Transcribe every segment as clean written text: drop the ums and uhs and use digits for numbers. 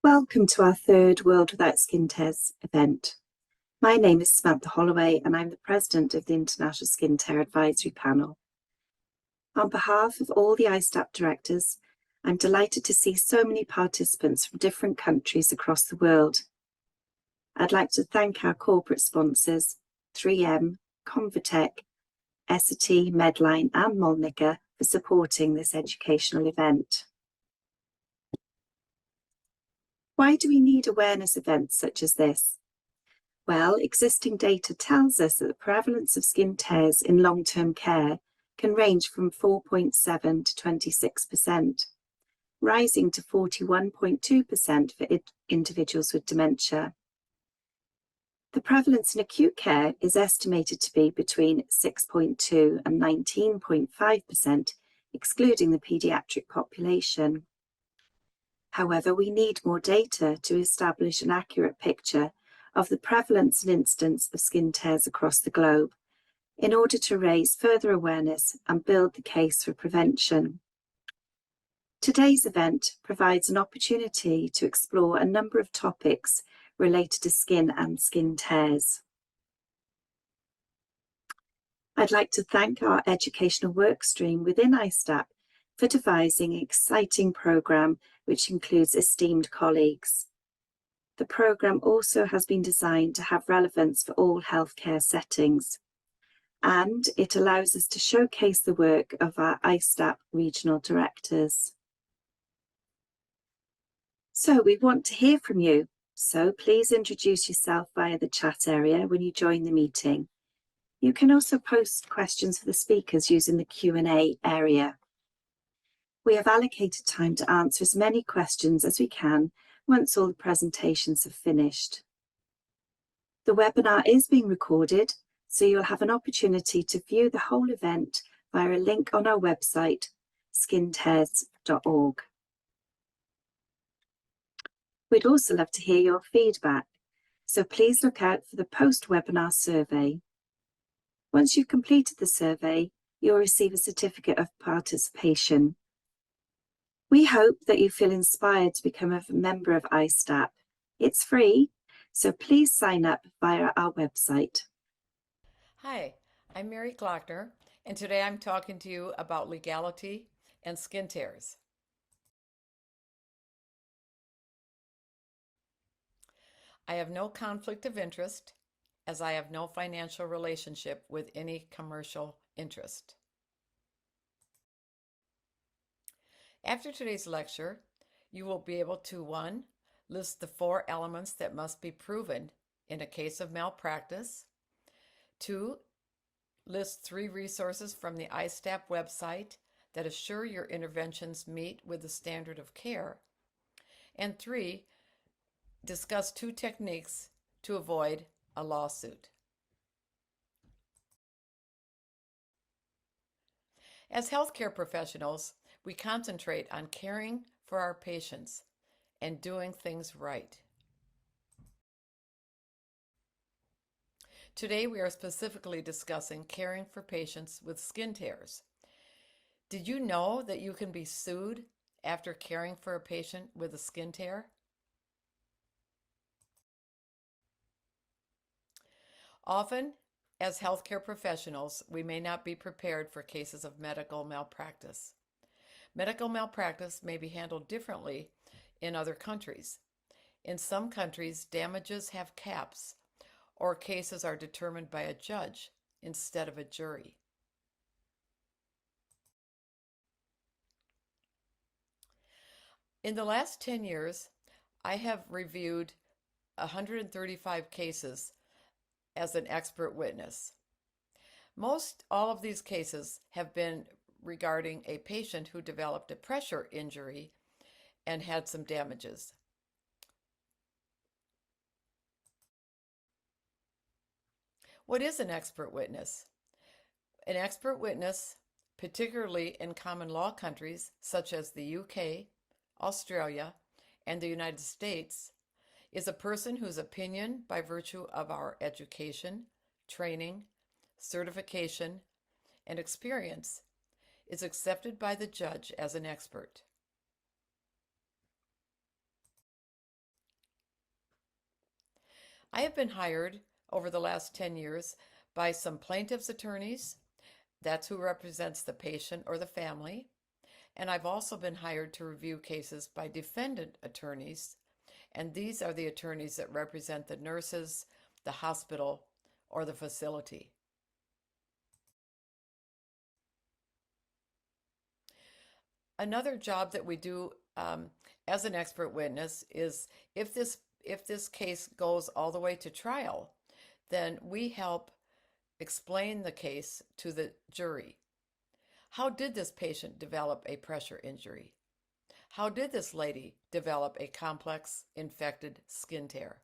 Welcome to our third World Without Skin Tears event. My name is Samantha Holloway and I'm the President of the International Skin Tear Advisory Panel. On behalf of all the ISTAP directors, I'm delighted to see so many participants from different countries across the world. I'd like to thank our corporate sponsors, 3M, Convatec, Essity, Medline and Molnica for supporting this educational event. Why do we need awareness events such as this? Well, existing data tells us that the prevalence of skin tears in long-term care can range from 4.7 to 26%, rising to 41.2% for individuals with dementia. The prevalence in acute care is estimated to be between 6.2 and 19.5%, excluding the paediatric population. However, we need more data to establish an accurate picture of the prevalence and incidence of skin tears across the globe in order to raise further awareness and build the case for prevention. Today's event provides an opportunity to explore a number of topics related to skin and skin tears. I'd like to thank our educational workstream within ISTAP for devising an exciting programme which includes esteemed colleagues. The programme also has been designed to have relevance for all healthcare settings, and it allows us to showcase the work of our ISTAP regional directors. So we want to hear from you, so please introduce yourself via the chat area when you join the meeting. You can also post questions for the speakers using the Q&A area. We have allocated time to answer as many questions as we can once all the presentations have finished. The webinar is being recorded, so you'll have an opportunity to view the whole event via a link on our website, skintears.org. We'd also love to hear your feedback, so please look out for the post-webinar survey. Once you've completed the survey, you'll receive a certificate of participation. We hope that you feel inspired to become a member of ISTAP. It's free, so please sign up via our website. Hi, I'm Mary Glockner, and today I'm talking to you about legality and skin tears. I have no conflict of interest, as I have no financial relationship with any commercial interest. After today's lecture, you will be able to 1. List the 4 elements that must be proven in a case of malpractice. 2. List 3 resources from the ISTAP website that assure your interventions meet with the standard of care. And 3. Discuss 2 techniques to avoid a lawsuit. As healthcare professionals, we concentrate on caring for our patients and doing things right. Today we are specifically discussing caring for patients with skin tears. Did you know that you can be sued after caring for a patient with a skin tear? Often, as healthcare professionals, we may not be prepared for cases of medical malpractice. Medical malpractice may be handled differently in other countries. In some countries, damages have caps, or cases are determined by a judge instead of a jury. In the last 10 years, I have reviewed 135 cases as an expert witness. Most all of these cases have been regarding a patient who developed a pressure injury and had some damages. What is an expert witness? An expert witness, particularly in common law countries such as the UK, Australia, and the United States, is a person whose opinion, by virtue of our education, training, certification, and experience, is accepted by the judge as an expert. I have been hired over the last 10 years by some plaintiff's attorneys. That's who represents the patient or the family. And I've also been hired to review cases by defendant attorneys. And these are the attorneys that represent the nurses, the hospital, or the facility. Another job that we do as an expert witness is if this case goes all the way to trial, then we help explain the case to the jury. How did this patient develop a pressure injury? How did this lady develop a complex infected skin tear?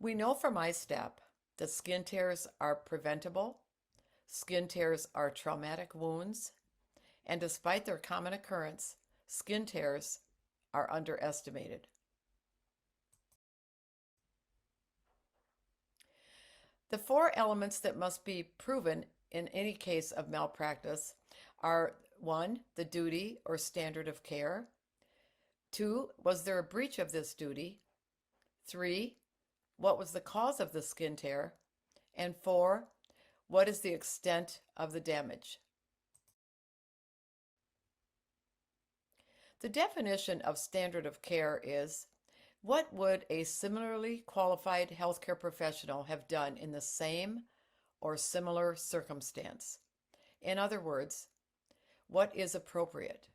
We know from ISTAP that skin tears are preventable. Skin tears are traumatic wounds, and despite their common occurrence, skin tears are underestimated. The four elements that must be proven in any case of malpractice are: 1, the duty or standard of care; 2, was there a breach of this duty; 3, what was the cause of the skin tear; and 4, what is the extent of the damage? The definition of standard of care is: what would a similarly qualified healthcare professional have done in the same or similar circumstance? In other words, what is appropriate?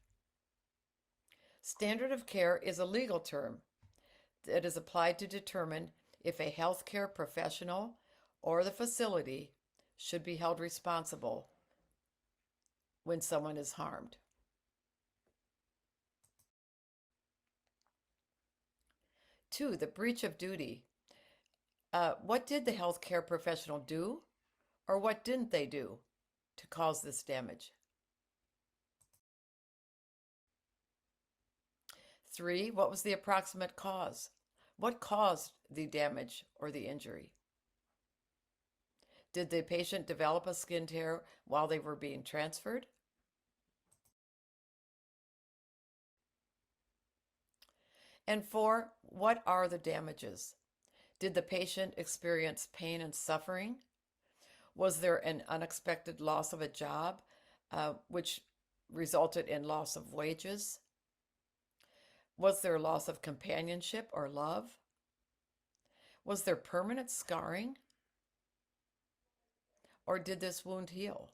Standard of care is a legal term that is applied to determine if a healthcare professional or the facility should be held responsible when someone is harmed. Two, the breach of duty. What did the healthcare professional do, or what didn't they do to cause this damage? 3, what was the approximate cause? What caused the damage or the injury? Did the patient develop a skin tear while they were being transferred? And 4, what are the damages? Did the patient experience pain and suffering? Was there an unexpected loss of a job, which resulted in loss of wages? Was there loss of companionship or love? Was there permanent scarring? Or did this wound heal?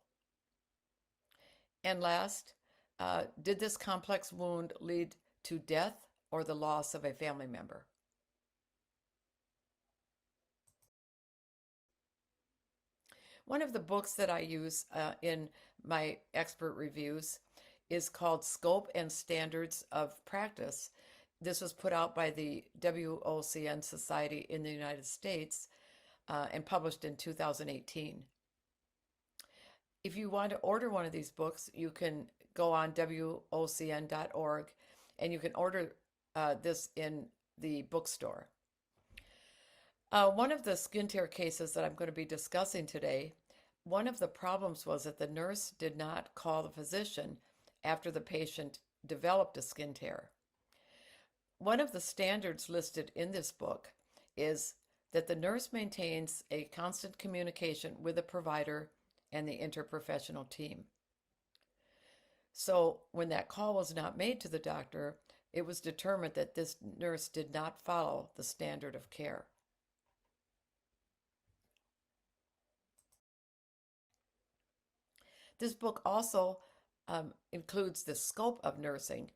And last, did this complex wound lead to death or the loss of a family member? One of the books that I use in my expert reviews is called Scope and Standards of Practice. This was put out by the WOCN Society in the United States and published in 2018. If you want to order one of these books, you can go on WOCN.org and you can order this in the bookstore. One of the skin tear cases that I'm going to be discussing today, one of the problems was that the nurse did not call the physician after the patient developed a skin tear. One of the standards listed in this book is that the nurse maintains a constant communication with the provider and the interprofessional team. So when that call was not made to the doctor, it was determined that this nurse did not follow the standard of care. This book also includes the scope of nursing,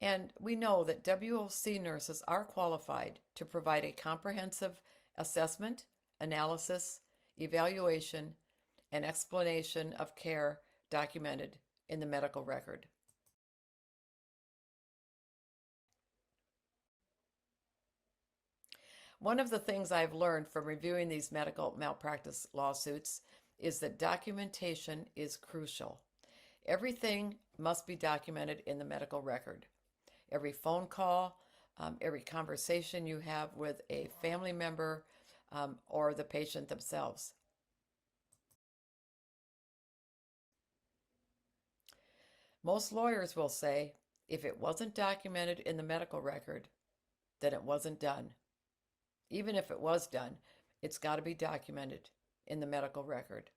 and we know that WOC nurses are qualified to provide a comprehensive assessment, analysis, evaluation, and explanation of care documented in the medical record. One of the things I've learned from reviewing these medical malpractice lawsuits is that documentation is crucial. Everything must be documented in the medical record. Every phone call, every conversation you have with a family member or the patient themselves. Most lawyers will say, if it wasn't documented in the medical record, then it wasn't done. Even if it was done, it's got to be documented in the medical record.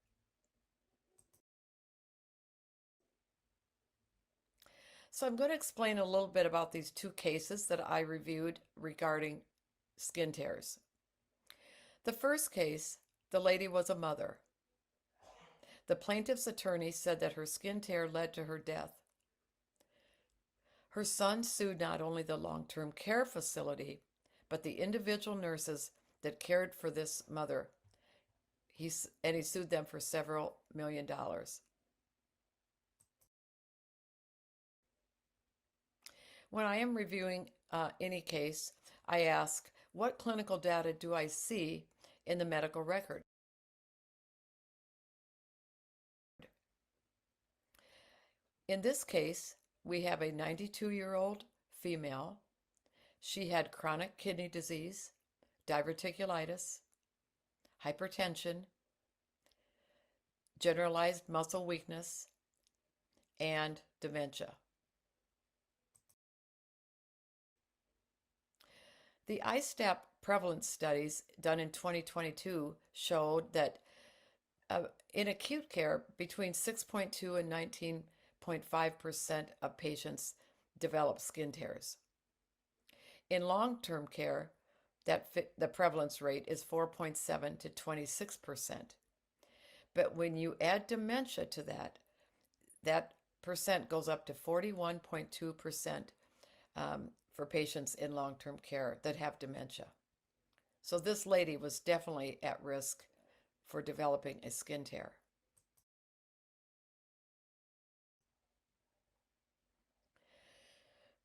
So I'm going to explain a little bit about these two cases that I reviewed regarding skin tears. The first case, the lady was a mother. The plaintiff's attorney said that her skin tear led to her death. Her son sued not only the long-term care facility, but the individual nurses that cared for this mother. He sued them for several $1,000,000. When I am reviewing any case, I ask, what clinical data do I see in the medical record? In this case, we have a 92-year-old female. She had chronic kidney disease, diverticulitis, hypertension, generalized muscle weakness, and dementia. The ISTAP prevalence studies done in 2022 showed that in acute care, between 6.2 and 19.5% of patients develop skin tears. In long-term care, the prevalence rate is 4.7 to 26%. But when you add dementia to that percent goes up to 41.2% for patients in long-term care that have dementia. So this lady was definitely at risk for developing a skin tear.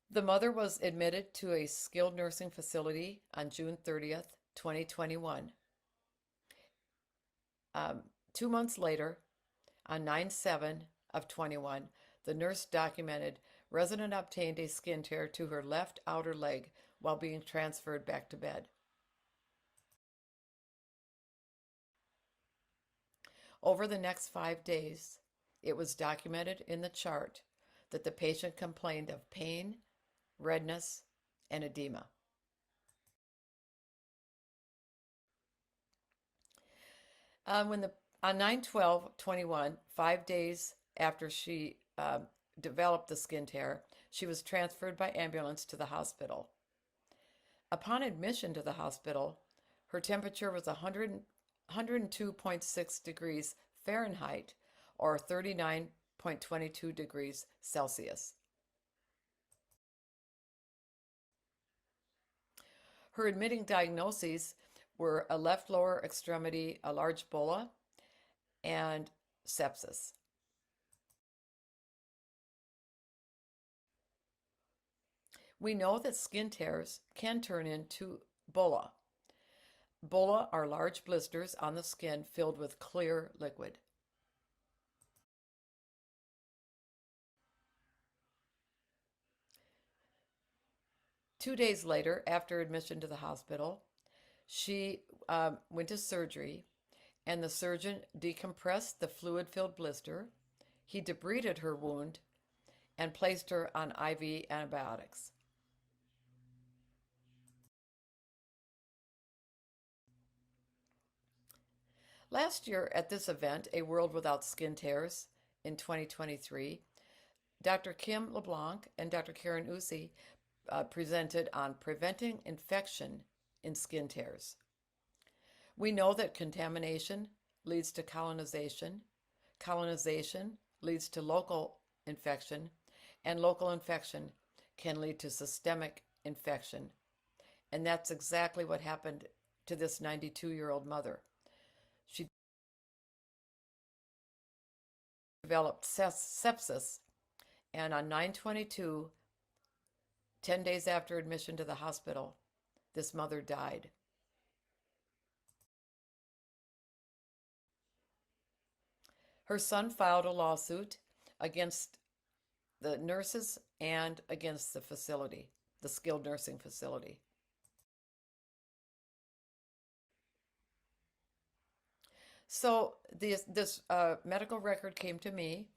The mother was admitted to a skilled nursing facility on June 30th, 2021. 2 months later, on 9/7 of 21, the nurse documented resident obtained a skin tear to her left outer leg while being transferred back to bed. Over the next 5 days, it was documented in the chart that the patient complained of pain, redness, and edema. On 9/12/21, 5 days after she developed the skin tear, she was transferred by ambulance to the hospital. Upon admission to the hospital, her temperature was 102.6 degrees Fahrenheit or 39.22 degrees Celsius. Her admitting diagnoses were a left lower extremity, a large bulla, and sepsis. We know that skin tears can turn into bulla. Bulla are large blisters on the skin filled with clear liquid. Two days later, after admission to the hospital, she went to surgery, and the surgeon decompressed the fluid-filled blister. He debrided her wound and placed her on IV antibiotics. Last year at this event, A World Without Skin Tears, in 2023, Dr. Kim LeBlanc and Dr. Karen Usi presented on preventing infection in skin tears. We know that contamination leads to colonization, colonization leads to local infection, and local infection can lead to systemic infection. And that's exactly what happened to this 92-year-old mother. She developed sepsis, and on 9/22, 10 days after admission to the hospital, this mother died. Her son filed a lawsuit against the nurses and against the facility, the skilled nursing facility. So this medical record came to me,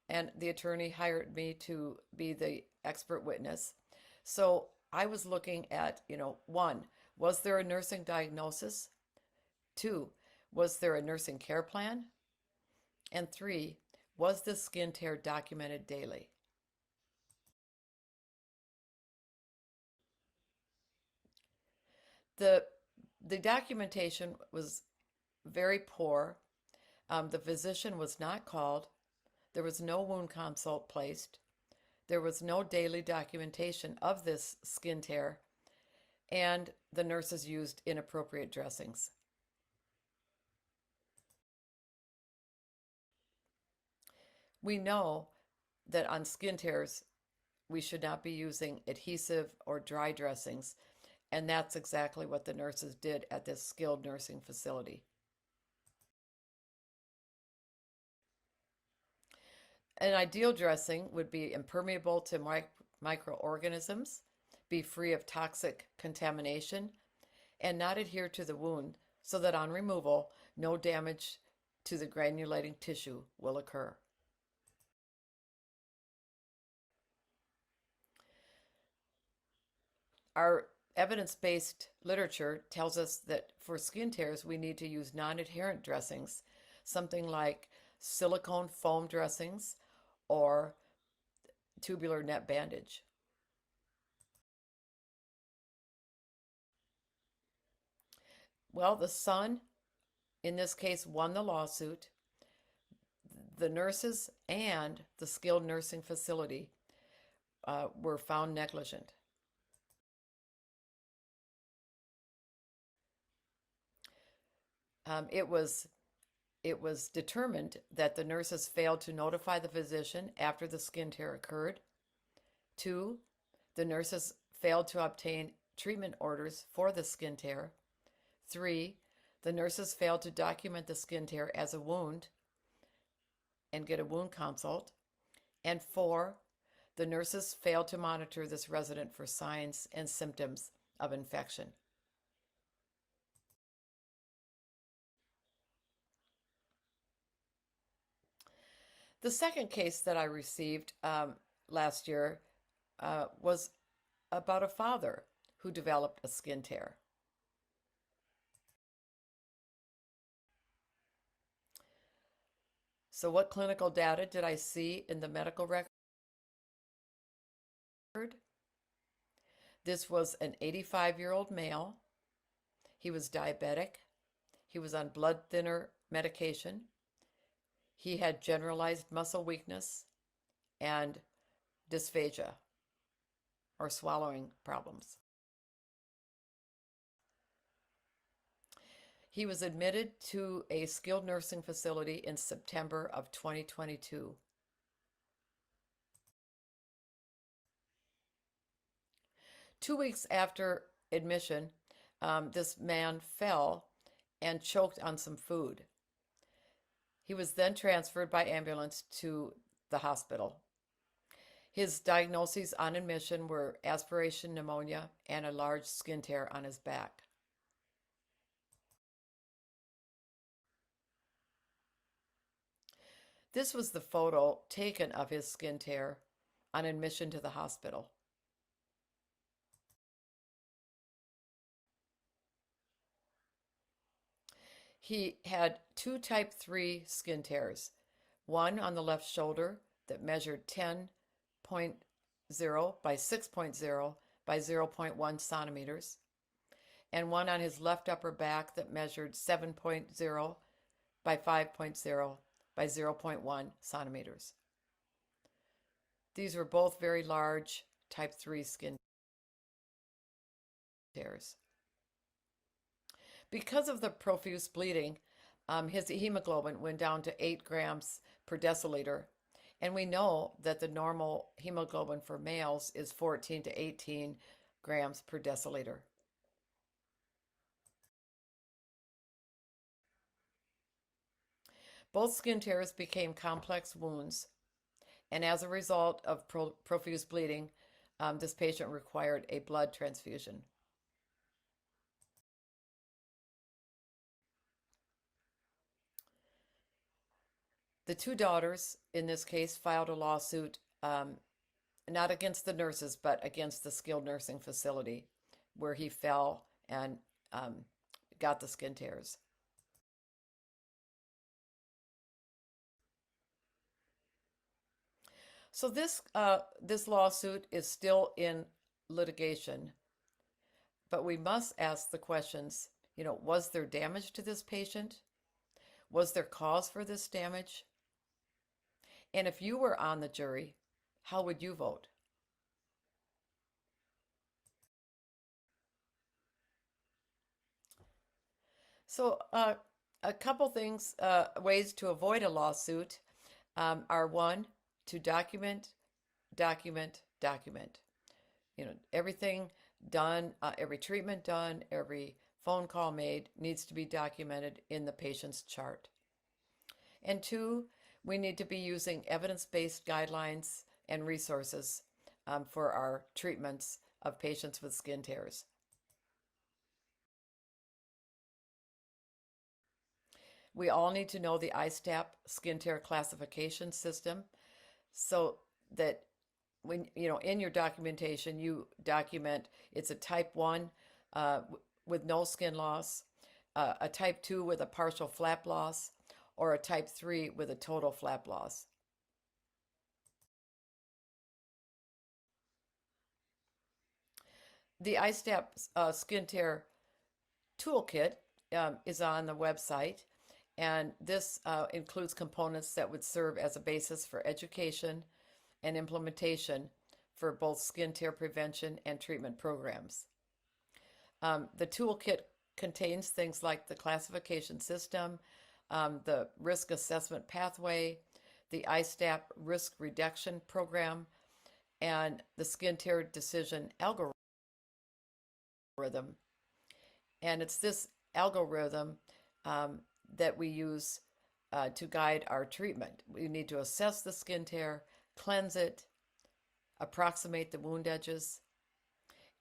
and the attorney hired me to be the expert witness. So I was looking at, one, was there a nursing diagnosis? Two, was there a nursing care plan? And three, was this skin tear documented daily? The, the documentation was very poor. The physician was not called. There was no wound consult placed. There was no daily documentation of this skin tear, and the nurses used inappropriate dressings. We know that on skin tears, we should not be using adhesive or dry dressings, and that's exactly what the nurses did at this skilled nursing facility. An ideal dressing would be impermeable to microorganisms, be free of toxic contamination, and not adhere to the wound so that on removal, no damage to the granulating tissue will occur. Our evidence-based literature tells us that for skin tears, we need to use non-adherent dressings, something like silicone foam dressings or tubular net bandage. Well, the son, in this case, won the lawsuit. The nurses and the skilled nursing facility were found negligent. It was determined that the nurses failed to notify the physician after the skin tear occurred. Two, the nurses failed to obtain treatment orders for the skin tear. Three, the nurses failed to document the skin tear as a wound and get a wound consult. And four, the nurses failed to monitor this resident for signs and symptoms of infection. The second case that I received last year was about a father who developed a skin tear. So what clinical data did I see in the medical record? This was an 85-year-old male. He was diabetic. He was on blood thinner medication. He had generalized muscle weakness and dysphagia, or swallowing problems. He was admitted to a skilled nursing facility in September of 2022. Two weeks after admission, this man fell and choked on some food. He was then transferred by ambulance to the hospital. His diagnoses on admission were aspiration pneumonia and a large skin tear on his back. This was the photo taken of his skin tear on admission to the hospital. He had two type 3 skin tears, one on the left shoulder that measured 10.0 by 6.0 by 0.1 centimeters, and one on his left upper back that measured 7.0 by 5.0 by 0.1 centimeters. These were both very large type 3 skin tears. Because of the profuse bleeding, his hemoglobin went down to 8 grams per deciliter. And we know that the normal hemoglobin for males is 14 to 18 grams per deciliter. Both skin tears became complex wounds, and as a result of profuse bleeding, this patient required a blood transfusion. The two daughters, in this case, filed a lawsuit not against the nurses, but against the skilled nursing facility where he fell and got the skin tears. So this lawsuit is still in litigation, but we must ask the questions, was there damage to this patient? Was there cause for this damage? And if you were on the jury, how would you vote? So a couple things, ways to avoid a lawsuit are one, to document, document, document. Everything done, every treatment done, every phone call made needs to be documented in the patient's chart. And two, we need to be using evidence-based guidelines and resources for our treatments of patients with skin tears. We all need to know the ISTAP skin tear classification system so that when, in your documentation, you document it's a type 1 with no skin loss, a type 2 with a partial flap loss, or a type 3 with a total flap loss. The ISTAP skin tear toolkit is on the website, and this includes components that would serve as a basis for education and implementation for both skin tear prevention and treatment programs. The toolkit contains things like the classification system, the risk assessment pathway, the ISTAP risk reduction program, and the skin tear decision algorithm. And it's this algorithm that we use to guide our treatment. We need to assess the skin tear, cleanse it, approximate the wound edges,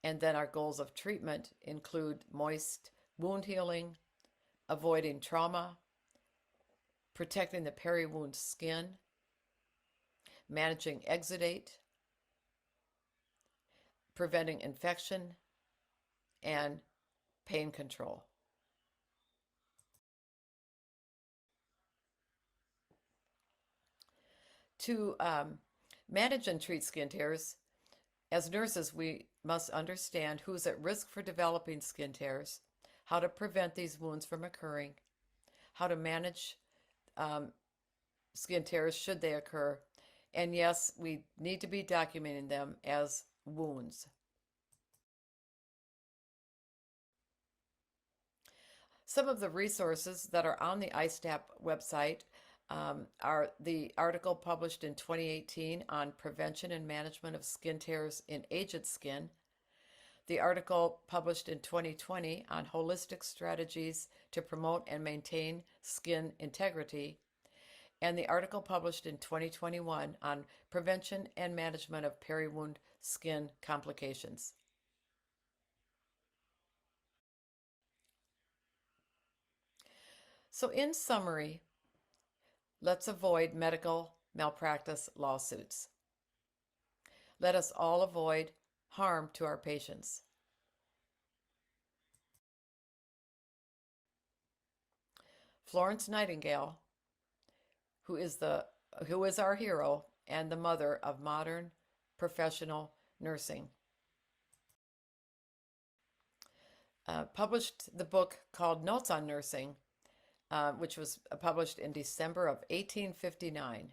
and then our goals of treatment include moist wound healing, avoiding trauma, protecting the peri-wound skin, managing exudate, preventing infection, and pain control. To manage and treat skin tears, as nurses, we must understand who's at risk for developing skin tears, how to prevent these wounds from occurring, how to manage skin tears should they occur, and yes, we need to be documenting them as wounds. Some of the resources that are on the ISTAP website are the article published in 2018 on prevention and management of skin tears in aged skin, the article published in 2020 on holistic strategies to promote and maintain skin integrity, and the article published in 2021 on prevention and management of peri-wound skin complications. So in summary, let's avoid medical malpractice lawsuits. Let us all avoid harm to our patients. Florence Nightingale, who is our hero and the mother of modern professional nursing, published the book called Notes on Nursing, which was published in December of 1859.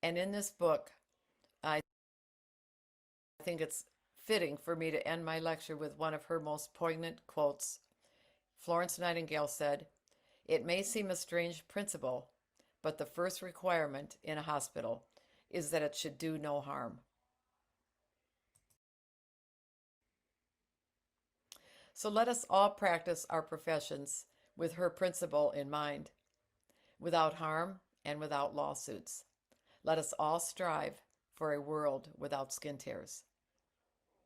And in this book, I think it's fitting for me to end my lecture with one of her most poignant quotes. Florence Nightingale said, "It may seem a strange principle, but the first requirement in a hospital is that it should do no harm." So let us all practice our professions with her principle in mind, without harm and without lawsuits. Let us all strive for a world without skin tears.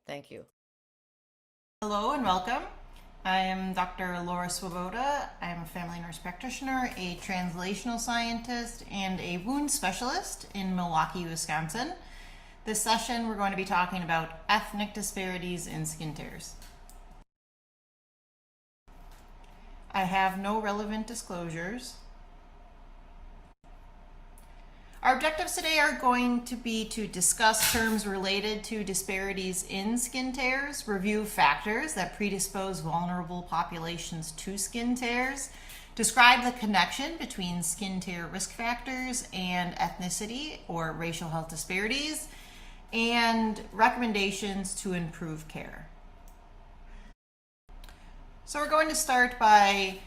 Thank you. Hello and welcome. I am Dr. Laura Swoboda. I am a family nurse practitioner, a translational scientist, and a wound specialist in Milwaukee, Wisconsin. This session, we're going to be talking about ethnic disparities in skin tears. I have no relevant disclosures. Our objectives today are going to be to discuss terms related to disparities in skin tears, review factors that predispose vulnerable populations to skin tears, describe the connection between skin tear risk factors and ethnicity or racial health disparities, and recommendations to improve care. So we're going to start by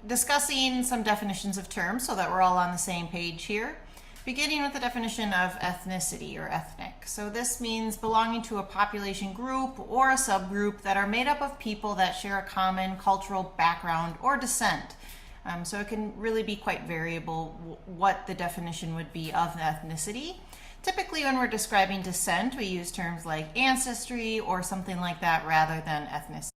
discussing some definitions of terms so that we're all on the same page here, beginning with the definition of ethnicity or ethnic. So this means belonging to a population group or a subgroup that are made up of people that share a common cultural background or descent. So it can really be quite variable what the definition would be of ethnicity. Typically when we're describing descent, we use terms like ancestry or something like that rather than ethnicity.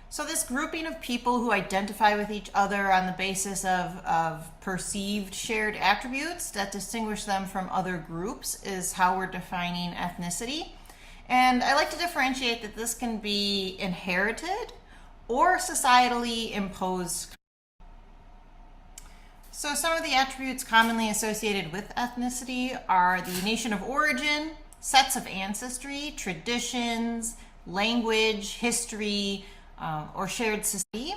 So this grouping of people who identify with each other on the basis of perceived shared attributes that distinguish them from other groups is how we're defining ethnicity. And I like to differentiate that this can be inherited or societally imposed. So some of the attributes commonly associated with ethnicity are the nation of origin, sets of ancestry, traditions, language, history, or shared society.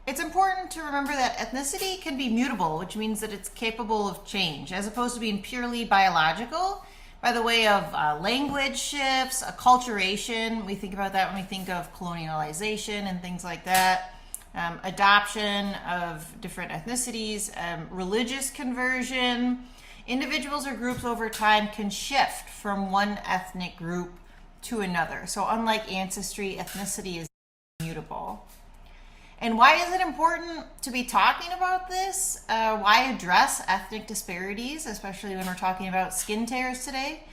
It's important to remember that ethnicity can be mutable, which means that it's capable of change, as opposed to being purely biological by the way of language shifts, acculturation. We think about that when we think of colonialization and things like that. Adoption of different ethnicities, religious conversion. Individuals or groups over time can shift from one ethnic group to another. So unlike ancestry, ethnicity is mutable. And why is it important to be talking about this? Why address ethnic disparities, especially when we're talking about skin tears today?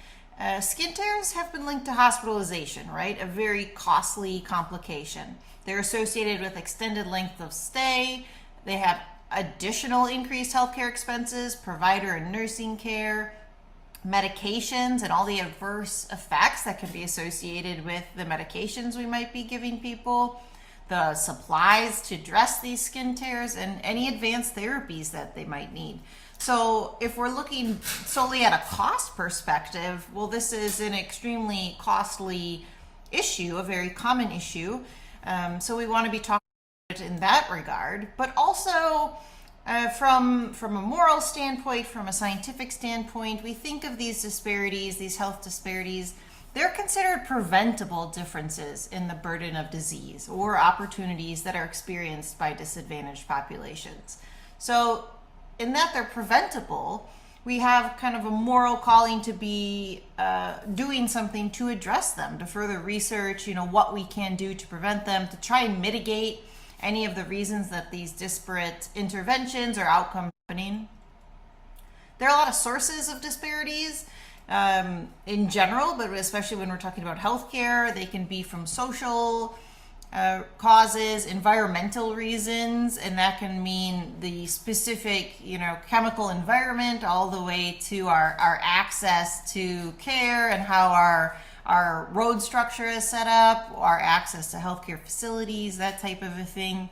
Skin tears have been linked to hospitalization, right? A very costly complication. They're associated with extended length of stay. They have additional increased healthcare expenses, provider and nursing care, medications, and all the adverse effects that can be associated with the medications we might be giving people, the supplies to dress these skin tears, and any advanced therapies that they might need. So if we're looking solely at a cost perspective, well, this is an extremely costly issue, a very common issue. So we want to be talking about it in that regard, but also from a moral standpoint, from a scientific standpoint, we think of these disparities, these health disparities, they're considered preventable differences in the burden of disease or opportunities that are experienced by disadvantaged populations. So in that they're preventable, we have kind of a moral calling to be doing something to address them, to further research, what we can do to prevent them, to try and mitigate any of the reasons that these disparate interventions or outcomes are happening. There are a lot of sources of disparities in general, but especially when we're talking about healthcare, they can be from social causes, environmental reasons, and that can mean the specific, chemical environment, all the way to our access to care and how our road structure is set up, our access to healthcare facilities, that type of a thing.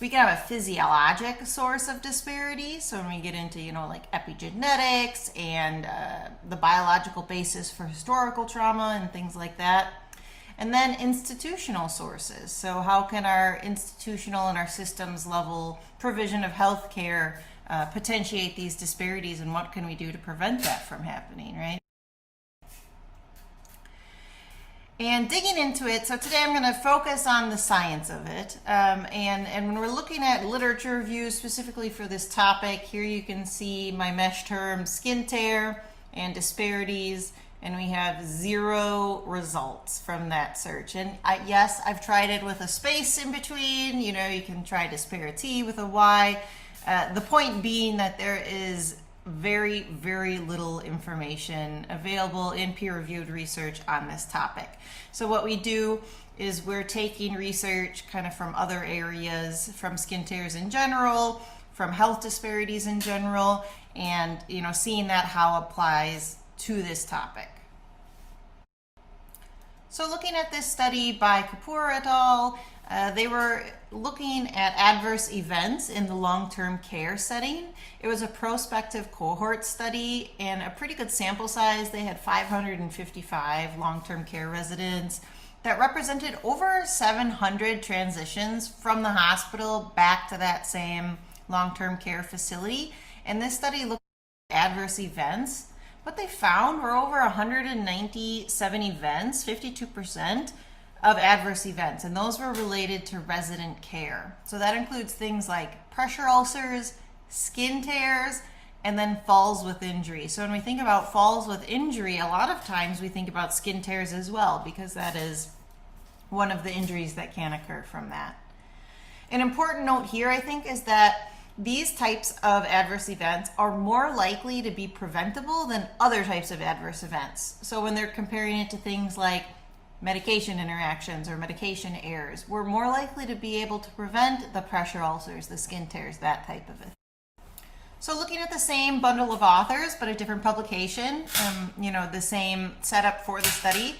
We can have a physiologic source of disparity. So when we get into, like epigenetics and the biological basis for historical trauma and things like that. And then institutional sources. So how can our institutional and our systems level provision of healthcare potentiate these disparities, and what can we do to prevent that from happening, right? And digging into it, so today I'm going to focus on the science of it. And when we're looking at literature reviews specifically for this topic, here you can see my mesh terms, skin tear and disparities, and we have 0 results from that search. And yes, I've tried it with a space in between. You can try disparity with a Y. The point being that there is very, very little information available in peer-reviewed research on this topic. So what we do is we're taking research kind of from other areas, from skin tears in general, from health disparities in general, and seeing that how applies to this topic. So looking at this study by Kapoor et al., they were looking at adverse events in the long-term care setting. It was a prospective cohort study and a pretty good sample size. They had 555 long-term care residents that represented over 700 transitions from the hospital back to that same long-term care facility. And this study looked at adverse events. What they found were over 197 events, 52% of adverse events, and those were related to resident care. So that includes things like pressure ulcers, skin tears, and then falls with injury. So when we think about falls with injury, a lot of times we think about skin tears as well, because that is one of the injuries that can occur from that. An important note here, I think, is that these types of adverse events are more likely to be preventable than other types of adverse events. So when they're comparing it to things like medication interactions or medication errors, we're more likely to be able to prevent the pressure ulcers, the skin tears, that type of it. So looking at the same bundle of authors, but a different publication, the same setup for the study,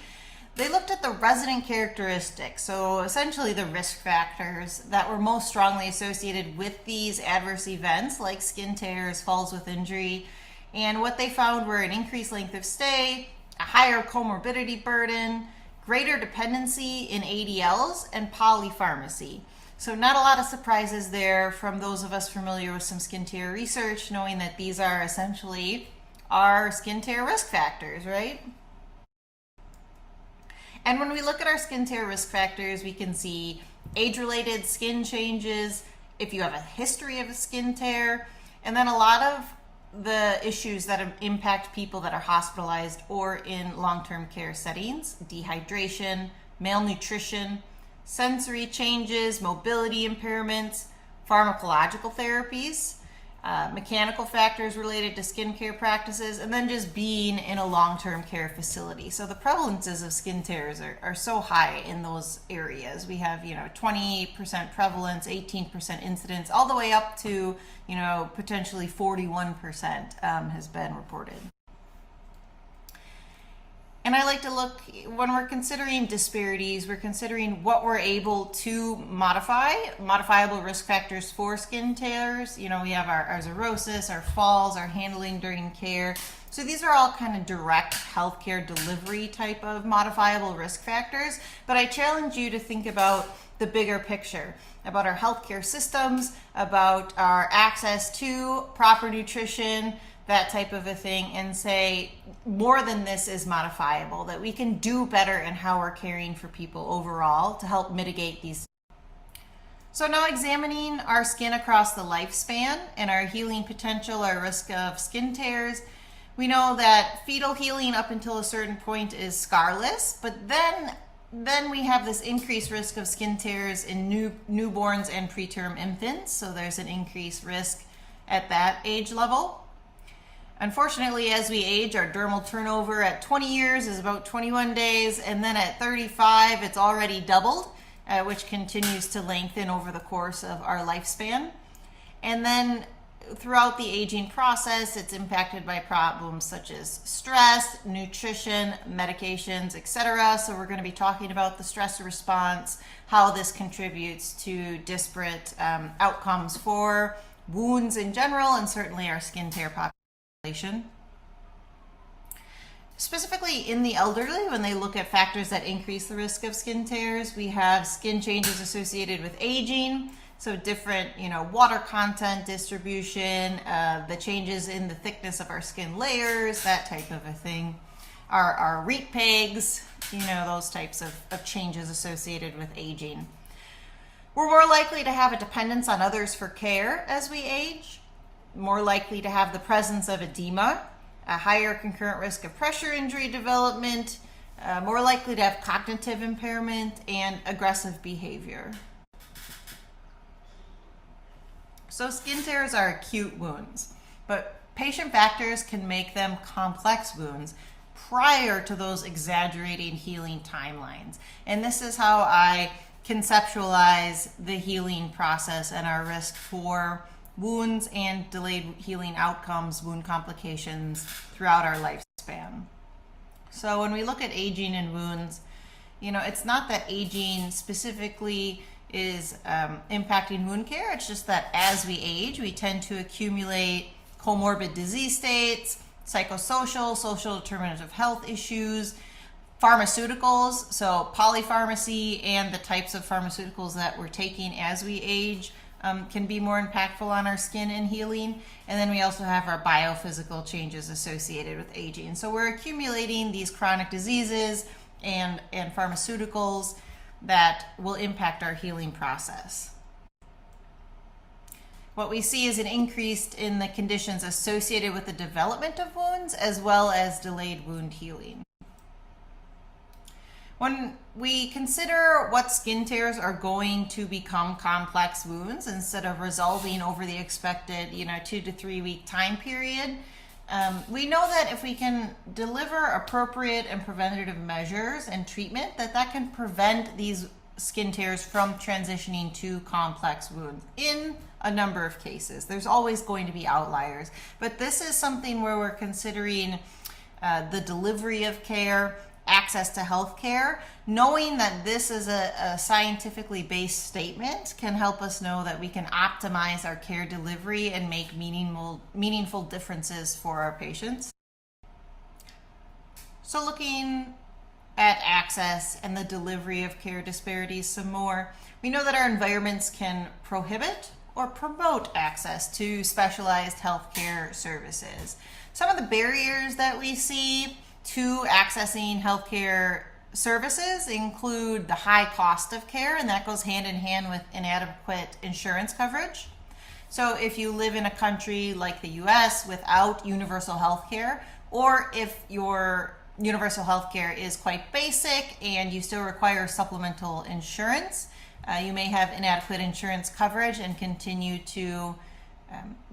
they looked at the resident characteristics, so essentially the risk factors that were most strongly associated with these adverse events like skin tears, falls with injury, and what they found were an increased length of stay, a higher comorbidity burden, greater dependency in ADLs, and polypharmacy. So not a lot of surprises there from those of us familiar with some skin tear research, knowing that these are essentially our skin tear risk factors, right? And when we look at our skin tear risk factors, we can see age-related skin changes, if you have a history of a skin tear, and then a lot of the issues that impact people that are hospitalized or in long-term care settings: dehydration, malnutrition, sensory changes, mobility impairments, pharmacological therapies, mechanical factors related to skin care practices, and then just being in a long-term care facility. So the prevalences of skin tears are so high in those areas. We have 20% prevalence, 18% incidence, all the way up to potentially 41% has been reported. And I like to look, when we're considering disparities, we're considering what we're able to modify, modifiable risk factors for skin tears. We have our xerosis, our falls, our handling during care. So these are all kind of direct healthcare delivery type of modifiable risk factors. But I challenge you to think about the bigger picture, about our healthcare systems, about our access to proper nutrition, that type of a thing, and say more than this is modifiable, that we can do better in how we're caring for people overall to help mitigate these. So now examining our skin across the lifespan and our healing potential, our risk of skin tears, we know that fetal healing up until a certain point is scarless, but then we have this increased risk of skin tears in newborns and preterm infants, so there's an increased risk at that age level. Unfortunately, as we age, our dermal turnover at 20 years is about 21 days, and then at 35, it's already doubled, which continues to lengthen over the course of our lifespan. And then throughout the aging process, it's impacted by problems such as stress, nutrition, medications, etc. So we're going to be talking about the stress response, how this contributes to disparate outcomes for wounds in general, and certainly our skin tear population. Specifically in the elderly, when they look at factors that increase the risk of skin tears, we have skin changes associated with aging, so different water content distribution, the changes in the thickness of our skin layers, that type of a thing, our REAP pegs, those types of changes associated with aging. We're more likely to have a dependence on others for care as we age, more likely to have the presence of edema, a higher concurrent risk of pressure injury development, more likely to have cognitive impairment, and aggressive behavior. So skin tears are acute wounds, but patient factors can make them complex wounds prior to those exaggerating healing timelines. And this is how I conceptualize the healing process and our risk for wounds and delayed healing outcomes, wound complications throughout our lifespan. So when we look at aging and wounds, it's not that aging specifically is impacting wound care. It's just that as we age, we tend to accumulate comorbid disease states, psychosocial, social determinants of health issues, pharmaceuticals, so polypharmacy and the types of pharmaceuticals that we're taking as we age can be more impactful on our skin and healing. And then we also have our biophysical changes associated with aging. So we're accumulating these chronic diseases and pharmaceuticals that will impact our healing process. What we see is an increase in the conditions associated with the development of wounds as well as delayed wound healing. When we consider what skin tears are going to become complex wounds instead of resolving over the expected 2 to 3 week time period, we know that if we can deliver appropriate and preventative measures and treatment, that can prevent these skin tears from transitioning to complex wounds in a number of cases. There's always going to be outliers, but this is something where we're considering the delivery of care, access to health care. Knowing that this is a scientifically based statement can help us know that we can optimize our care delivery and make meaningful differences for our patients. So looking at access and the delivery of care disparities some more, we know that our environments can prohibit or promote access to specialized healthcare services. Some of the barriers that we see to accessing healthcare services include the high cost of care, and that goes hand in hand with inadequate insurance coverage. So if you live in a country like the US without universal health care, or if your universal health care is quite basic and you still require supplemental insurance, you may have inadequate insurance coverage and continue to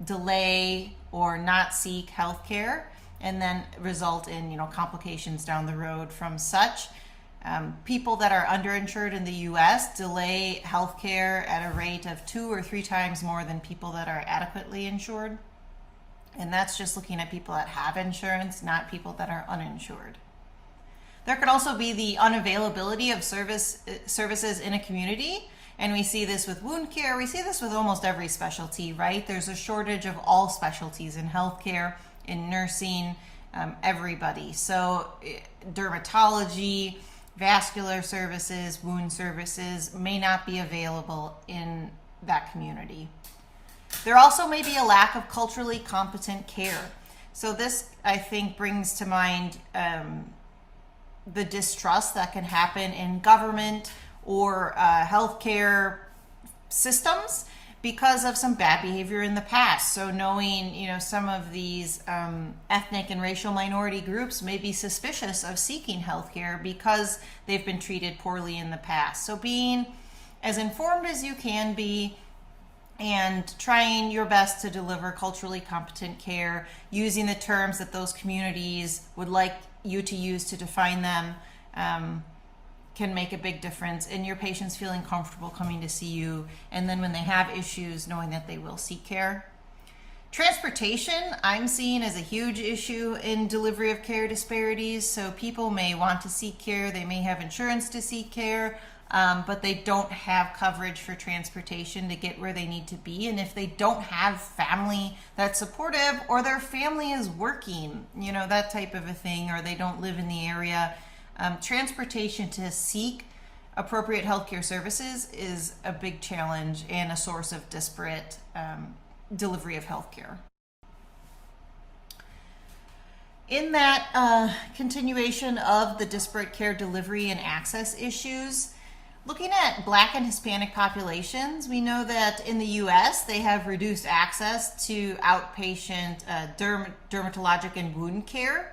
delay or not seek health care, and then result in complications down the road from such. People that are underinsured in the US delay health care at a rate of 2 or 3 times more than people that are adequately insured. And that's just looking at people that have insurance, not people that are uninsured. There could also be the unavailability of services in a community. And we see this with wound care. We see this with almost every specialty, right? There's a shortage of all specialties in healthcare, in nursing, everybody. So dermatology, vascular services, wound services may not be available in that community. There also may be a lack of culturally competent care. So this, I think, brings to mind the distrust that can happen in government or healthcare systems because of some bad behavior in the past. So knowing, some of these ethnic and racial minority groups may be suspicious of seeking healthcare because they've been treated poorly in the past. So being as informed as you can be and trying your best to deliver culturally competent care, using the terms that those communities would like you to use to define them, can make a big difference in your patients feeling comfortable coming to see you, and then when they have issues, knowing that they will seek care. Transportation, I'm seeing as a huge issue in delivery of care disparities. So people may want to seek care, they may have insurance to seek care, but they don't have coverage for transportation to get where they need to be. And if they don't have family that's supportive, or their family is working, that type of a thing, or they don't live in the area, transportation to seek appropriate healthcare services is a big challenge and a source of disparate delivery of healthcare. In that continuation of the disparate care delivery and access issues, looking at Black and Hispanic populations, we know that in the US, they have reduced access to outpatient dermatologic and wound care.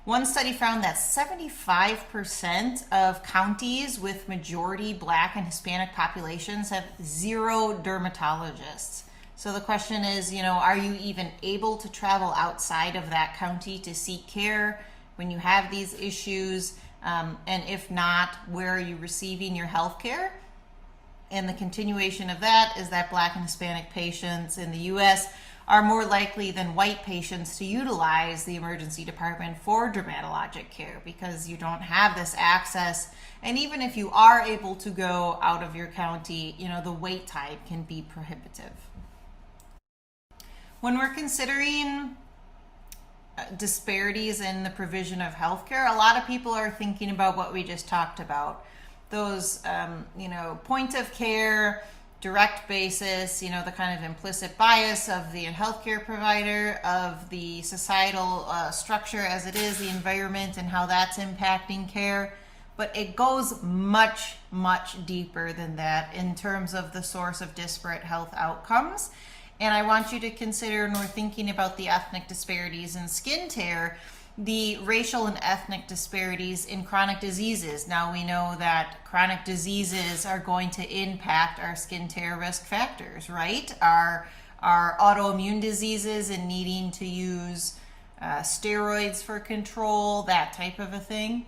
One study found that 75% of counties with majority Black and Hispanic populations have 0 dermatologists. So the question is, are you even able to travel outside of that county to seek care when you have these issues? And if not, where are you receiving your health care? And the continuation of that is that Black and Hispanic patients in the US are more likely than white patients to utilize the emergency department for dermatologic care because you don't have this access. And even if you are able to go out of your county, the wait time can be prohibitive. When we're considering disparities in the provision of healthcare, a lot of people are thinking about what we just talked about. Those, point of care, direct basis, the kind of implicit bias of the healthcare provider, of the societal structure as it is, the environment and how that's impacting care. But it goes much, much deeper than that in terms of the source of disparate health outcomes. And I want you to consider, when we're thinking about the ethnic disparities in skin tear, the racial and ethnic disparities in chronic diseases. Now we know that chronic diseases are going to impact our skin tear risk factors, right? Our autoimmune diseases and needing to use steroids for control, that type of a thing.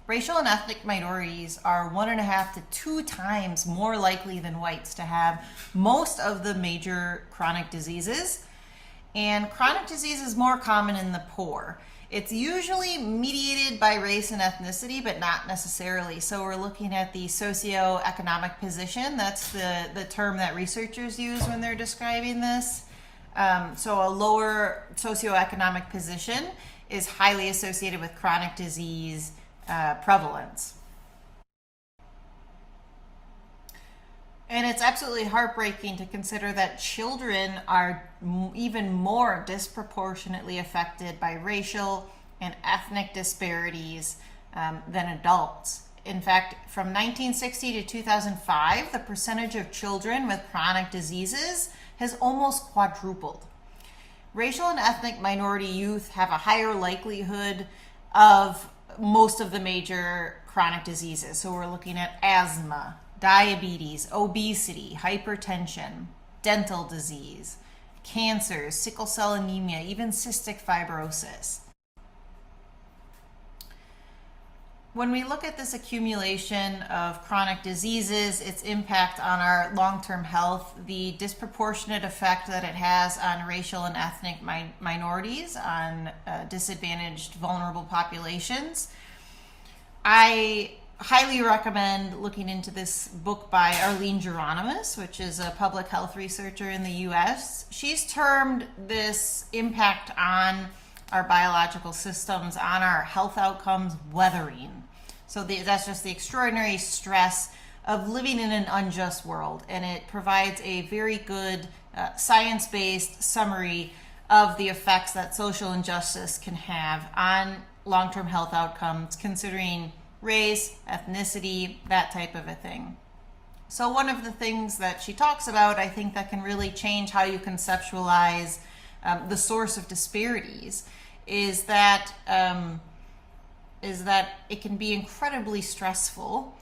Racial and ethnic minorities are 1.5 to 2 times more likely than whites to have most of the major chronic diseases. And chronic disease is more common in the poor. It's usually mediated by race and ethnicity, but not necessarily. So we're looking at the socioeconomic position. That's the term that researchers use when they're describing this. So a lower socioeconomic position is highly associated with chronic disease prevalence. And it's absolutely heartbreaking to consider that children are even more disproportionately affected by racial and ethnic disparities than adults. In fact, from 1960 to 2005, the percentage of children with chronic diseases has almost quadrupled. Racial and ethnic minority youth have a higher likelihood of most of the major chronic diseases. So we're looking at asthma, diabetes, obesity, hypertension, dental disease, cancer, sickle cell anemia, even cystic fibrosis. When we look at this accumulation of chronic diseases, its impact on our long-term health, the disproportionate effect that it has on racial and ethnic minorities, on disadvantaged, vulnerable populations, I highly recommend looking into this book by Arlene Geronimus, which is a public health researcher in the US. She's termed this impact on our biological systems, on our health outcomes, weathering. So that's just the extraordinary stress of living in an unjust world. And it provides a very good science-based summary of the effects that social injustice can have on long-term health outcomes, considering race, ethnicity, that type of a thing. So one of the things that she talks about, I think, that can really change how you conceptualize the source of disparities is that it can be incredibly stressful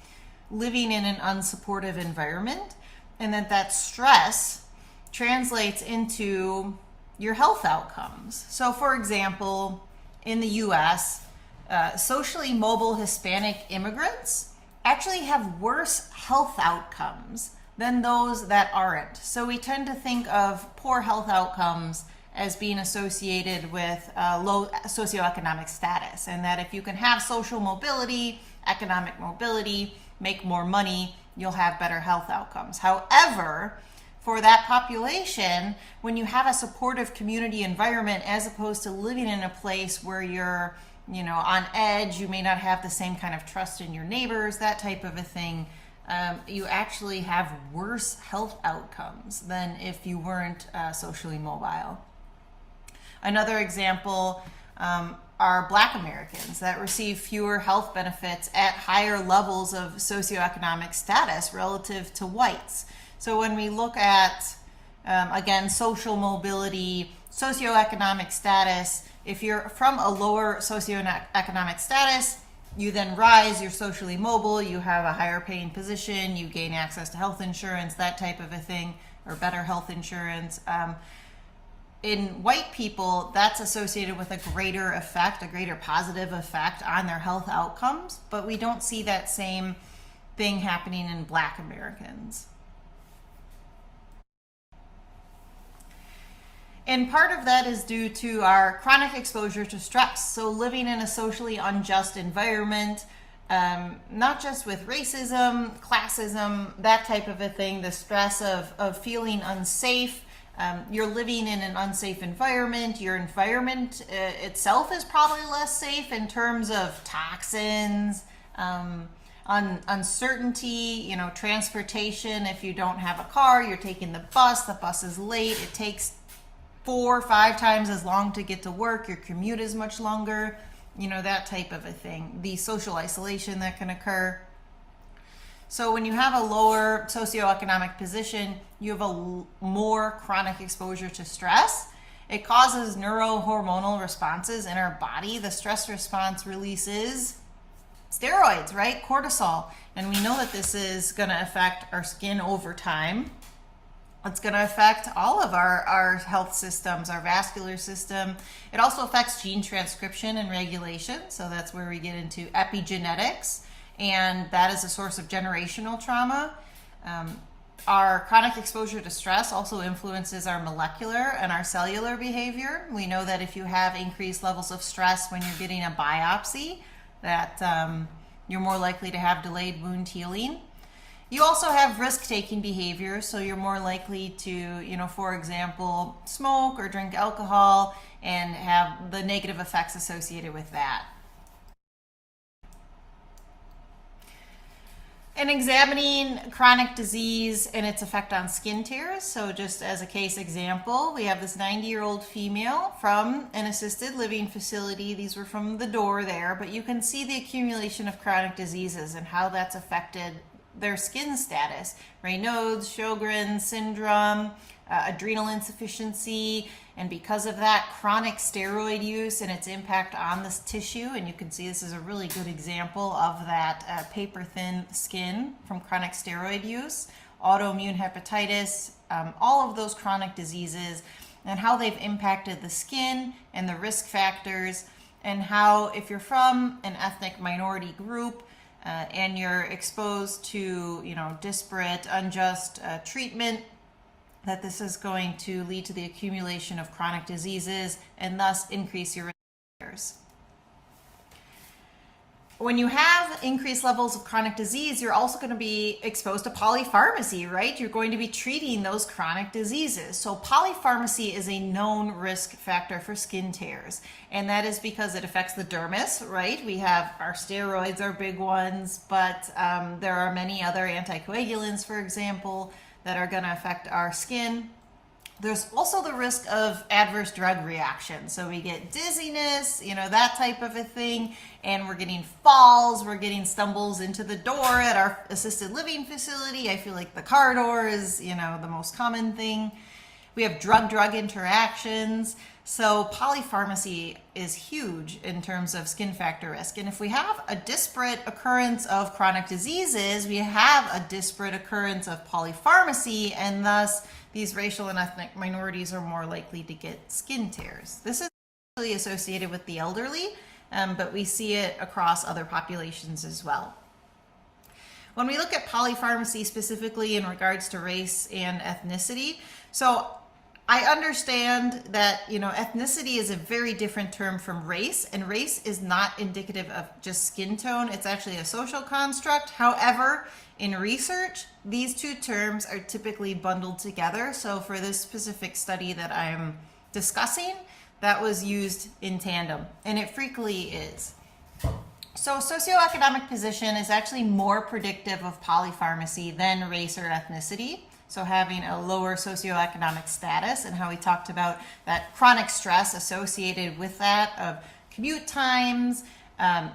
living in an unsupportive environment, and that stress translates into your health outcomes. So for example, in the US, socially mobile Hispanic immigrants actually have worse health outcomes than those that aren't. So we tend to think of poor health outcomes as being associated with low socioeconomic status, and that if you can have social mobility, economic mobility, make more money, you'll have better health outcomes. However, for that population, when you have a supportive community environment as opposed to living in a place where you're on edge, you may not have the same kind of trust in your neighbors, that type of a thing, you actually have worse health outcomes than if you weren't socially mobile. Another example are Black Americans that receive fewer health benefits at higher levels of socioeconomic status relative to whites. So when we look at, again, social mobility, socioeconomic status, if you're from a lower socioeconomic status, you then rise, you're socially mobile, you have a higher paying position, you gain access to health insurance, that type of a thing, or better health insurance. In white people, that's associated with a greater effect, a greater positive effect on their health outcomes, but we don't see that same thing happening in Black Americans. And part of that is due to our chronic exposure to stress. So living in a socially unjust environment, not just with racism, classism, that type of a thing, the stress of feeling unsafe. You're living in an unsafe environment. Your environment itself is probably less safe in terms of toxins, uncertainty, transportation. If you don't have a car, you're taking the bus is late, it takes 4 or 5 times as long to get to work, your commute is much longer, that type of a thing. The social isolation that can occur. So when you have a lower socioeconomic position, you have a more chronic exposure to stress. It causes neurohormonal responses in our body. The stress response releases steroids, right? Cortisol. And we know that this is going to affect our skin over time. It's going to affect all of our health systems, our vascular system. It also affects gene transcription and regulation. So that's where we get into epigenetics. And that is a source of generational trauma. Our chronic exposure to stress also influences our molecular and our cellular behavior. We know that if you have increased levels of stress when you're getting a biopsy, that you're more likely to have delayed wound healing. You also have risk-taking behavior, so you're more likely to, for example, smoke or drink alcohol and have the negative effects associated with that. And examining chronic disease and its effect on skin tears. So just as a case example, we have this 90-year-old female from an assisted living facility. These were from the door there, but you can see the accumulation of chronic diseases and how that's affected their skin status. Raynaud's, Sjogren's syndrome, adrenal insufficiency, and because of that, chronic steroid use and its impact on this tissue. And you can see this is a really good example of that paper-thin skin from chronic steroid use, autoimmune hepatitis, all of those chronic diseases, and how they've impacted the skin and the risk factors, and how if you're from an ethnic minority group, and you're exposed to, disparate, unjust treatment, that this is going to lead to the accumulation of chronic diseases and thus increase your risk. When you have increased levels of chronic disease, you're also going to be exposed to polypharmacy, right? You're going to be treating those chronic diseases. So polypharmacy is a known risk factor for skin tears, and that is because it affects the dermis, right? We have our steroids are big ones, but there are many other anticoagulants, for example, that are going to affect our skin. There's also the risk of adverse drug reactions. So we get dizziness, that type of a thing, and we're getting falls, we're getting stumbles into the door at our assisted living facility. I feel like the car door is, the most common thing. We have drug-drug interactions. So polypharmacy is huge in terms of skin factor risk. And if we have a disparate occurrence of chronic diseases, we have a disparate occurrence of polypharmacy, and thus these racial and ethnic minorities are more likely to get skin tears. This is actually associated with the elderly, but we see it across other populations as well. When we look at polypharmacy specifically in regards to race and ethnicity, so I understand that, ethnicity is a very different term from race, and race is not indicative of just skin tone. It's actually a social construct. However, in research, these two terms are typically bundled together. So for this specific study that I'm discussing, that was used in tandem, and it frequently is. So socioeconomic position is actually more predictive of polypharmacy than race or ethnicity. So having a lower socioeconomic status, and how we talked about that chronic stress associated with that of commute times,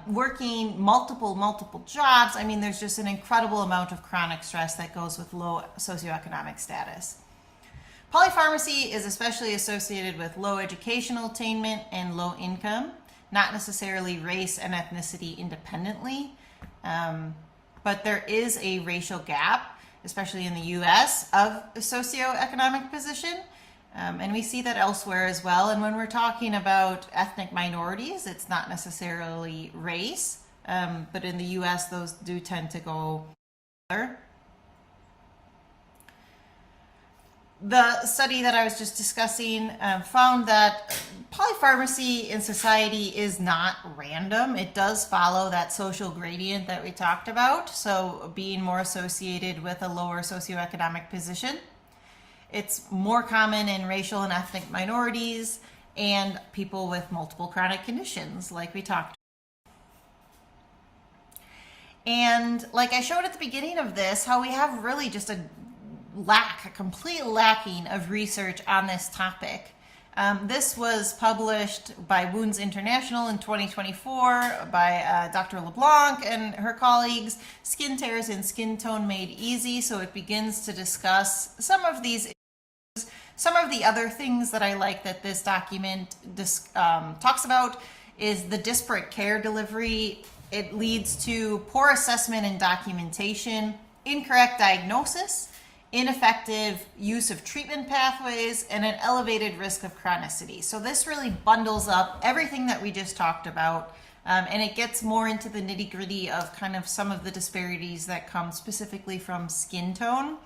working multiple jobs. I mean, there's just an incredible amount of chronic stress that goes with low socioeconomic status. Polypharmacy is especially associated with low educational attainment and low income, not necessarily race and ethnicity independently, but there is a racial gap, especially in the US, of socioeconomic position. And we see that elsewhere as well. And when we're talking about ethnic minorities, it's not necessarily race, but in the US, those do tend to go The study that I was just discussing found that polypharmacy in society is not random. It does follow that social gradient that we talked about, so being more associated with a lower socioeconomic position. It's more common in racial and ethnic minorities and people with multiple chronic conditions, like we talked. And like I showed at the beginning of this, how we have really just a complete lacking of research on this topic. This was published by Wounds International in 2024 by Dr. LeBlanc and her colleagues, Skin Tears and Skin Tone Made Easy. So it begins to discuss some of these issues. Some of the other things that I like that this document talks about is the disparate care delivery. It leads to poor assessment and documentation, incorrect diagnosis, ineffective use of treatment pathways, and an elevated risk of chronicity. So this really bundles up everything that we just talked about, and it gets more into the nitty-gritty of kind of some of the disparities that come specifically from skin tone,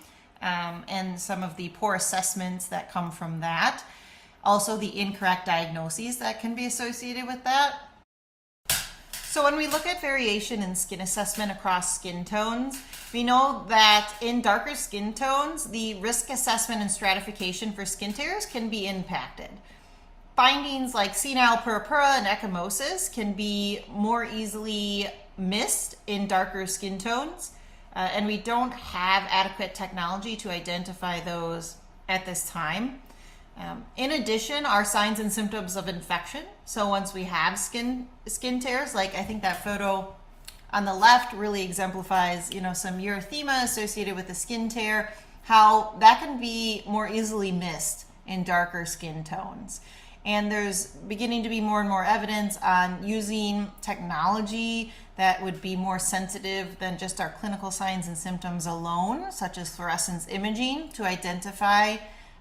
and some of the poor assessments that come from that. Also the incorrect diagnoses that can be associated with that. So when we look at variation in skin assessment across skin tones, we know that in darker skin tones, the risk assessment and stratification for skin tears can be impacted. Findings like senile purpura and ecchymosis can be more easily missed in darker skin tones, and we don't have adequate technology to identify those at this time. In addition, are signs and symptoms of infection. So once we have skin tears, like I think that photo on the left really exemplifies, some erythema associated with a skin tear, how that can be more easily missed in darker skin tones. And there's beginning to be more and more evidence on using technology that would be more sensitive than just our clinical signs and symptoms alone, such as fluorescence imaging, to identify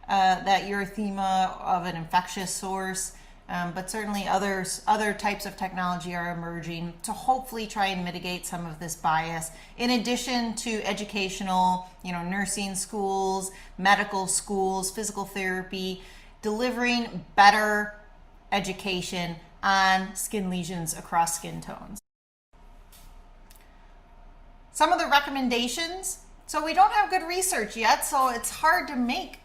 that erythema of an infectious source, but certainly other types of technology are emerging to hopefully try and mitigate some of this bias, in addition to educational, nursing schools, medical schools, physical therapy, delivering better education on skin lesions across skin tones. Some of the recommendations, so we don't have good research yet, so it's hard to make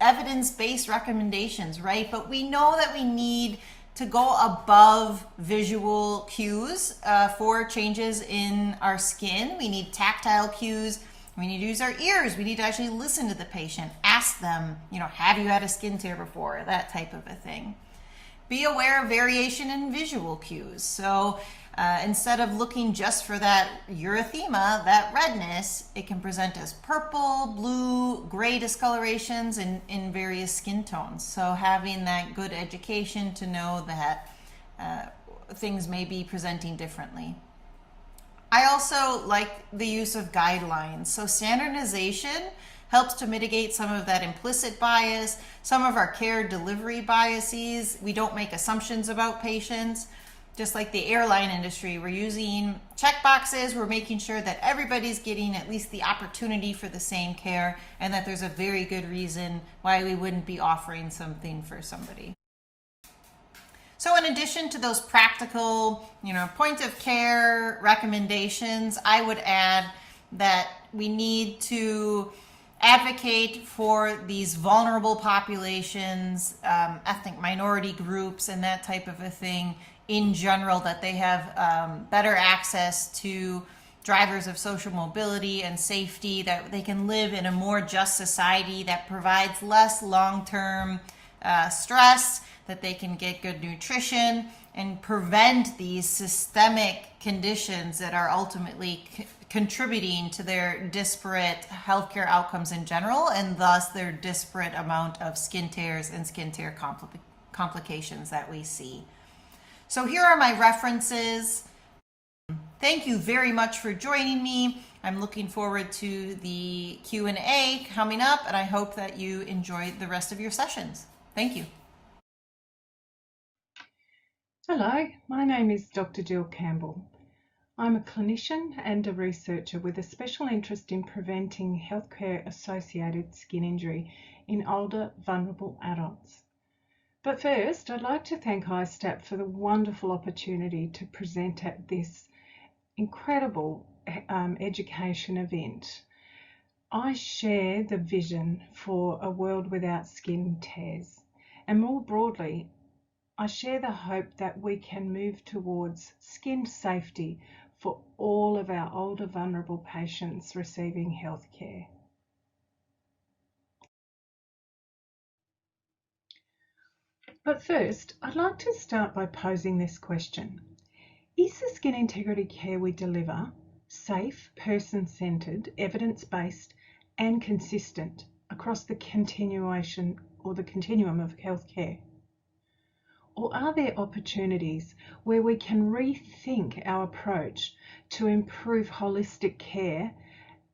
evidence-based recommendations, right? But we know that we need to go above visual cues for changes in our skin. We need tactile cues. We need to use our ears. We need to actually listen to the patient, ask them, have you had a skin tear before? That type of a thing. Be aware of variation in visual cues. So instead of looking just for that erythema, that redness, it can present as purple, blue, gray discolorations in various skin tones. So having that good education to know that things may be presenting differently. I also like the use of guidelines. So standardization helps to mitigate some of that implicit bias, some of our care delivery biases. We don't make assumptions about patients. Just like the airline industry, we're using check boxes, we're making sure that everybody's getting at least the opportunity for the same care, and that there's a very good reason why we wouldn't be offering something for somebody. So in addition to those practical, point of care recommendations, I would add that we need to advocate for these vulnerable populations, ethnic minority groups, and that type of a thing in general, that they have better access to drivers of social mobility and safety, that they can live in a more just society that provides less long-term stress, that they can get good nutrition and prevent these systemic conditions that are ultimately contributing to their disparate healthcare outcomes in general, and thus their disparate amount of skin tears and skin tear complications that we see. So here are my references. Thank you very much for joining me. I'm looking forward to the Q&A coming up, and I hope that you enjoy the rest of your sessions. Thank you. Hello, my name is Dr. Jill Campbell. I'm a clinician and a researcher with a special interest in preventing healthcare-associated skin injury in older, vulnerable adults. But first, I'd like to thank ISTAP for the wonderful opportunity to present at this incredible education event. I share the vision for a world without skin tears, and more broadly, I share the hope that we can move towards skin safety for all of our older vulnerable patients receiving healthcare. But first, I'd like to start by posing this question. Is the skin integrity care we deliver safe, person-centred, evidence-based and consistent across the continuation or the continuum of healthcare? Or are there opportunities where we can rethink our approach to improve holistic care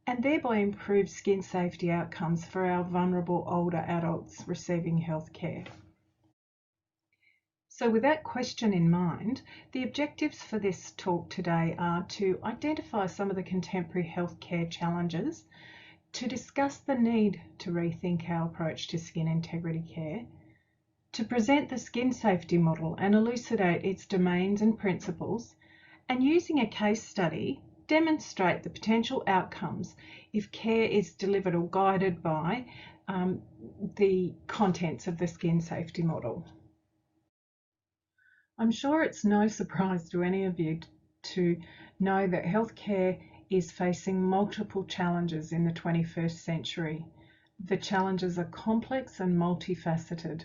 and thereby improve skin safety outcomes for our vulnerable older adults receiving healthcare? So with that question in mind, the objectives for this talk today are to identify some of the contemporary healthcare challenges, to discuss the need to rethink our approach to skin integrity care, to present the skin safety model and elucidate its domains and principles, and using a case study, demonstrate the potential outcomes if care is delivered or guided by the contents of the skin safety model. I'm sure it's no surprise to any of you to know that healthcare is facing multiple challenges in the 21st century. The challenges are complex and multifaceted.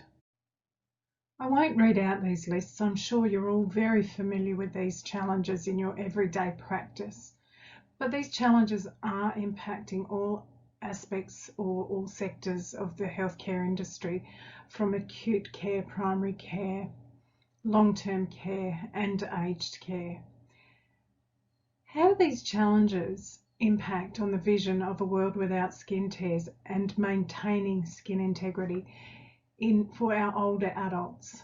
I won't read out these lists. I'm sure you're all very familiar with these challenges in your everyday practice. But these challenges are impacting all aspects or all sectors of the healthcare industry, from acute care, primary care, long-term care and aged care. How do these challenges impact on the vision of a world without skin tears and maintaining skin integrity for our older adults?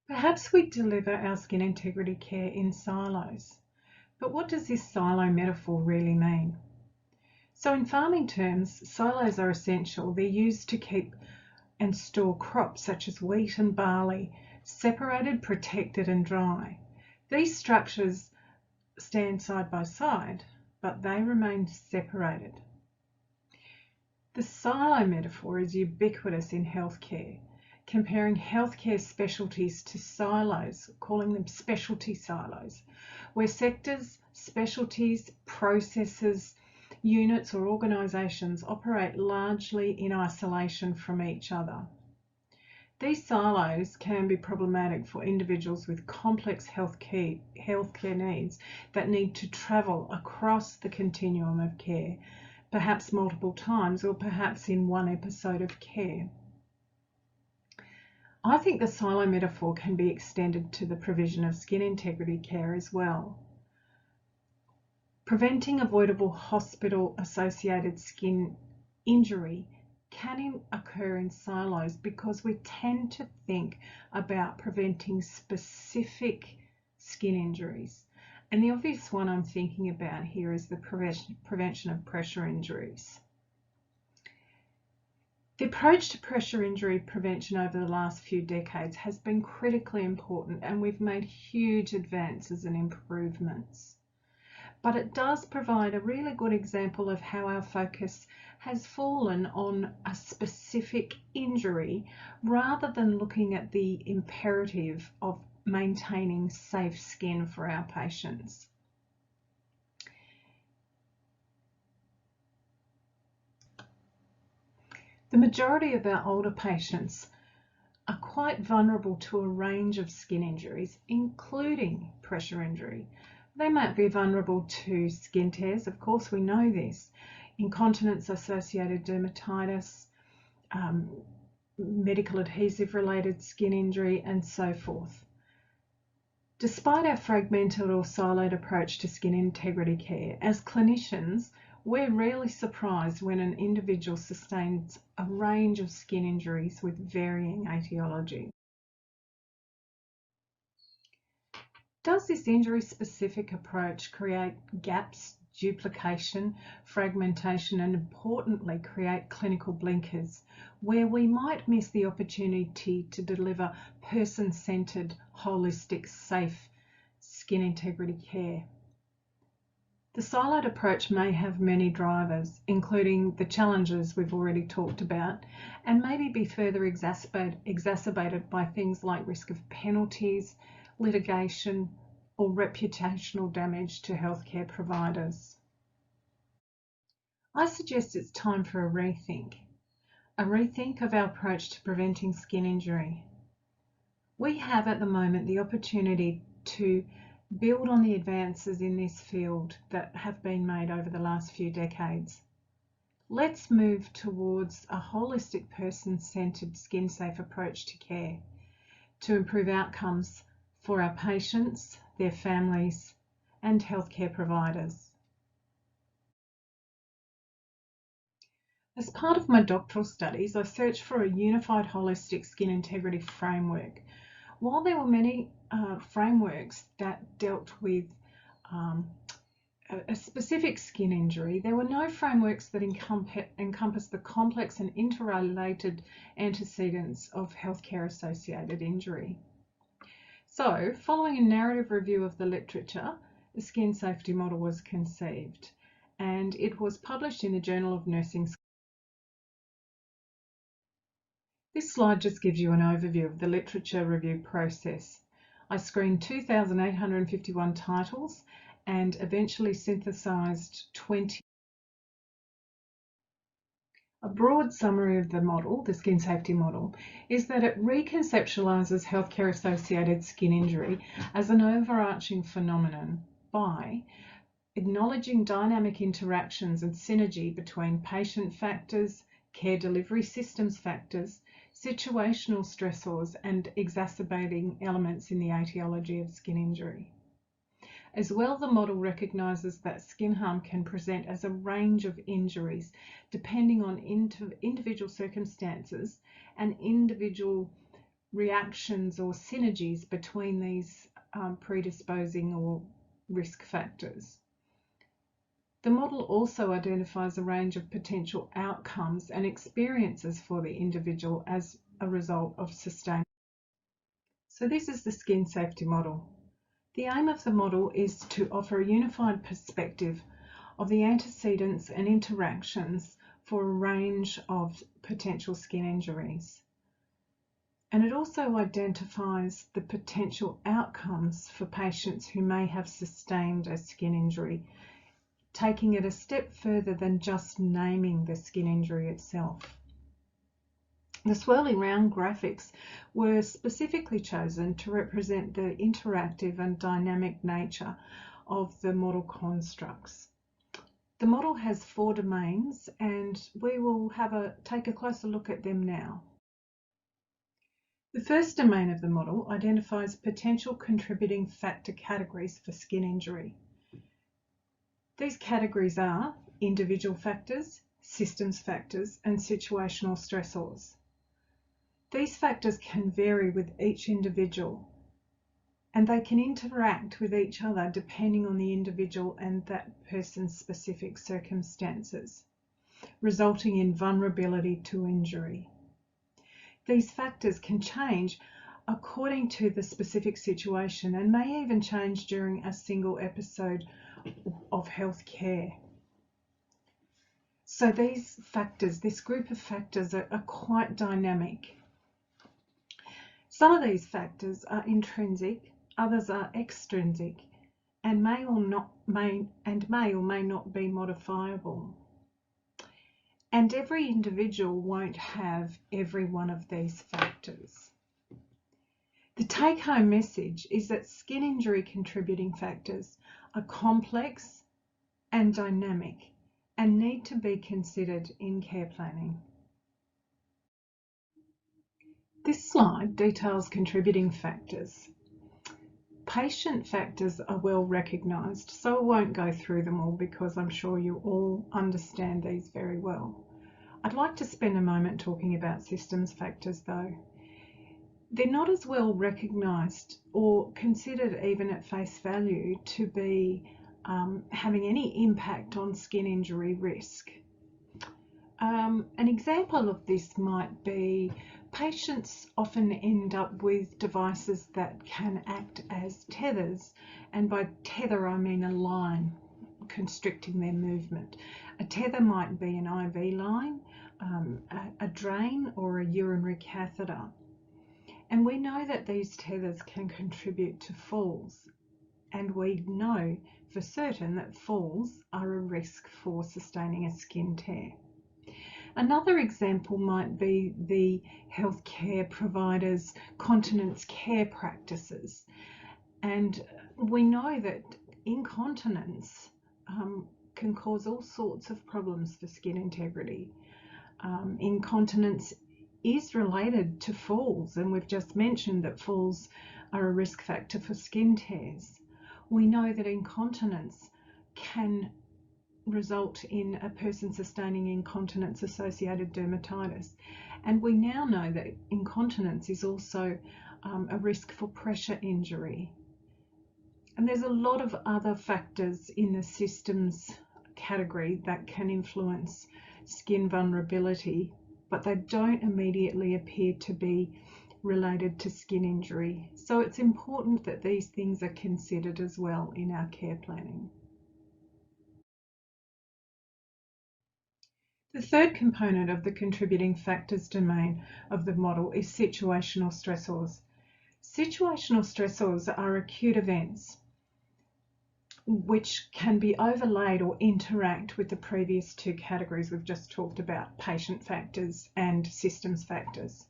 Perhaps we deliver our skin integrity care in silos, but what does this silo metaphor really mean? So in farming terms, silos are essential. They're used to keep and store crops such as wheat and barley, separated, protected and dry. These structures stand side by side, but they remain separated. The silo metaphor is ubiquitous in healthcare, comparing healthcare specialties to silos, calling them specialty silos, where sectors, specialties, processes, units or organisations operate largely in isolation from each other. These silos can be problematic for individuals with complex healthcare needs that need to travel across the continuum of care, perhaps multiple times or perhaps in one episode of care. I think the silo metaphor can be extended to the provision of skin integrity care as well. Preventing avoidable hospital-associated skin injury can occur in silos because we tend to think about preventing specific skin injuries. And the obvious one I'm thinking about here is the prevention of pressure injuries. The approach to pressure injury prevention over the last few decades has been critically important, and we've made huge advances and improvements. But it does provide a really good example of how our focus has fallen on a specific injury rather than looking at the imperative of maintaining safe skin for our patients. The majority of our older patients are quite vulnerable to a range of skin injuries, including pressure injury. They might be vulnerable to skin tears, of course we know this, incontinence-associated dermatitis, medical adhesive-related skin injury, and so forth. Despite our fragmented or siloed approach to skin integrity care, as clinicians, we're rarely surprised when an individual sustains a range of skin injuries with varying etiology. Does this injury-specific approach create gaps, duplication, fragmentation, and importantly, create clinical blinkers where we might miss the opportunity to deliver person-centered, holistic, safe skin integrity care? The siloed approach may have many drivers, including the challenges we've already talked about, and maybe be further exacerbated by things like risk of penalties, litigation, or reputational damage to healthcare providers. I suggest it's time for a rethink of our approach to preventing skin injury. We have at the moment the opportunity to build on the advances in this field that have been made over the last few decades. Let's move towards a holistic, person-centered, skin-safe approach to care to improve outcomes for our patients, their families, and healthcare providers. As part of my doctoral studies, I searched for a unified holistic skin integrity framework. While there were many frameworks that dealt with a specific skin injury, there were no frameworks that encompass the complex and interrelated antecedents of healthcare-associated injury. So, following a narrative review of the literature, the skin safety model was conceived, and it was published in the Journal of Nursing. This slide just gives you an overview of the literature review process. I screened 2,851 titles and eventually synthesized 20. A broad summary of the model, the skin safety model, is that it reconceptualizes healthcare-associated skin injury as an overarching phenomenon by acknowledging dynamic interactions and synergy between patient factors, care delivery systems factors, situational stressors, and exacerbating elements in the etiology of skin injury. As well, the model recognises that skin harm can present as a range of injuries depending on individual circumstances and individual reactions or synergies between these predisposing or risk factors. The model also identifies a range of potential outcomes and experiences for the individual as a result of sustained. So this is the skin safety model. The aim of the model is to offer a unified perspective of the antecedents and interactions for a range of potential skin injuries. And it also identifies the potential outcomes for patients who may have sustained a skin injury, taking it a step further than just naming the skin injury itself. The swirling round graphics were specifically chosen to represent the interactive and dynamic nature of the model constructs. The model has 4 domains, and we will take a closer look at them now. The first domain of the model identifies potential contributing factor categories for skin injury. These categories are individual factors, systems factors, and situational stressors. These factors can vary with each individual, and they can interact with each other depending on the individual and that person's specific circumstances, resulting in vulnerability to injury. These factors can change according to the specific situation and may even change during a single episode of health care. So these factors, this group of factors are quite dynamic. Some of these factors are intrinsic, others are extrinsic, and may or may not be modifiable. And every individual won't have every one of these factors. The take-home message is that skin injury contributing factors are complex and dynamic and need to be considered in care planning. This slide details contributing factors. Patient factors are well recognised, so I won't go through them all because I'm sure you all understand these very well. I'd like to spend a moment talking about systems factors though. they're not as well recognised or considered even at face value to be having any impact on skin injury risk. An example of this might be patients often end up with devices that can act as tethers, and by tether I mean a line constricting their movement. A tether might be an IV line, a drain, or a urinary catheter. And we know that these tethers can contribute to falls, and we know for certain that falls are a risk for sustaining a skin tear. Another example might be the healthcare providers' continence care practices. And we know that incontinence can cause all sorts of problems for skin integrity. Incontinence is related to falls, and we've just mentioned that falls are a risk factor for skin tears. We know that incontinence can result in a person sustaining incontinence associated dermatitis, and we now know that incontinence is also a risk for pressure injury. And there's a lot of other factors in the systems category that can influence skin vulnerability, but they don't immediately appear to be related to skin injury. So it's important that these things are considered as well in our care planning. The third component of the contributing factors domain of the model is situational stressors. Situational stressors are acute events which can be overlaid or interact with the previous two categories we've just talked about, patient factors and systems factors.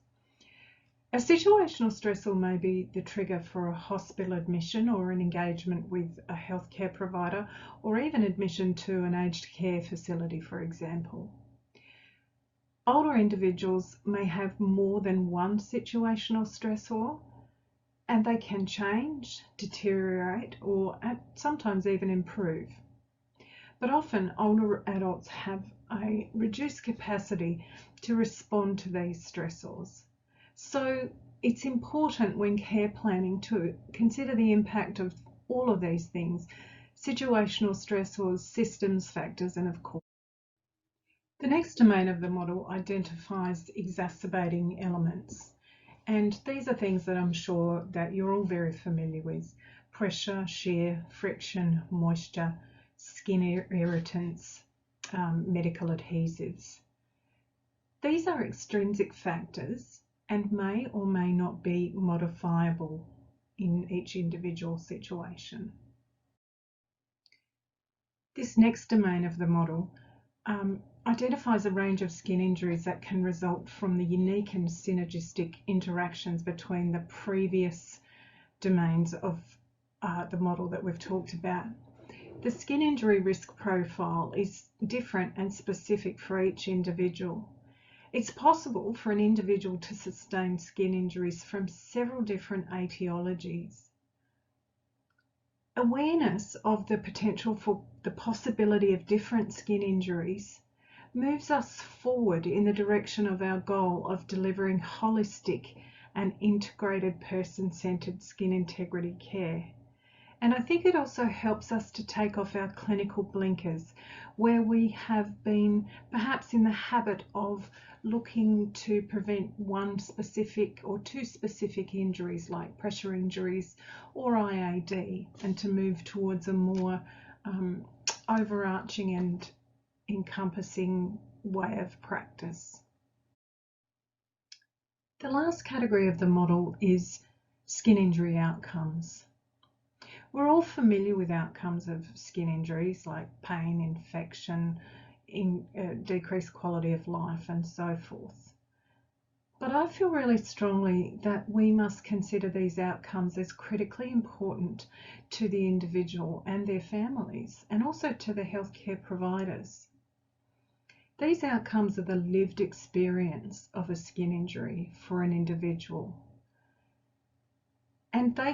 A situational stressor may be the trigger for a hospital admission or an engagement with a healthcare provider, or even admission to an aged care facility, for example. Older individuals may have more than one situational stressor, and they can change, deteriorate, or sometimes even improve. But often older adults have a reduced capacity to respond to these stressors. So it's important when care planning to consider the impact of all of these things: situational stressors, systems factors, and of course. The next domain of the model identifies exacerbating elements. And these are things that I'm sure that you're all very familiar with: pressure, shear, friction, moisture, skin irritants, medical adhesives. These are extrinsic factors and may or may not be modifiable in each individual situation. This next domain of the model identifies a range of skin injuries that can result from the unique and synergistic interactions between the previous domains of the model that we've talked about. The skin injury risk profile is different and specific for each individual. It's possible for an individual to sustain skin injuries from several different etiologies. Awareness of the potential for the possibility of different skin injuries moves us forward in the direction of our goal of delivering holistic and integrated person-centered skin integrity care. And I think it also helps us to take off our clinical blinkers, where we have been perhaps in the habit of looking to prevent one specific or two specific injuries like pressure injuries or IAD, and to move towards a more overarching and encompassing way of practice. The last category of the model is skin injury outcomes. We're all familiar with outcomes of skin injuries like pain, infection, decreased quality of life, and so forth. But I feel really strongly that we must consider these outcomes as critically important to the individual and their families, and also to the healthcare providers. These outcomes are the lived experience of a skin injury for an individual. And they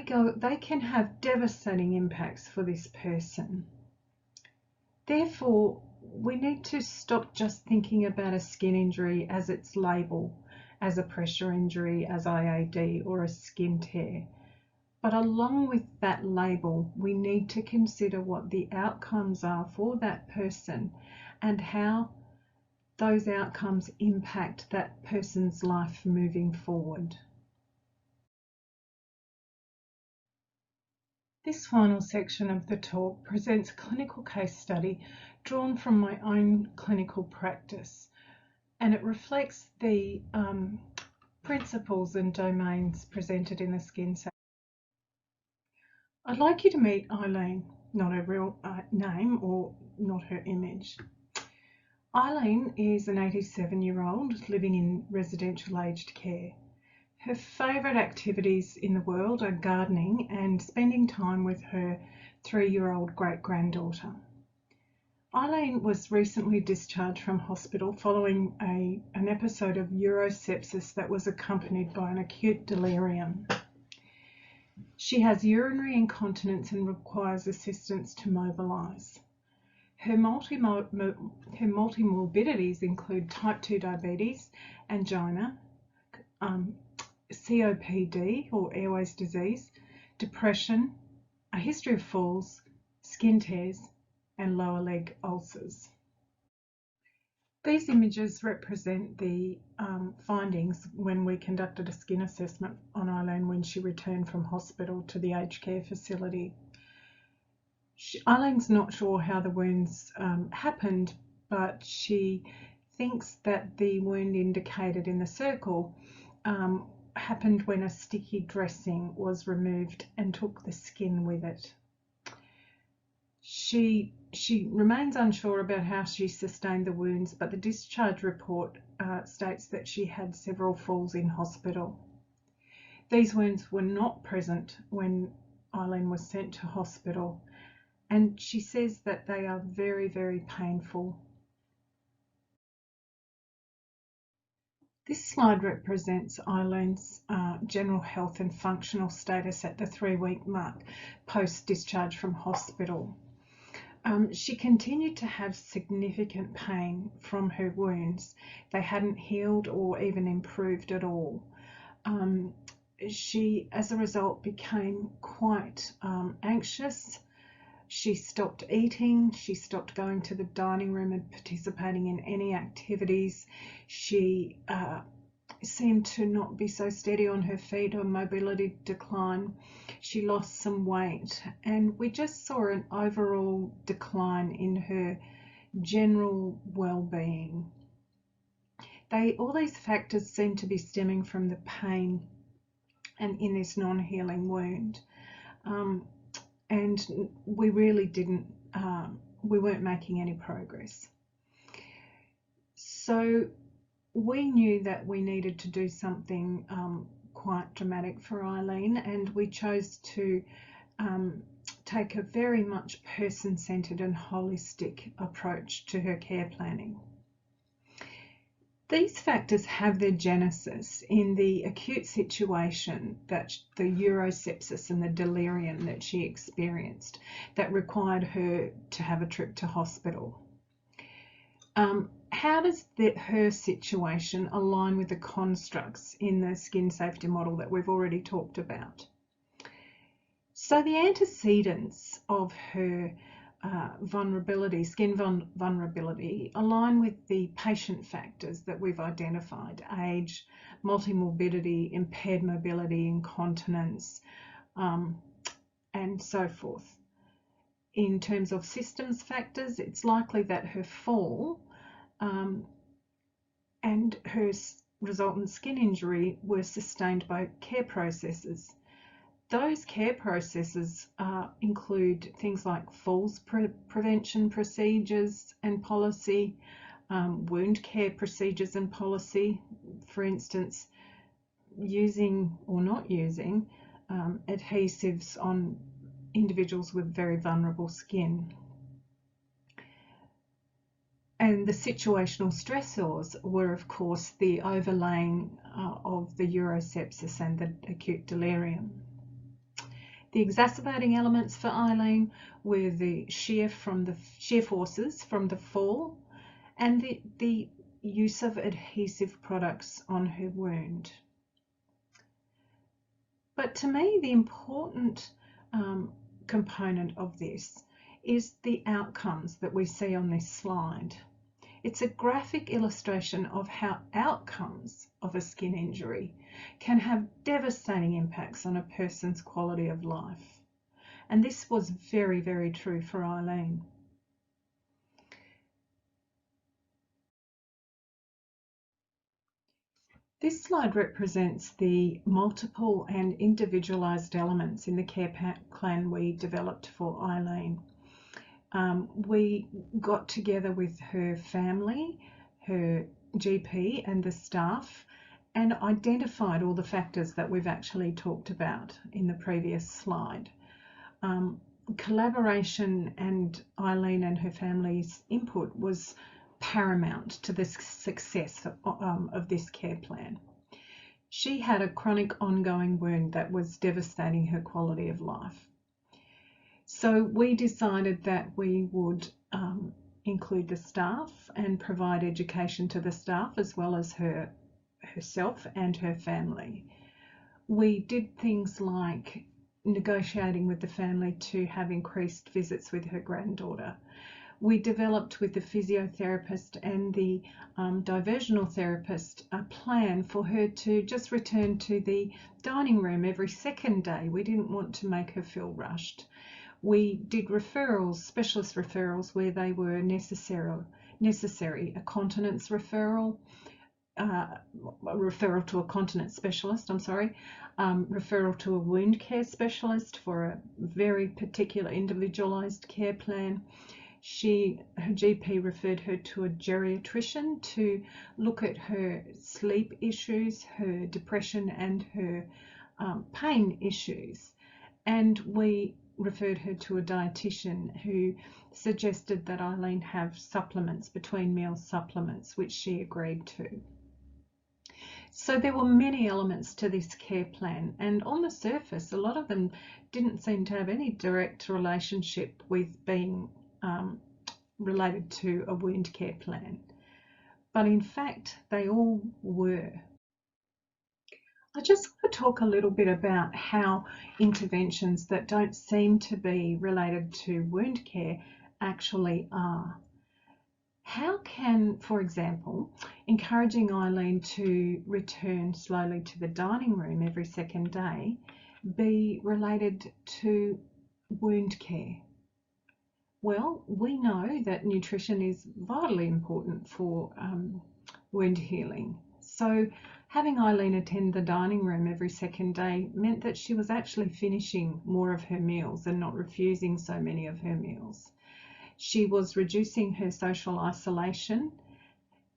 can have devastating impacts for this person. Therefore, we need to stop just thinking about a skin injury as its label as a pressure injury, as IAD, or a skin tear. But along with that label, we need to consider what the outcomes are for that person and how those outcomes impact that person's life moving forward. This final section of the talk presents a clinical case study drawn from my own clinical practice, and it reflects the principles and domains presented in the skin safety. I'd like you to meet Eileen, not her real name or not her image. Eileen is an 87-year-old living in residential aged care. Her favourite activities in the world are gardening and spending time with her 3-year-old great-granddaughter. Eileen was recently discharged from hospital following an episode of urosepsis that was accompanied by an acute delirium. She has urinary incontinence and requires assistance to mobilise. Her multimorbidities include type 2 diabetes, angina, COPD or airways disease, depression, a history of falls, skin tears, and lower leg ulcers. These images represent the findings when we conducted a skin assessment on Eileen when she returned from hospital to the aged care facility. Eileen's not sure how the wounds happened, but she thinks that the wound indicated in the circle happened when a sticky dressing was removed and took the skin with it. She remains unsure about how she sustained the wounds, but the discharge report states that she had several falls in hospital. These wounds were not present when Eileen was sent to hospital, and she says that they are very, very painful. This slide represents Eileen's general health and functional status at the 3-week mark post-discharge from hospital. She continued to have significant pain from her wounds. They hadn't healed or even improved at all. She, as a result, became quite anxious. She stopped eating, she stopped going to the dining room and participating in any activities. She seemed to not be so steady on her feet, her mobility decline. She lost some weight, and we just saw an overall decline in her general well-being. All these factors seem to be stemming from the pain and in this non-healing wound. And we really we weren't making any progress. So we knew that we needed to do something quite dramatic for Eileen, and we chose to take a very much person-centered and holistic approach to her care planning. These factors have their genesis in the acute situation, that the urosepsis and the delirium that she experienced that required her to have a trip to hospital. How does her situation align with the constructs in the skin safety model that we've already talked about? So the antecedents of her vulnerability, skin vulnerability, align with the patient factors that we've identified: age, multimorbidity, impaired mobility, incontinence, and so forth. In terms of systems factors, it's likely that her fall and her resultant skin injury were sustained by care processes. Those care processes include things like falls prevention procedures and policy, wound care procedures and policy, for instance, using or not using adhesives on individuals with very vulnerable skin. And the situational stressors were, of course, the overlaying of the urosepsis and the acute delirium. The exacerbating elements for Eileen were the shear forces from the fall and the use of adhesive products on her wound. But to me, the important component of this is the outcomes that we see on this slide. It's a graphic illustration of how outcomes of a skin injury can have devastating impacts on a person's quality of life. And this was very, very true for Eileen. This slide represents the multiple and individualised elements in the care plan we developed for Eileen. We got together with her family, her GP and the staff, and identified all the factors that we've actually talked about in the previous slide. Collaboration and Eileen and her family's input was paramount to the success of this care plan. She had a chronic ongoing wound that was devastating her quality of life. So we decided that we would include the staff and provide education to the staff as well as herself and her family. We did things like negotiating with the family to have increased visits with her granddaughter. We developed with the physiotherapist and the diversional therapist a plan for her to just return to the dining room every second day. We didn't want to make her feel rushed. We did referrals, specialist referrals where they were necessary, a continence referral, a referral to a continence specialist, referral to a wound care specialist for a very particular individualised care plan. Her GP referred her to a geriatrician to look at her sleep issues, her depression and her pain issues. And we referred her to a dietitian who suggested that Eileen have supplements, between meal supplements, which she agreed to. So there were many elements to this care plan, and on the surface a lot of them didn't seem to have any direct relationship with being related to a wound care plan, but in fact they all were. I just want to talk a little bit about how interventions that don't seem to be related to wound care actually are. How can, for example, encouraging Eileen to return slowly to the dining room every second day be related to wound care? Well, we know that nutrition is vitally important for wound healing. So having Eileen attend the dining room every second day meant that she was actually finishing more of her meals and not refusing so many of her meals. She was reducing her social isolation,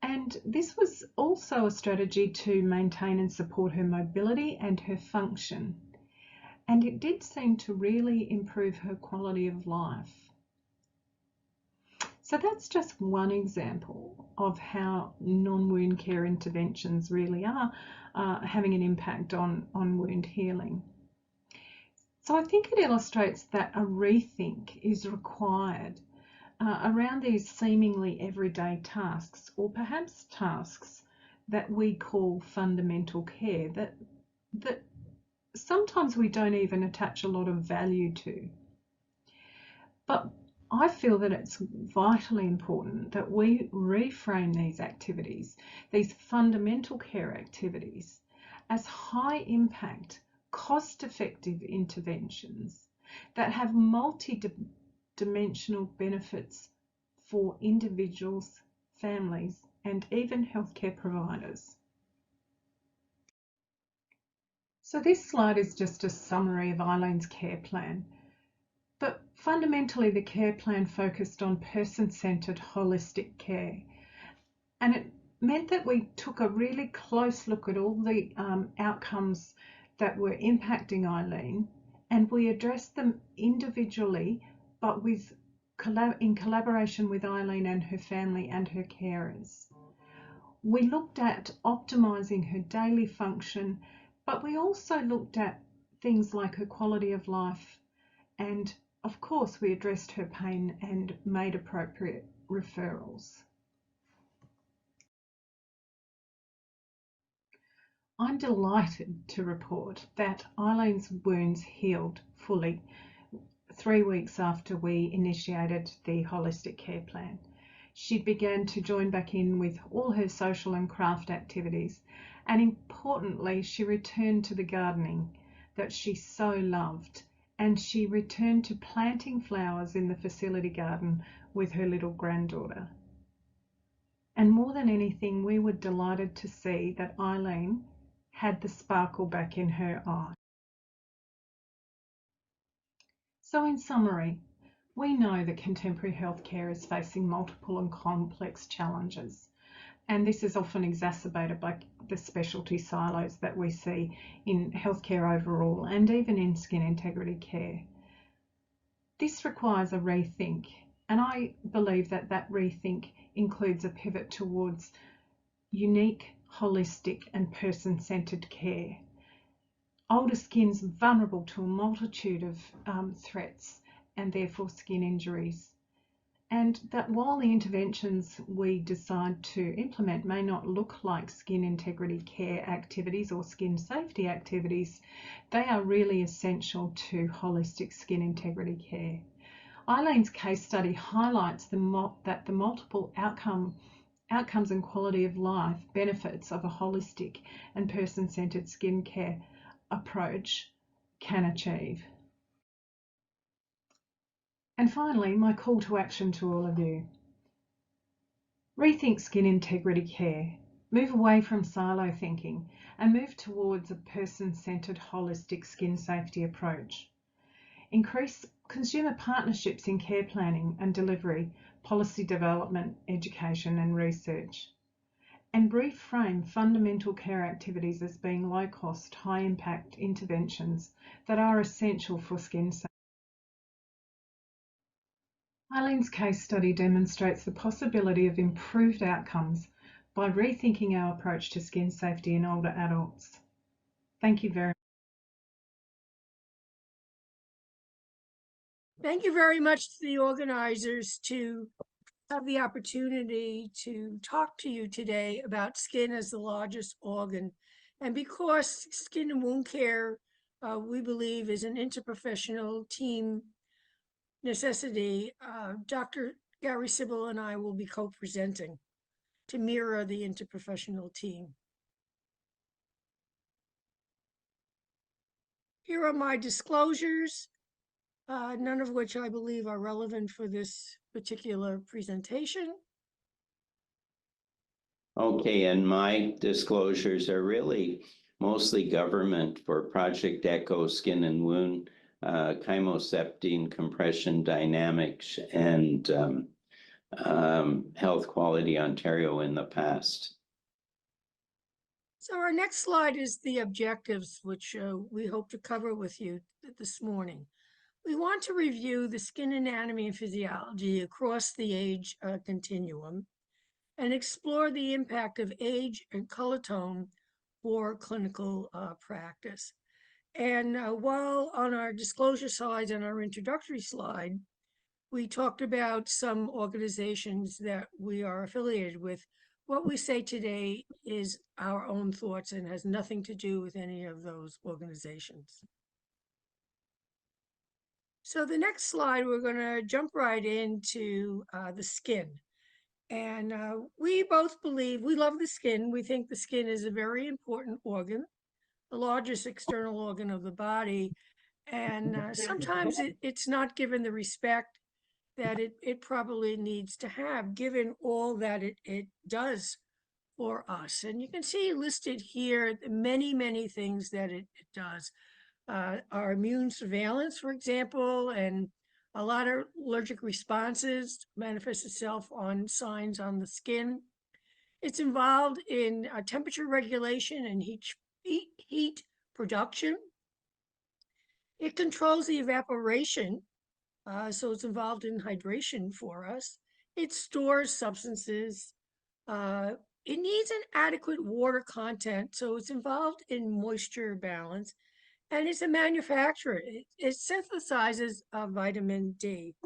and this was also a strategy to maintain and support her mobility and her function. And it did seem to really improve her quality of life. So that's just one example of how non-wound care interventions really are having an impact on wound healing. So I think it illustrates that a rethink is required around these seemingly everyday tasks, or perhaps tasks that we call fundamental care, that sometimes we don't even attach a lot of value to. But I feel that it's vitally important that we reframe these activities, these fundamental care activities, as high impact, cost-effective interventions that have multi-dimensional benefits for individuals, families, and even healthcare providers. So this slide is just a summary of Eileen's care plan. But fundamentally, the care plan focused on person-centred holistic care. And it meant that we took a really close look at all the outcomes that were impacting Eileen, and we addressed them individually, but in collaboration with Eileen and her family and her carers. We looked at optimising her daily function, but we also looked at things like her quality of life, and of course we addressed her pain and made appropriate referrals. I'm delighted to report that Eileen's wounds healed fully 3 weeks after we initiated the holistic care plan. She began to join back in with all her social and craft activities, and importantly, she returned to the gardening that she so loved, and she returned to planting flowers in the facility garden with her little granddaughter. And more than anything, we were delighted to see that Eileen had the sparkle back in her eye. So in summary, we know that contemporary healthcare is facing multiple and complex challenges, and this is often exacerbated by the specialty silos that we see in healthcare overall and even in skin integrity care. This requires a rethink, and I believe that that rethink includes a pivot towards unique, holistic and person-centered care. Older skin's vulnerable to a multitude of threats and therefore skin injuries. And that while the interventions we decide to implement may not look like skin integrity care activities or skin safety activities, they are really essential to holistic skin integrity care. Eileen's case study highlights that the multiple outcomes and quality of life benefits of a holistic and person-centered skincare approach can achieve. And finally, my call to action to all of you. Rethink skin integrity care. Move away from silo thinking and move towards a person-centered holistic skin safety approach. Increase consumer partnerships in care planning and delivery, policy development, education and research. And reframe fundamental care activities as being low-cost, high-impact interventions that are essential for skin safety. Eileen's case study demonstrates the possibility of improved outcomes by rethinking our approach to skin safety in older adults. Thank you very much. Thank you very much to the organizers to have the opportunity to talk to you today about skin as the largest organ. And because skin and wound care, we believe, is an interprofessional team necessity, Dr. Gary Sibyl and I will be co-presenting to mirror the interprofessional team. Here are my disclosures, none of which I believe are relevant for this particular presentation. Okay, and my disclosures are really mostly government for Project ECHO, Skin and Wound, chymoseptine, compression dynamics, and Health Quality Ontario in the past. So our next slide is the objectives, which we hope to cover with you this morning. We want to review the skin anatomy and physiology across the age continuum and explore the impact of age and color tone for clinical practice. And while on our disclosure slides and our introductory slide, we talked about some organizations that we are affiliated with, what we say today is our own thoughts and has nothing to do with any of those organizations. So the next slide, we're going to jump right into the skin. And we both believe, we love the skin. We think the skin is a very important organ, the largest external organ of the body. And sometimes it's not given the respect that it probably needs to have, given all that it does for us. And you can see listed here many, many things that it does. Our immune surveillance, for example, and a lot of allergic responses manifest itself on signs on the skin. It's involved in temperature regulation and heat production. It controls the evaporation, so it's involved in hydration for us. It stores substances. It needs an adequate water content, so it's involved in moisture balance. And it's a manufacturer. It synthesizes vitamin D.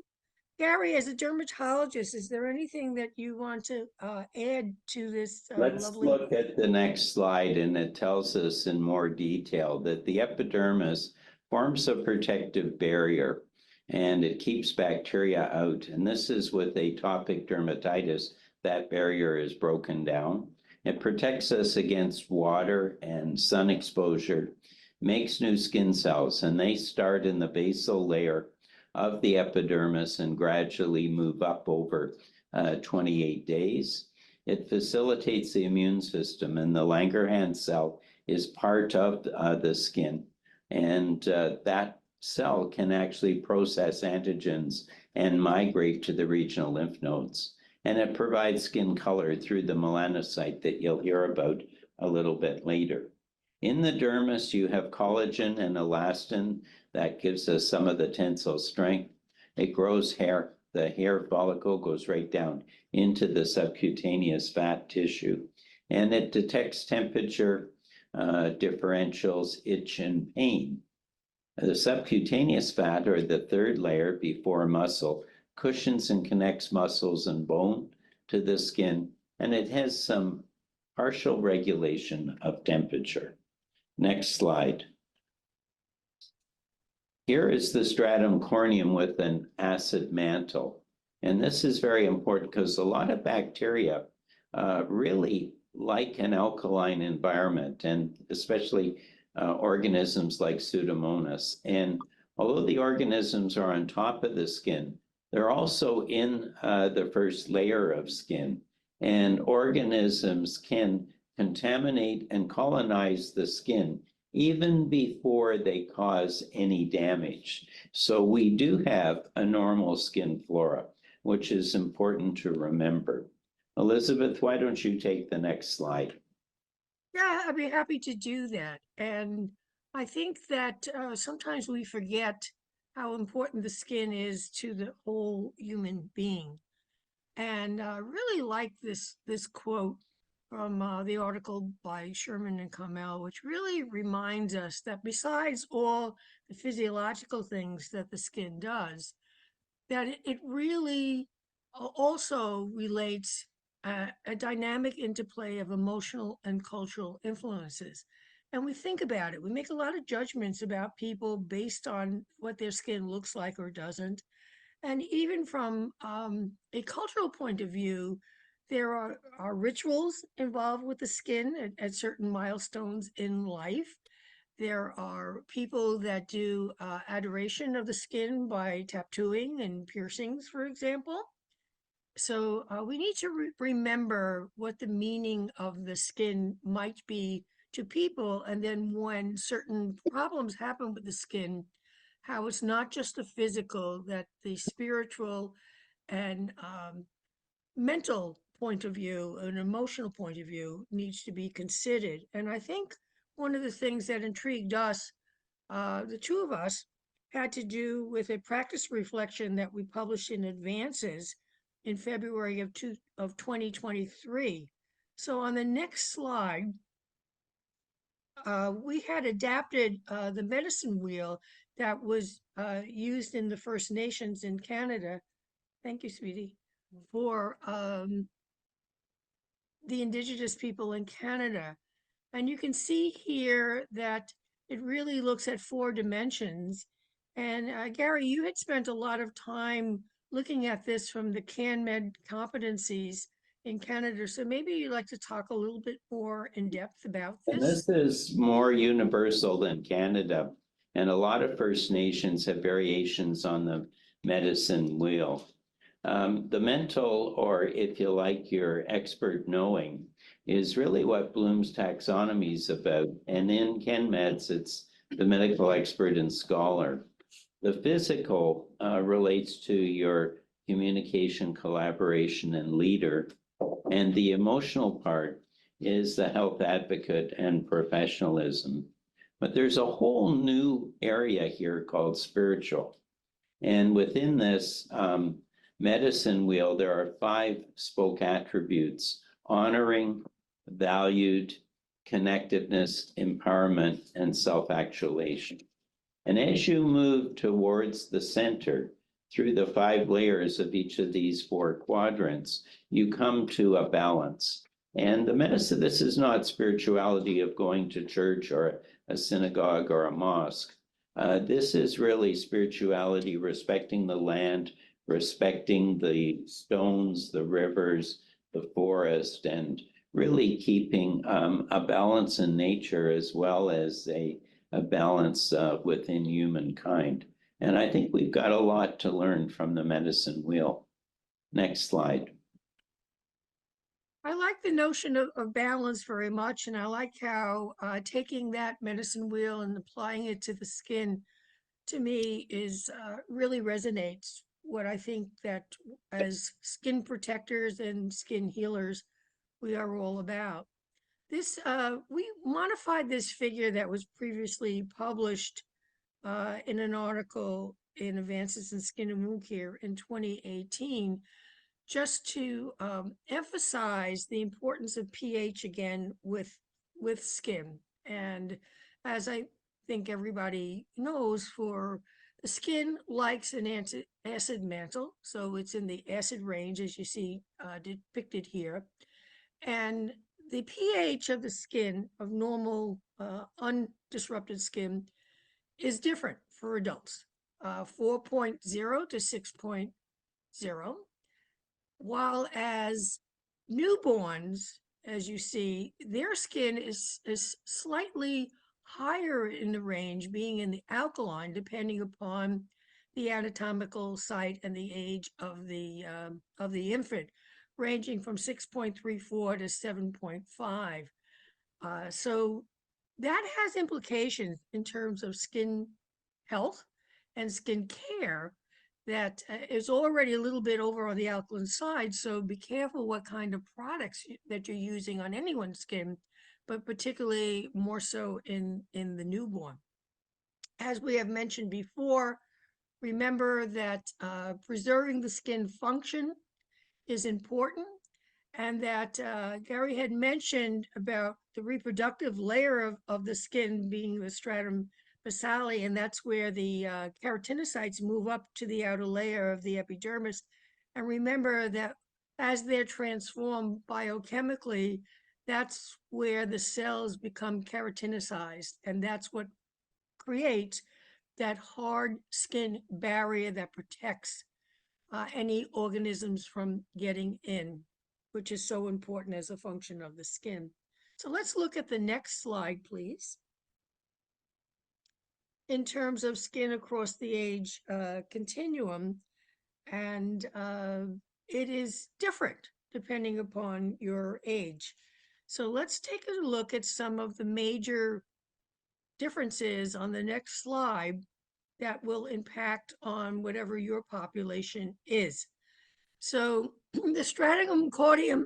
Gary, as a dermatologist, is there anything that you want to add to this Let's lovely? look at the next slide, and it tells us in more detail that the epidermis forms a protective barrier and it keeps bacteria out. And this is with atopic dermatitis, that barrier is broken down. It protects us against water and sun exposure, makes new skin cells, and they start in the basal layer of the epidermis and gradually move up over 28 days. It facilitates the immune system, and the Langerhans cell is part of the skin. And that cell can actually process antigens and migrate to the regional lymph nodes. And it provides skin color through the melanocyte that you'll hear about a little bit later. In the dermis, you have collagen and elastin that gives us some of the tensile strength. It grows hair. The hair follicle goes right down into the subcutaneous fat tissue, and it detects temperature, differentials, itch, and pain. The subcutaneous fat, or the third layer before muscle, cushions and connects muscles and bone to the skin, and it has some partial regulation of temperature. Next slide. Here is the stratum corneum with an acid mantle. And this is very important because a lot of bacteria really like an alkaline environment, and especially organisms like Pseudomonas. And although the organisms are on top of the skin, they're also in the first layer of skin. And organisms can contaminate and colonize the skin even before they cause any damage. So we do have a normal skin flora, which is important to remember. Elizabeth, why don't you take the next slide? Yeah, I'd be happy to do that. And I think that sometimes we forget how important the skin is to the whole human being. And really like this quote from the article by Sherman and Carmel, which really reminds us that besides all the physiological things that the skin does, that it really also relates a dynamic interplay of emotional and cultural influences. And we think about it. We make a lot of judgments about people based on what their skin looks like or doesn't. And even from a cultural point of view, there are rituals involved with the skin at certain milestones in life. There are people that do adoration of the skin by tattooing and piercings, for example. So we need to remember what the meaning of the skin might be to people. And then when certain problems happen with the skin, how it's not just the physical, that the spiritual and mental point of view, an emotional point of view needs to be considered. And I think one of the things that intrigued us, the two of us, had to do with a practice reflection that we published in Advances in February of 2023. So on the next slide, we had adapted the medicine wheel that was used in the First Nations in Canada. Thank you, sweetie, for the Indigenous people in Canada. And you can see here that it really looks at 4 dimensions. And Gary, you had spent a lot of time looking at this from the CanMed competencies in Canada. So maybe you'd like to talk a little bit more in depth about And this. this is more universal than Canada. And a lot of First Nations have variations on the medicine wheel. The mental, or if you like, your expert knowing, is really what Bloom's taxonomy is about. And in CanMeds, it's the medical expert and scholar. The physical relates to your communication, collaboration, and leader. And the emotional part is the health advocate and professionalism. But there's a whole new area here called spiritual. And within this medicine wheel, there are 5 spoke attributes: honoring, valued, connectedness, empowerment, and self-actualization. And as you move towards the center, through the 5 layers of each of these 4 quadrants, you come to a balance. And the medicine, this is not spirituality of going to church or a synagogue or a mosque. This is really spirituality, respecting the land, respecting the stones, the rivers, the forest, and really keeping a balance in nature as well as a balance within humankind. And I think we've got a lot to learn from the medicine wheel. Next slide. I like the notion of balance very much, and I like how taking that medicine wheel and applying it to the skin, to me, is really resonates what I think that as skin protectors and skin healers, we are all about. This we modified this figure that was previously published in an article in Advances in Skin and Wound Care in 2018, just to emphasize the importance of pH again with skin. And as I think everybody knows, for the skin likes an acid mantle, so it's in the acid range, as you see depicted here. And the pH of the skin, of normal undisrupted skin, is different for adults, 4.0 to 6.0, while as newborns, as you see, their skin is slightly higher in the range, being in the alkaline, depending upon the anatomical site and the age of the infant, ranging from 6.34 to 7.5. So that has implications in terms of skin health and skin care that is already a little bit over on the alkaline side. So be careful what kind of products that you're using on anyone's skin, but particularly more so in the newborn. As we have mentioned before, remember that preserving the skin function is important, and that Gary had mentioned about the reproductive layer of the skin being the stratum basale, and that's where the keratinocytes move up to the outer layer of the epidermis. And remember that as they're transformed biochemically, that's where the cells become keratinized, and that's what creates that hard skin barrier that protects any organisms from getting in, which is so important as a function of the skin. So let's look at the next slide, please. In terms of skin across the age continuum, and it is different depending upon your age. So let's take a look at some of the major differences on the next slide that will impact on whatever your population is. So the stratum corneum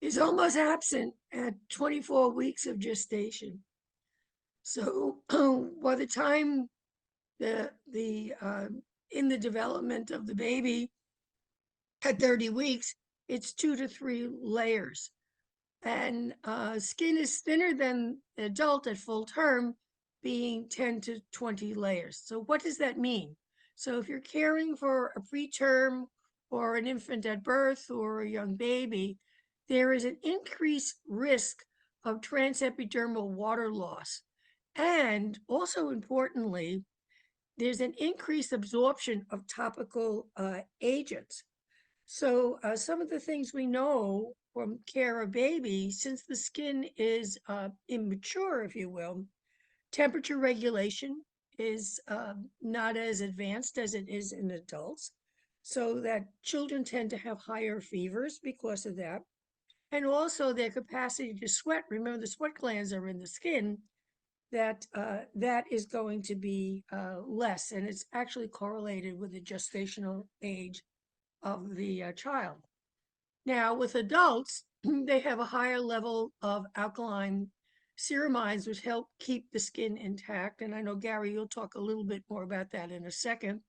is almost absent at 24 weeks of gestation. So by the time in the development of the baby at 30 weeks, it's 2 to 3 layers. And skin is thinner than adult at full term, being 10 to 20 layers. So what does that mean? So if you're caring for a preterm or an infant at birth or a young baby, there is an increased risk of transepidermal water loss. And also importantly, there's an increased absorption of topical agents. So some of the things we know from care of baby, since the skin is immature, if you will, temperature regulation is not as advanced as it is in adults. So that children tend to have higher fevers because of that. And also their capacity to sweat. Remember, the sweat glands are in the skin. That is going to be less, and it's actually correlated with the gestational age of the child. Now, with adults, they have a higher level of alkaline ceramides, which help keep the skin intact. And I know, Gary, you'll talk a little bit more about that in a second.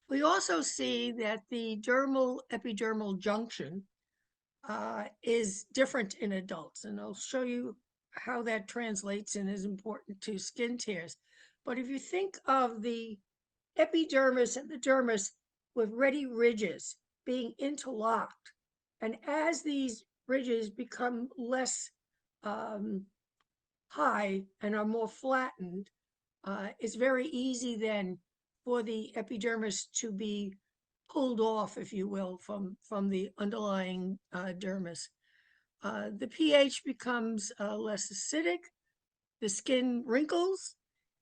We also see that the dermal-epidermal junction is different in adults, and I'll show you how that translates and is important to skin tears. But if you think of the epidermis and the dermis with ready ridges being interlocked. And as these ridges become less high and are more flattened, it's very easy then for the epidermis to be pulled off, if you will, from the underlying dermis. The pH becomes less acidic, the skin wrinkles,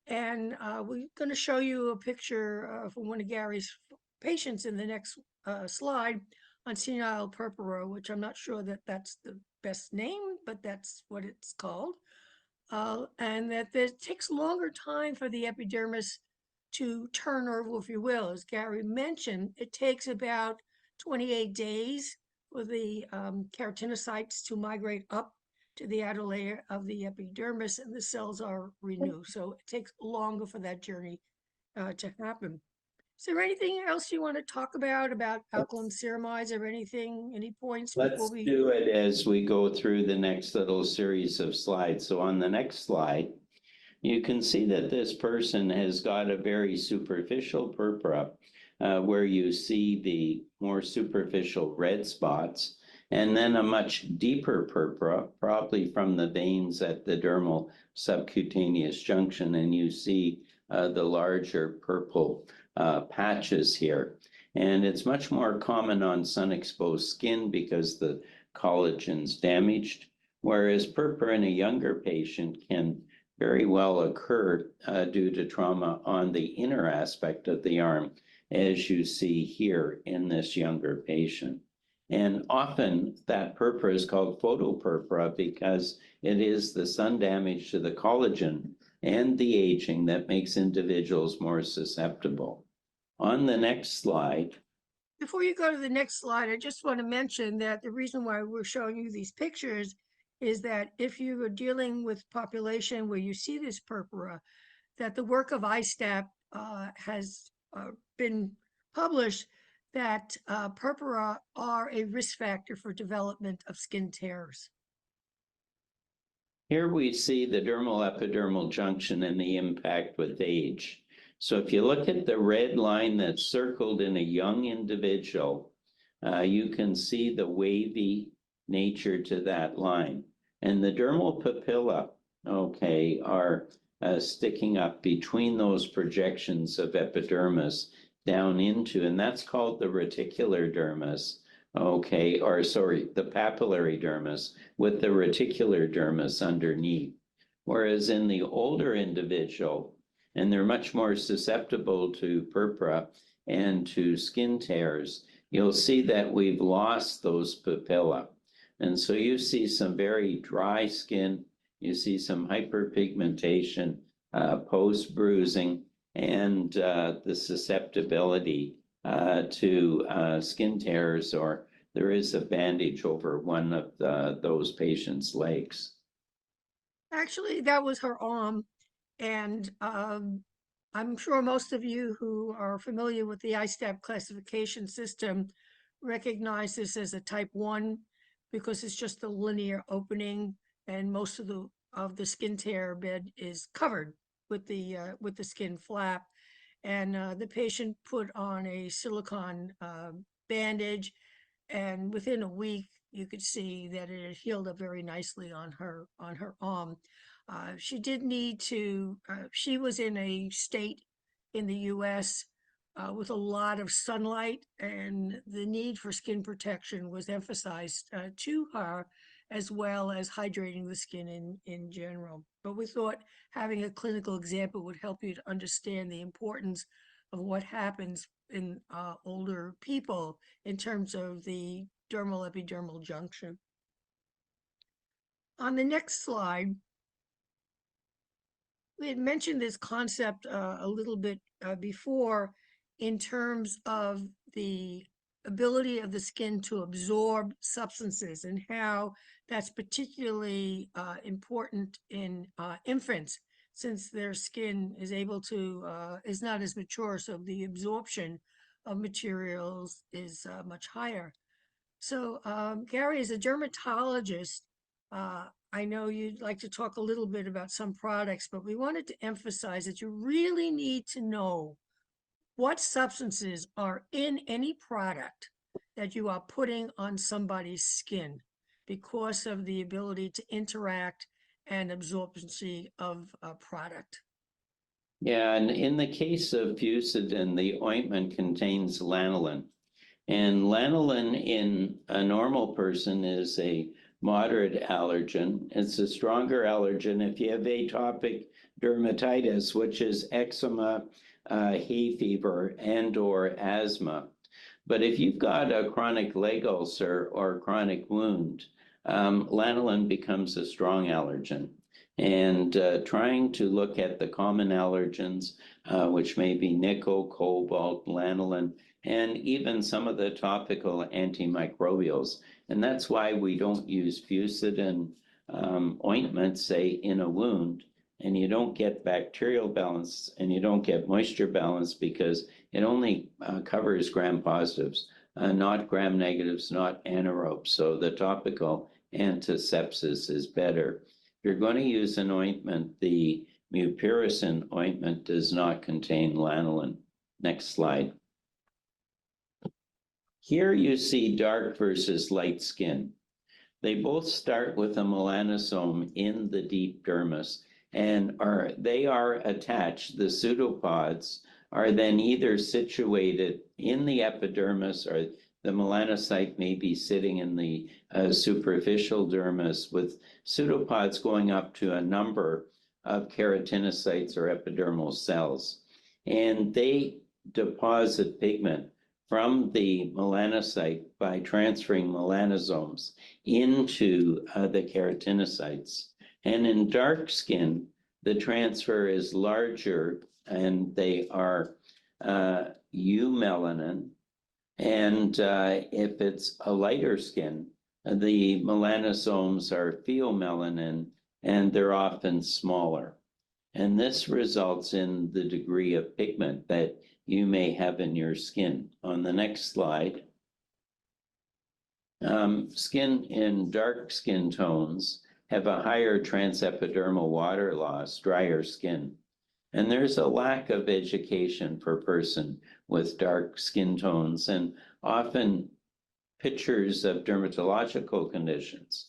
and we're going to show you a picture from one of Gary's patients in the next slide on senile purpura, which I'm not sure that that's the best name, but that's what it's called. And that it takes longer time for the epidermis to turn over, if you will. As Gary mentioned, it takes about 28 days for the keratinocytes to migrate up to the outer layer of the epidermis, and the cells are renewed. So it takes longer for that journey to happen. Is there anything else you want to talk about alkaline ceramides or anything, any points before Let's we? do it as we go through the next little series of slides. So on the next slide, you can see that this person has got a very superficial purpura, where you see the more superficial red spots, and then a much deeper purpura, probably from the veins at the dermal subcutaneous junction, and you see the larger purple patches here. And it's much more common on sun-exposed skin because the collagen's damaged, whereas purpura in a younger patient can very well occur due to trauma on the inner aspect of the arm, as you see here in this younger patient. And often that purpura is called photopurpura because it is the sun damage to the collagen and the aging that makes individuals more susceptible. On the next slide. Before you go to the next slide, I just want to mention that the reason why we're showing you these pictures is that if you are dealing with population where you see this purpura, that the work of ISTAP has been published that purpura are a risk factor for development of skin tears. Here we see the dermal epidermal junction and the impact with age. So if you look at the red line that's circled in a young individual, you can see the wavy nature to that line. And the dermal papilla, okay, are sticking up between those projections of epidermis down into, and that's called the reticular dermis. Okay, or sorry, the papillary dermis with the reticular dermis underneath. Whereas in the older individual, and they're much more susceptible to purpura and to skin tears, you'll see that we've lost those papilla. And so you see some very dry skin, you see some hyperpigmentation, post-bruising, and the susceptibility to skin tears, or there is a bandage over one of those patients' legs. Actually, that was her arm. And I'm sure most of you who are familiar with the ISTAP classification system recognize this as a type 1 because it's just a linear opening, and most of the skin tear bed is covered with the skin flap. And the patient put on a silicone bandage, and within a week you could see that it had healed up very nicely on her arm. She did need to, she was in a state in the US with a lot of sunlight, and the need for skin protection was emphasized to her, as well as hydrating the skin in general. But we thought having a clinical example would help you to understand the importance of what happens in older people in terms of the dermal epidermal junction. On the next slide, we had mentioned this concept a little bit before in terms of the ability of the skin to absorb substances and how that's particularly important in infants, since their skin is able to, is not as mature, so the absorption of materials is much higher. So Gary, as a dermatologist, I know you'd like to talk a little bit about some products, but we wanted to emphasize that you really need to know what substances are in any product that you are putting on somebody's skin because of the ability to interact and absorbency of a product. Yeah, and in the case of Fusidin, the ointment contains lanolin. And lanolin in a normal person is a moderate allergen. It's a stronger allergen if you have atopic dermatitis, which is eczema, hay fever, and or asthma. But if you've got a chronic leg ulcer or chronic wound, lanolin becomes a strong allergen. And trying to look at the common allergens, which may be nickel, cobalt, lanolin, and even some of the topical antimicrobials. And that's why we don't use Fusidin ointment, say, in a wound, and you don't get bacterial balance and you don't get moisture balance because it only covers gram-positives, not gram-negatives, not anaerobes. So the topical antisepsis is better. If you're going to use an ointment, the mupirocin ointment does not contain lanolin. Next slide. Here you see dark versus light skin. They both start with a melanosome in the deep dermis and they are attached. The pseudopods are then either situated in the epidermis or the melanocyte may be sitting in the superficial dermis with pseudopods going up to a number of keratinocytes or epidermal cells. And they deposit pigment from the melanocyte by transferring melanosomes into the keratinocytes. And in dark skin, the transfer is larger and they are eumelanin. And if it's a lighter skin, the melanosomes are pheomelanin and they're often smaller. And this results in the degree of pigment that you may have in your skin. On the next slide, skin in dark skin tones have a higher transepidermal water loss, drier skin. And there's a lack of education for a person with dark skin tones, and often pictures of dermatological conditions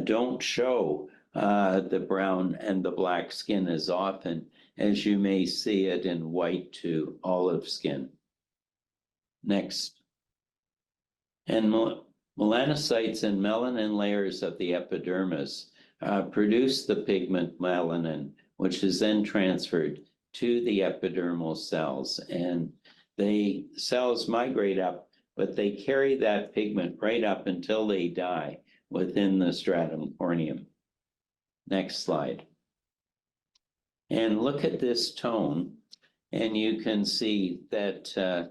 don't show the brown and the black skin as often as you may see it in white to olive skin. Next. And melanocytes and melanin layers of the epidermis produce the pigment melanin, which is then transferred to the epidermal cells. And the cells migrate up, but they carry that pigment right up until they die within the stratum corneum. Next slide. And look at this tone, and you can see that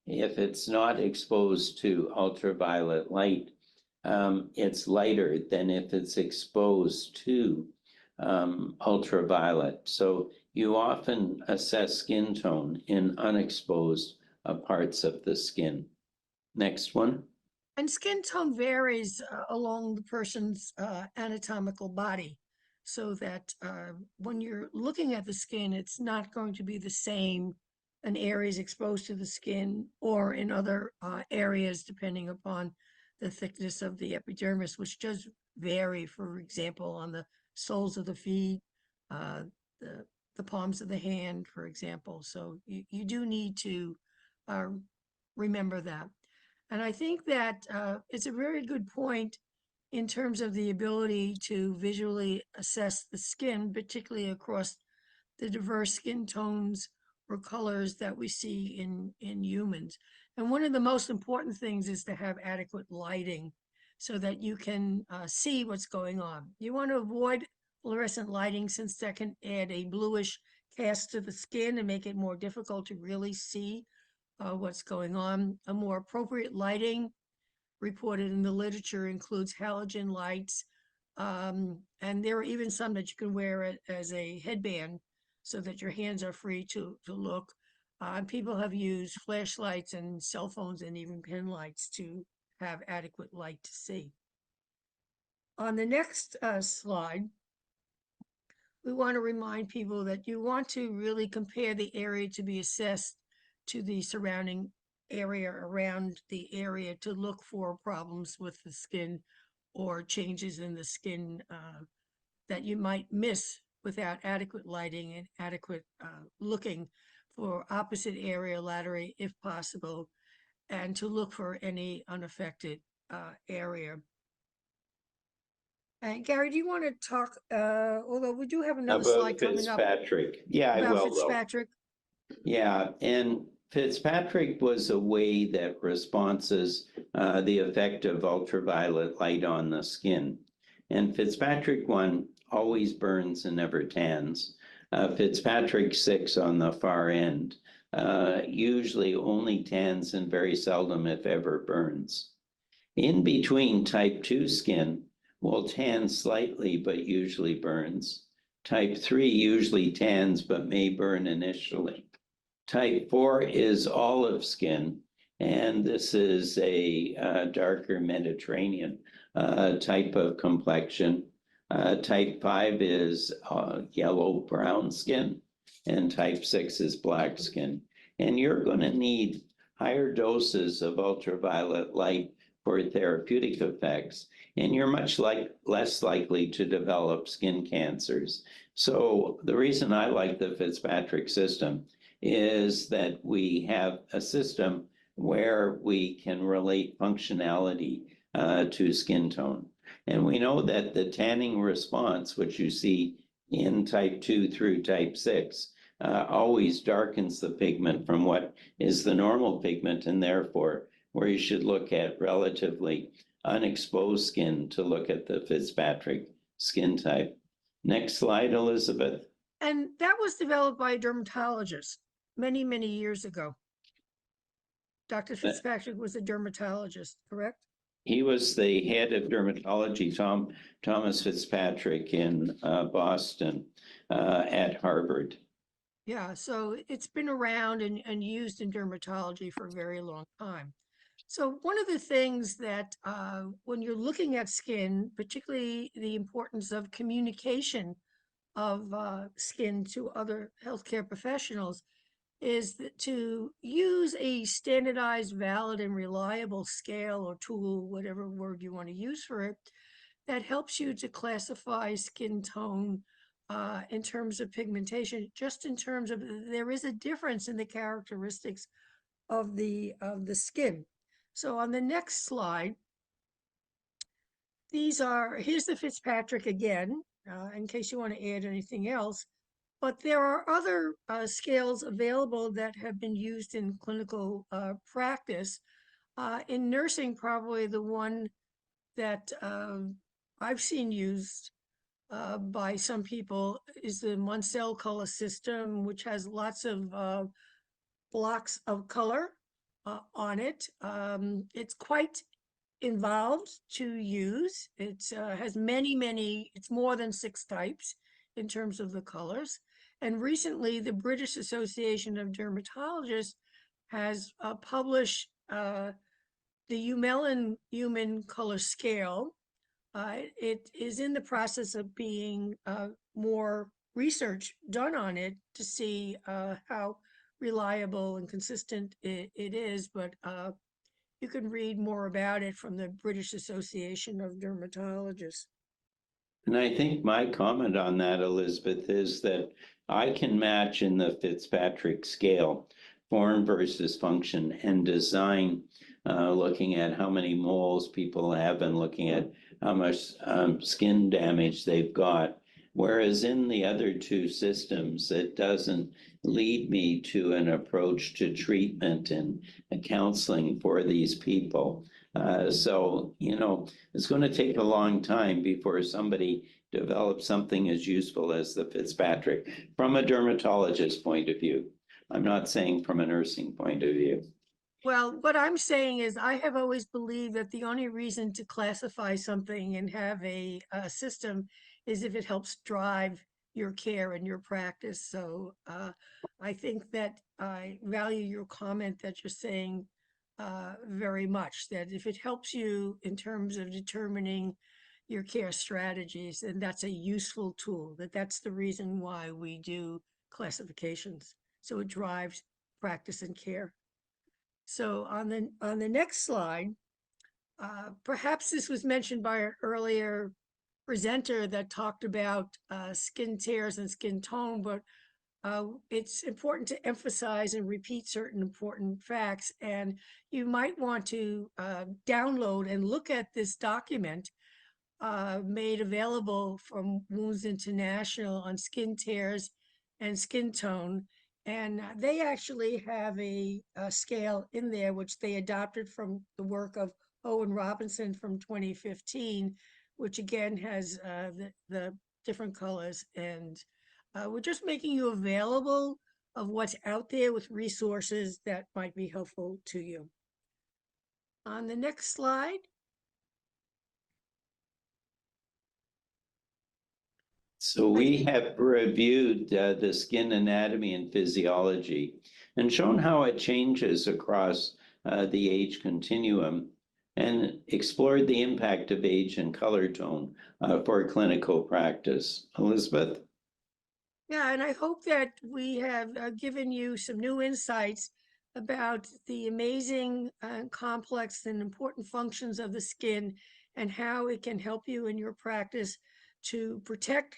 if it's not exposed to ultraviolet light, it's lighter than if it's exposed to ultraviolet. So you often assess skin tone in unexposed parts of the skin. Next one. And skin tone varies along the person's anatomical body, so that when you're looking at the skin, it's not going to be the same in areas exposed to the skin or in other areas, depending upon the thickness of the epidermis, which does vary, for example, on the soles of the feet, the palms of the hand, for example. So you do need to remember that. And I think that it's a very good point in terms of the ability to visually assess the skin, particularly across the diverse skin tones or colors that we see in humans. And one of the most important things is to have adequate lighting so that you can see what's going on. You want to avoid fluorescent lighting since that can add a bluish cast to the skin and make it more difficult to really see what's going on. A more appropriate lighting reported in the literature includes halogen lights, and there are even some that you can wear as a headband so that your hands are free to look. People have used flashlights and cell phones and even pen lights to have adequate light to see. On the next slide, we want to remind people that you want to really compare the area to be assessed to the surrounding area around the area to look for problems with the skin or changes in the skin that you might miss without adequate lighting and adequate looking for opposite area laterally if possible, and to look for any unaffected area. And Gary, do you want to talk, although we do have another slide About coming up Fitzpatrick. Yeah, I about will, though. Fitzpatrick? Yeah, and Fitzpatrick was a way that responses the effect of ultraviolet light on the skin. And Fitzpatrick 1 always burns and never tans. Fitzpatrick 6 on the far end usually only tans and very seldom, if ever, burns. In between, type 2 skin will tan slightly but usually burns. Type 3 usually tans but may burn initially. Type 4 is olive skin, and this is a darker Mediterranean type of complexion. Type 5 is yellow-brown skin, and type 6 is black skin. And you're going to need higher doses of ultraviolet light for therapeutic effects, and you're much less likely to develop skin cancers. So the reason I like the Fitzpatrick system is that we have a system where we can relate functionality to skin tone. And we know that the tanning response, which you see in type 2 through type 6, always darkens the pigment from what is the normal pigment, and therefore where you should look at relatively unexposed skin to look at the Fitzpatrick skin type. Next slide, Elizabeth. And that was developed by a dermatologist many, many years ago. Dr. Fitzpatrick was a dermatologist, correct? He was the head of dermatology, Thomas Fitzpatrick, in Boston at Harvard. Yeah, so it's been around and used in dermatology for a very long time. So one of the things that when you're looking at skin, particularly the importance of communication of skin to other healthcare professionals, is that to use a standardized, valid, and reliable scale or tool, whatever word you want to use for it, that helps you to classify skin tone in terms of pigmentation, just in terms of there is a difference in the characteristics of the skin. So on the next slide, here's the Fitzpatrick again, in case you want to add anything else. But there are other scales available that have been used in clinical practice. In nursing, probably the one that I've seen used by some people is the Munsell color system, which has lots of blocks of color on it. It's quite involved to use. It has many, it's more than 6 types in terms of the colors. And recently, the British Association of Dermatologists has published the Humellin Human Color Scale. It is in the process of being more research done on it to see how reliable and consistent it is, but you can read more about it from the British Association of Dermatologists. And I think my comment on that, Elizabeth, is that I can match in the Fitzpatrick scale form versus function and design, looking at how many moles people have and looking at how much skin damage they've got. Whereas in the other two systems, it doesn't lead me to an approach to treatment and counseling for these people. So, it's going to take a long time before somebody develops something as useful as the Fitzpatrick from a dermatologist point of view. I'm not saying from a nursing point of view. Well, what I'm saying is I have always believed that the only reason to classify something and have a system is if it helps drive your care and your practice. So I think that I value your comment that you're saying very much, that if it helps you in terms of determining your care strategies, then that's a useful tool, that's the reason why we do classifications. So it drives practice and care. So on the next slide, perhaps this was mentioned by an earlier presenter that talked about skin tears and skin tone, but it's important to emphasize and repeat certain important facts. And you might want to download and look at this document made available from Wounds International on skin tears and skin tone. And they actually have a scale in there, which they adopted from the work of Owen Robinson from 2015, which again has the different colors. And we're just making you available of what's out there with resources that might be helpful to you. On the next slide. So we have reviewed the skin anatomy and physiology and shown how it changes across the age continuum and explored the impact of age and color tone for clinical practice. Elizabeth? Yeah, and I hope that we have given you some new insights about the amazing, complex and important functions of the skin and how it can help you in your practice to protect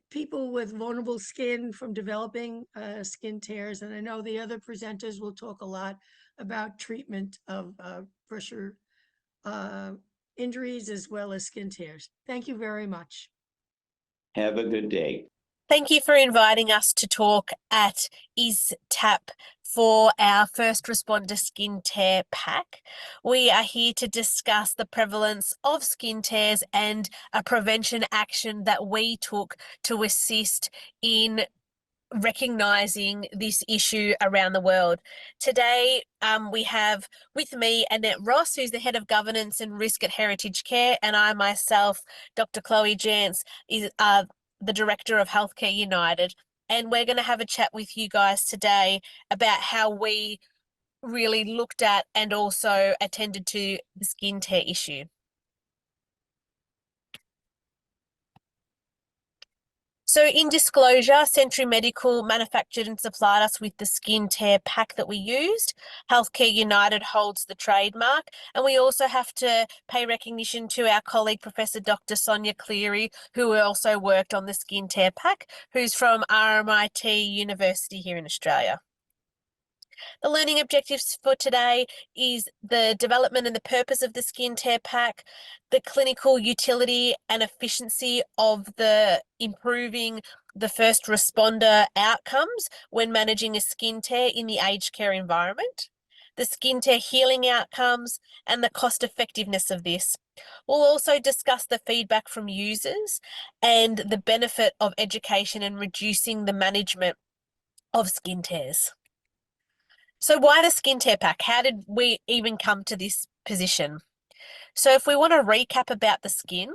people with vulnerable skin from developing skin tears. And I know the other presenters will talk a lot about treatment of pressure injuries as well as skin tears. Thank you very much. Have a good day. Thank you for inviting us to talk at ISTAP for our First Responder Skin Tear Pack. We are here to discuss the prevalence of skin tears and a prevention action that we took to assist in recognising this issue around the world. Today, we have with me Annette Ross, who's the Head of Governance and Risk at Heritage Care, and I myself, Dr. Chloe Jantz, is the Director of Healthcare United. And we're going to have a chat with you guys today about how we really looked at and also attended to the skin tear issue. So in disclosure, Century Medical manufactured and supplied us with the skin tear pack that we used. Healthcare United holds the trademark, and we also have to pay recognition to our colleague, Professor Dr. Sonia Cleary, who also worked on the skin tear pack, who's from RMIT University here in Australia. The learning objectives for today is the development and the purpose of the skin tear pack, the clinical utility and efficiency of the improving the first responder outcomes when managing a skin tear in the aged care environment, the skin tear healing outcomes, and the cost effectiveness of this. We'll also discuss the feedback from users and the benefit of education and reducing the management of skin tears. So why the skin tear pack? How did we even come to this position? So if we want to recap about the skin,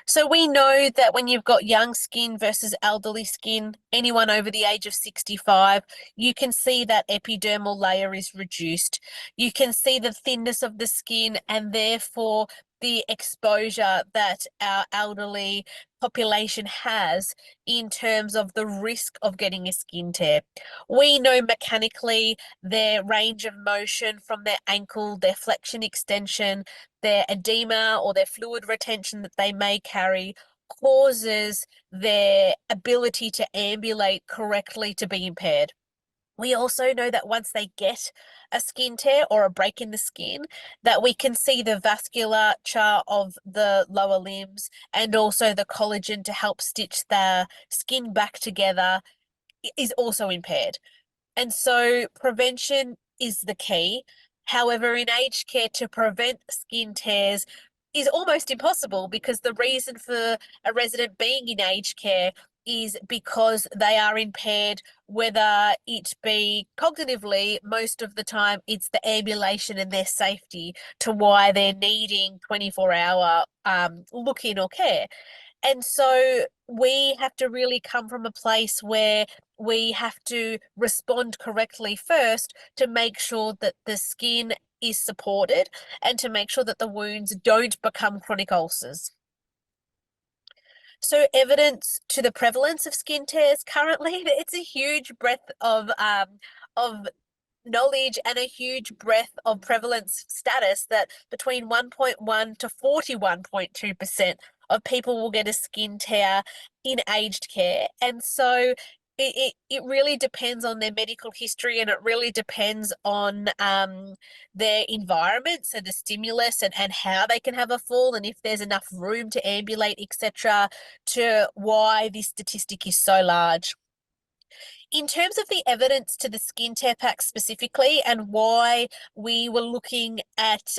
so we know that when you've got young skin versus elderly skin, anyone over the age of 65, you can see that epidermal layer is reduced. You can see the thinness of the skin and therefore the exposure that our elderly population has in terms of the risk of getting a skin tear. We know mechanically their range of motion from their ankle, their flexion extension, their edema or their fluid retention that they may carry causes their ability to ambulate correctly to be impaired. We also know that once they get a skin tear or a break in the skin, that we can see the vasculature of the lower limbs and also the collagen to help stitch the skin back together is also impaired. And so prevention is the key. However, in aged care, to prevent skin tears is almost impossible because the reason for a resident being in aged care is because they are impaired, whether it be cognitively, most of the time it's the ambulation and their safety to why they're needing 24-hour look-in or care. And so we have to really come from a place where we have to respond correctly first to make sure that the skin is supported and to make sure that the wounds don't become chronic ulcers. So evidence to the prevalence of skin tears currently, it's a huge breadth of knowledge and a huge breadth of prevalence status that between 1.1 to 41.2% of people will get a skin tear in aged care. And so it really depends on their medical history, and it really depends on their environment, so the stimulus and how they can have a fall, and if there's enough room to ambulate, etc., to why this statistic is so large. In terms of the evidence to the skin tear pack specifically, and why we were looking at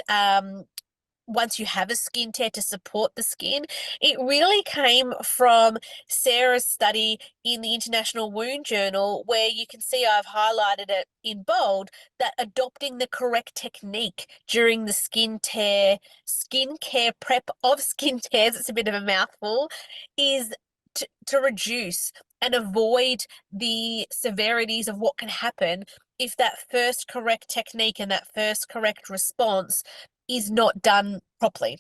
once you have a skin tear to support the skin, it really came from Sarah's study in the International Wound Journal, where you can see I've highlighted it in bold, that adopting the correct technique during the skincare prep of skin tears, it's a bit of a mouthful, is to reduce and avoid the severities of what can happen if that first correct technique and that first correct response is not done properly.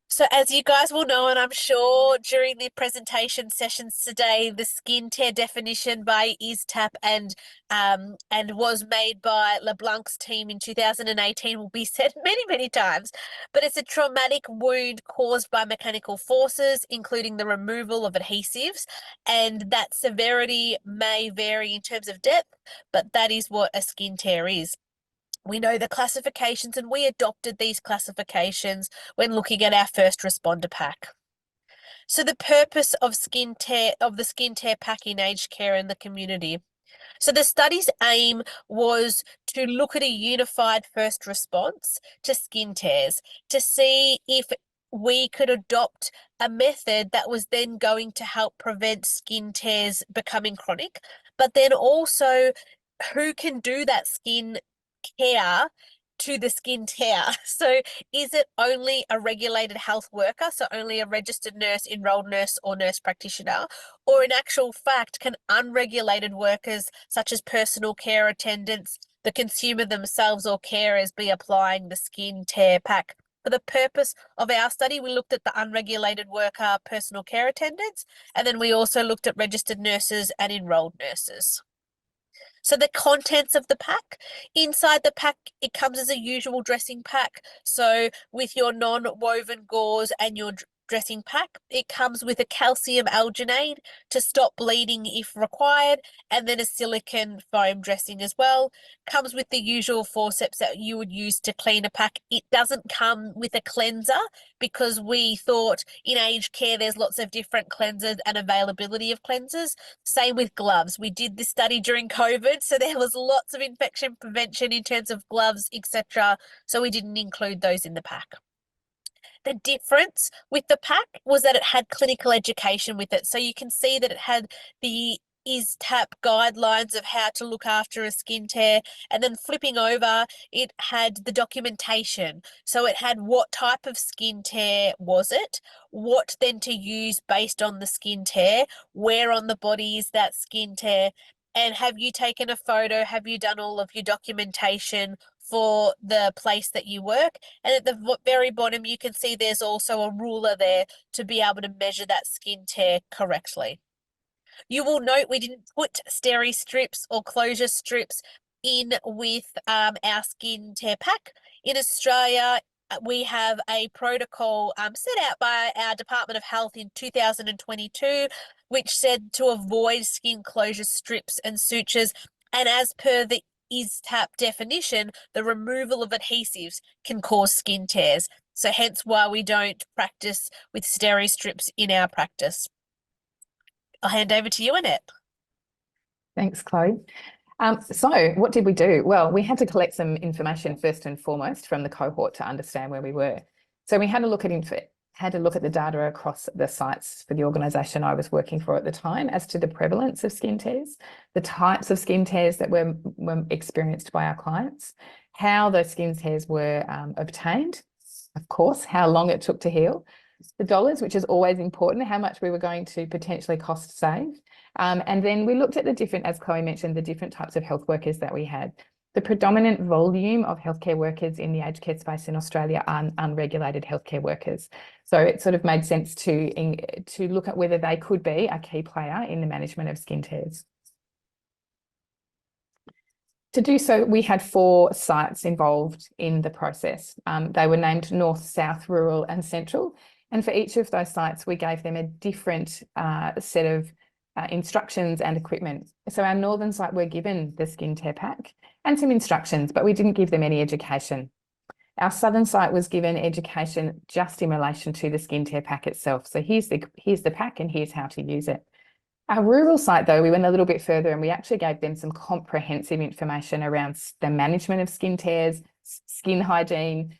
So as you guys will know, and I'm sure during the presentation sessions today, the skin tear definition by ISTAP and was made by LeBlanc's team in 2018 will be said many, many times, but it's a traumatic wound caused by mechanical forces, including the removal of adhesives, and that severity may vary in terms of depth, but that is what a skin tear is. We know the classifications, and we adopted these classifications when looking at our first responder pack. So the purpose of the skin tear pack in aged care in the community. So the study's aim was to look at a unified first response to skin tears, to see if we could adopt a method that was then going to help prevent skin tears becoming chronic, but then also who can do that skin care to the skin tear. So is it only a regulated health worker, so only a registered nurse, enrolled nurse, or nurse practitioner, or in actual fact can unregulated workers such as personal care attendants, the consumer themselves, or carers be applying the skin tear pack? For the purpose of our study, we looked at the unregulated worker personal care attendants, and then we also looked at registered nurses and enrolled nurses. So the contents of the pack, inside the pack, it comes as a usual dressing pack. So with your non-woven gauze and your dressing pack, it comes with a calcium alginate to stop bleeding if required, and then a silicone foam dressing as well. Comes with the usual forceps that you would use to clean a pack. It doesn't come with a cleanser because we thought in aged care there's lots of different cleansers and availability of cleansers. Same with gloves. We did this study during COVID, so there was lots of infection prevention in terms of gloves, etc. So we didn't include those in the pack. The difference with the pack was that it had clinical education with it. So you can see that it had the ISTAP guidelines of how to look after a skin tear, and then flipping over, it had the documentation. So it had what type of skin tear was it, what then to use based on the skin tear, where on the body is that skin tear, and have you taken a photo, have you done all of your documentation for the place that you work. And at the very bottom, you can see there's also a ruler there to be able to measure that skin tear correctly. You will note we didn't put steri strips or closure strips in with our skin tear pack. In Australia, we have a protocol set out by our Department of Health in 2022, which said to avoid skin closure strips and sutures. And as per the ISTAP definition, the removal of adhesives can cause skin tears. So hence why we don't practice with steri strips in our practice. I'll hand over to you, Annette. Thanks, Chloe. So what did we do? Well, we had to collect some information first and foremost from the cohort to understand where we were. So we had a look at the data across the sites for the organisation I was working for at the time as to the prevalence of skin tears, the types of skin tears that were experienced by our clients, how those skin tears were obtained, of course, how long it took to heal, the dollars, which is always important, how much we were going to potentially cost save. And then we looked at the different, as Chloe mentioned, the different types of health workers that we had. The predominant volume of healthcare workers in the aged care space in Australia are unregulated healthcare workers. So it sort of made sense to look at whether they could be a key player in the management of skin tears. To do so, we had 4 sites involved in the process. They were named North, South, Rural and Central. And for each of those sites, we gave them a different set of instructions and equipment. So our northern site were given the skin tear pack and some instructions, but we didn't give them any education. Our southern site was given education just in relation to the skin tear pack itself. So here's the pack and here's how to use it. Our rural site, though, we went a little bit further and we actually gave them some comprehensive information around the management of skin tears, skin hygiene.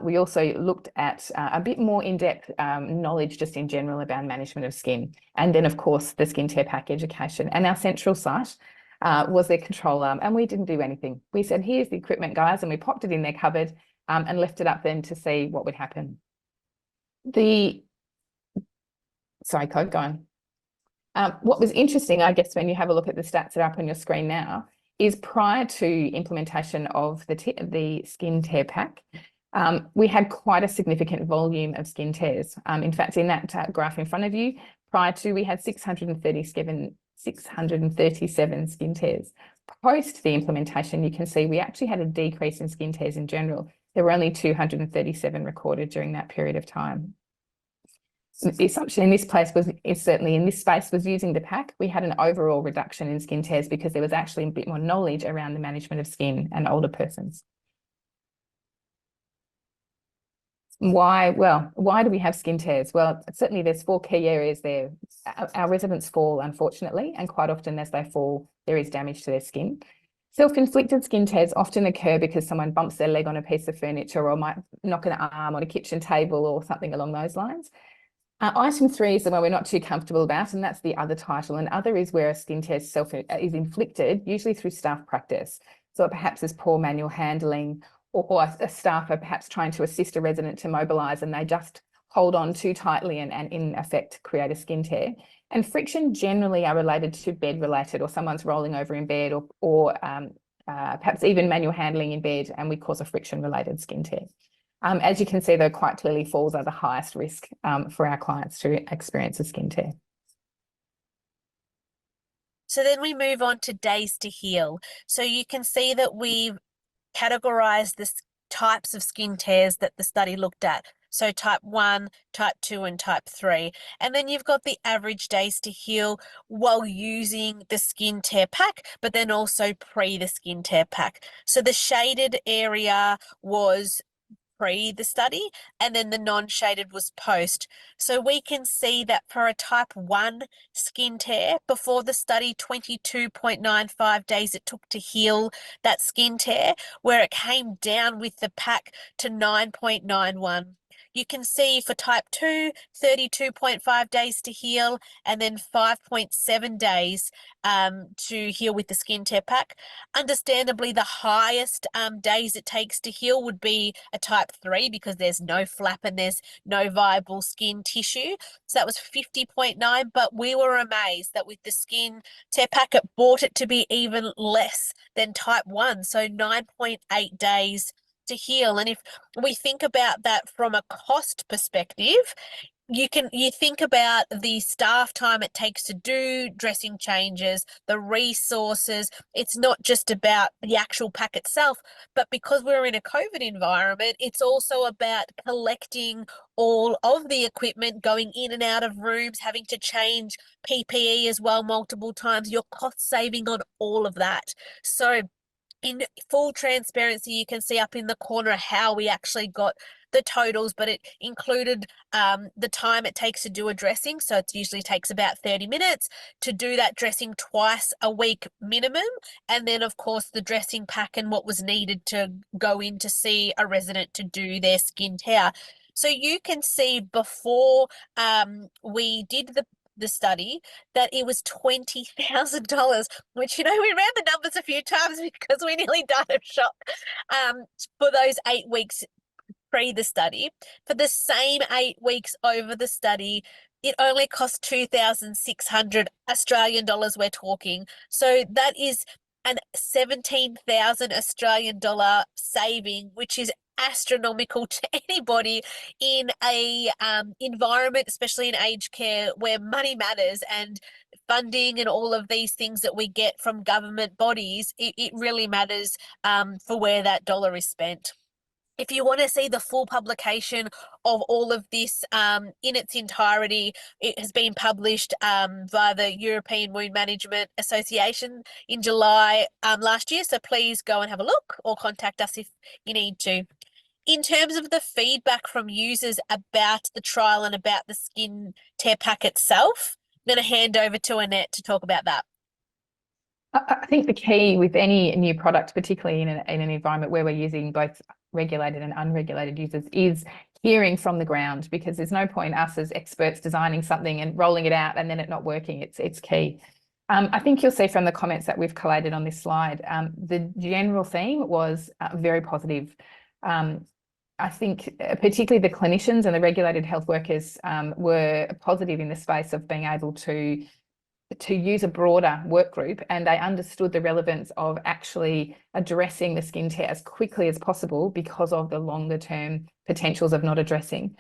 We also looked at a bit more in-depth knowledge just in general about management of skin. And then, of course, the skin tear pack education. And our central site was their control arm, and we didn't do anything. We said, here's the equipment, guys, and we popped it in their cupboard and left it up then to see what would happen. Sorry, Code, go on. What was interesting, I guess, when you have a look at the stats that are up on your screen now, is prior to implementation of the skin tear pack, we had quite a significant volume of skin tears. In fact, in that graph in front of you, prior to, we had 637 skin tears. Post the implementation, you can see we actually had a decrease in skin tears in general. There were only 237 recorded during that period of time. The assumption in this place is certainly in this space was using the pack. We had an overall reduction in skin tears because there was actually a bit more knowledge around the management of skin and older persons. Why? Well, why do we have skin tears? Well, certainly there's 4 key areas there. Our residents fall, unfortunately, and quite often as they fall, there is damage to their skin. Self-inflicted skin tears often occur because someone bumps their leg on a piece of furniture or might knock an arm on a kitchen table or something along those lines. Item 3 is the one we're not too comfortable about, and that's the other title. And other is where a skin tear is inflicted, usually through staff practice. So it perhaps is poor manual handling, or a staff are perhaps trying to assist a resident to mobilise and they just hold on too tightly and in effect create a skin tear. And friction generally are related to bed related, or someone's rolling over in bed, or perhaps even manual handling in bed, and we cause a friction related skin tear. As you can see, though, quite clearly falls are the highest risk for our clients to experience a skin tear. So then we move on to days to heal. So you can see that we've categorized the types of skin tears that the study looked at. So type 1, type 2, and type 3. And then you've got the average days to heal while using the skin tear pack, but then also pre the skin tear pack. So the shaded area was pre the study, and then the non-shaded was post. So we can see that for a type 1 skin tear, before the study, 22.95 days it took to heal that skin tear, where it came down with the pack to 9.91. You can see for type 2, 32.5 days to heal, and then 5.7 days to heal with the skin tear pack. Understandably, the highest days it takes to heal would be a type 3 because there's no flap and there's no viable skin tissue. So that was 50.9, but we were amazed that with the skin tear pack, it brought it to be even less than type 1, so 9.8 days to heal. And if we think about that from a cost perspective, you think about the staff time it takes to do dressing changes, the resources. It's not just about the actual pack itself, but because we're in a COVID environment, it's also about collecting all of the equipment, going in and out of rooms, having to change PPE as well multiple times. You're cost saving on all of that. So in full transparency, you can see up in the corner how we actually got the totals, but it included the time it takes to do a dressing. So it usually takes about 30 minutes to do that dressing twice a week minimum. And then, of course, the dressing pack and what was needed to go in to see a resident to do their skin tear. So you can see before we did the study that it was $20,000, which, we ran the numbers a few times because we nearly died of shock for those 8 weeks pre the study. For the same 8 weeks over the study, it only cost 2,600 Australian dollars we're talking. So that is an 17,000 Australian dollar saving, which is astronomical to anybody in a environment, especially in aged care, where money matters and funding and all of these things that we get from government bodies. It really matters for where that dollar is spent. If you want to see the full publication of all of this in its entirety, it has been published via the European Wound Management Association in July last year. So please go and have a look or contact us if you need to. In terms of the feedback from users about the trial and about the skin tear pack itself, I'm going to hand over to Annette to talk about that. I think the key with any new product, particularly in an environment where we're using both regulated and unregulated users, is hearing from the ground, because there's no point us as experts designing something and rolling it out and then it not working. It's key. I think you'll see from the comments that we've collated on this slide, the general theme was very positive. I think particularly the clinicians and the regulated health workers were positive in the space of being able to use a broader work group, and they understood the relevance of actually addressing the skin tear as quickly as possible because of the longer term potentials of not addressing.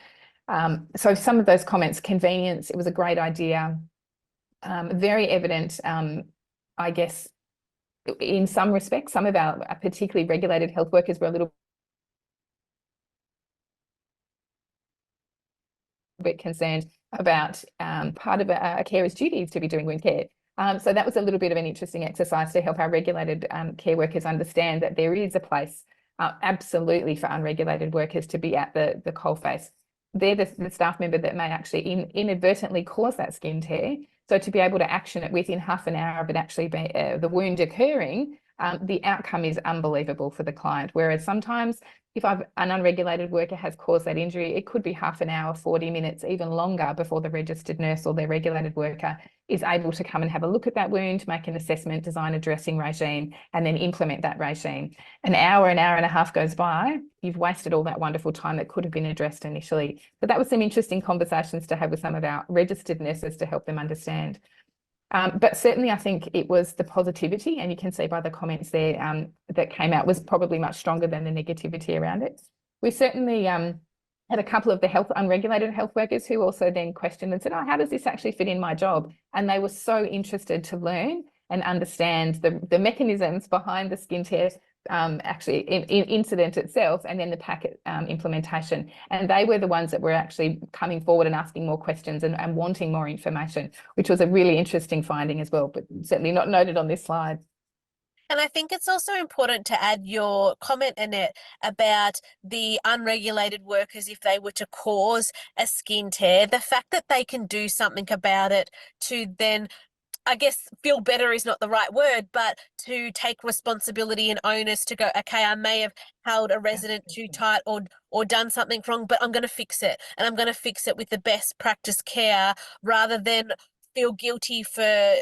So some of those comments, convenience, it was a great idea, very evident, I guess, in some respects. Some of our particularly regulated health workers were a little bit concerned about part of a carer's duties to be doing wound care. So that was a little bit of an interesting exercise to help our regulated care workers understand that there is a place absolutely for unregulated workers to be at the coalface. They're the staff member that may actually inadvertently cause that skin tear. So to be able to action it within half an hour of it actually the wound occurring, the outcome is unbelievable for the client. Whereas sometimes if an unregulated worker has caused that injury, it could be half an hour, 40 minutes, even longer before the registered nurse or their regulated worker is able to come and have a look at that wound, make an assessment, design a dressing regime, and then implement that regime. An hour and a half goes by, you've wasted all that wonderful time that could have been addressed initially. But that was some interesting conversations to have with some of our registered nurses to help them understand. But certainly I think it was the positivity, and you can see by the comments there that came out, was probably much stronger than the negativity around it. We certainly had a couple of the unregulated health workers who also then questioned and said, oh, how does this actually fit in my job? And they were so interested to learn and understand the mechanisms behind the skin tear actually incident itself, and then the packet implementation. And they were the ones that were actually coming forward and asking more questions and wanting more information, which was a really interesting finding as well, but certainly not noted on this slide. And I think it's also important to add your comment, Annette, about the unregulated workers, if they were to cause a skin tear, the fact that they can do something about it to then, I guess, feel better is not the right word, but to take responsibility and onus to go, okay, I may have held a resident too tight or done something wrong, but I'm going to fix it. And I'm going to fix it with the best practice care, rather than feel guilty for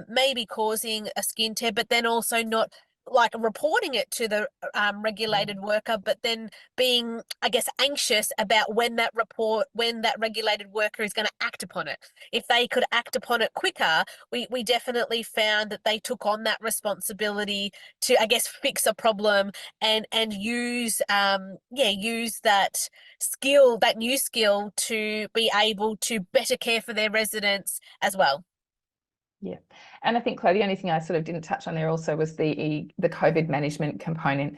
maybe causing a skin tear, but then also not like reporting it to the regulated worker, but then being, I guess, anxious about when that regulated worker is going to act upon it. If they could act upon it quicker, we definitely found that they took on that responsibility to, I guess, fix a problem and use that skill, that new skill, to be able to better care for their residents as well. Yeah, and I think, Chloe, the only thing I sort of didn't touch on there also was the COVID management component.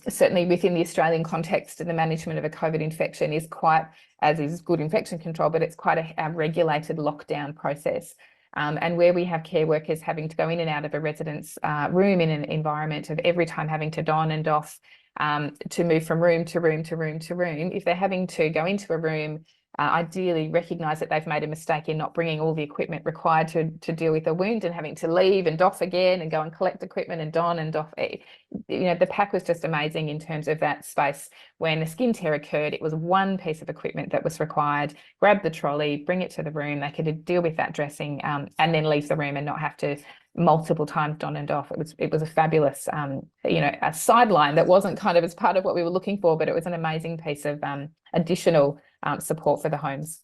Certainly within the Australian context, the management of a COVID infection is quite, as is good infection control, but it's quite a regulated lockdown process. And where we have care workers having to go in and out of a resident's room in an environment of every time having to don and doff, to move from room to room to room to room, if they're having to go into a room, ideally recognise that they've made a mistake in not bringing all the equipment required to deal with a wound, and having to leave and doff again and go and collect equipment and don and doff. You know, the pack was just amazing in terms of that space. When a skin tear occurred, it was one piece of equipment that was required. Grab the trolley, bring it to the room. They could deal with that dressing and then leave the room and not have to multiple times don and doff. It was a fabulous, a sideline that wasn't kind of as part of what we were looking for, but it was an amazing piece of additional support for the homes.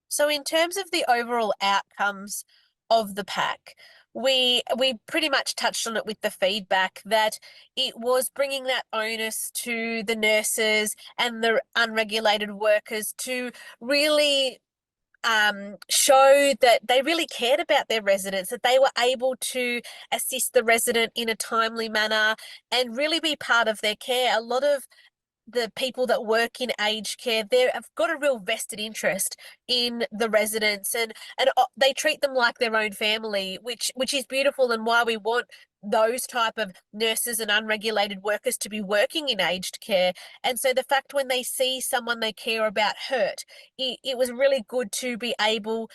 So in terms of the overall outcomes of the pack, we pretty much touched on it with the feedback, that it was bringing that onus to the nurses and the unregulated workers to really show that they really cared about their residents, that they were able to assist the resident in a timely manner and really be part of their care. A lot of the people that work in aged care, they have got a real vested interest in the residents, and they treat them like their own family, which is beautiful, and why we want those type of nurses and unregulated workers to be working in aged care. And so the fact when they see someone they care about hurt, it was really good to be able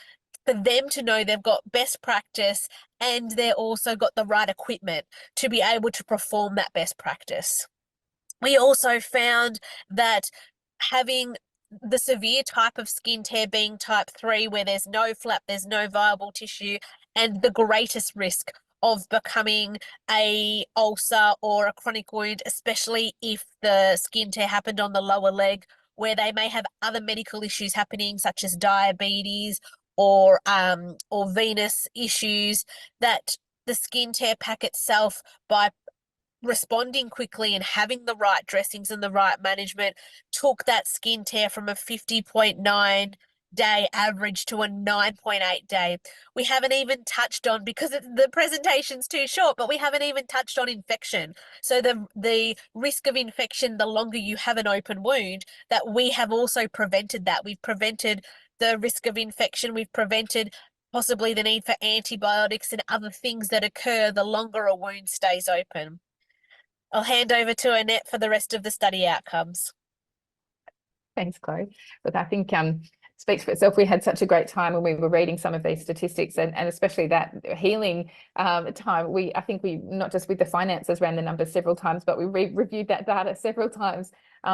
for them to know they've got best practice and they're also got the right equipment to be able to perform that best practice. We also found that having the severe type of skin tear being type 3, where there's no flap, there's no viable tissue, and the greatest risk of becoming a ulcer or a chronic wound, especially if the skin tear happened on the lower leg, where they may have other medical issues happening, such as diabetes or venous issues, that the skin tear pack itself, by responding quickly and having the right dressings and the right management, took that skin tear from a 50.9 day average to a 9.8 day. We haven't even touched on, because the presentation's too short, but we haven't even touched on infection. So the risk of infection, the longer you have an open wound, that we have also prevented that. We've prevented the risk of infection. We've prevented possibly the need for antibiotics and other things that occur the longer a wound stays open. I'll hand over to Annette for the rest of the study outcomes. Thanks, Chloe. Look, I think speaks for itself. We had such a great time when we were reading some of these statistics, and especially that healing time. I think we, not just with the finances, ran the numbers several times, but we reviewed that data several times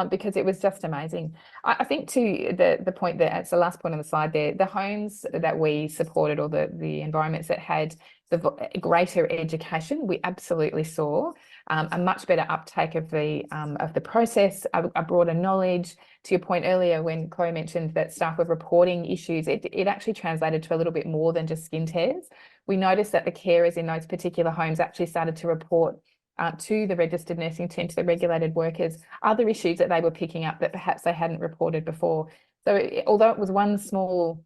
because it was just amazing. I think to the point that, it's the last point on the slide there, the homes that we supported, or the environments that had the greater education, we absolutely saw a much better uptake of the process, a broader knowledge. To your point earlier, when Chloe mentioned that staff were reporting issues, it actually translated to a little bit more than just skin tears. We noticed that the carers in those particular homes actually started to report to the registered nursing team, to the regulated workers, other issues that they were picking up that perhaps they hadn't reported before. So although it was one small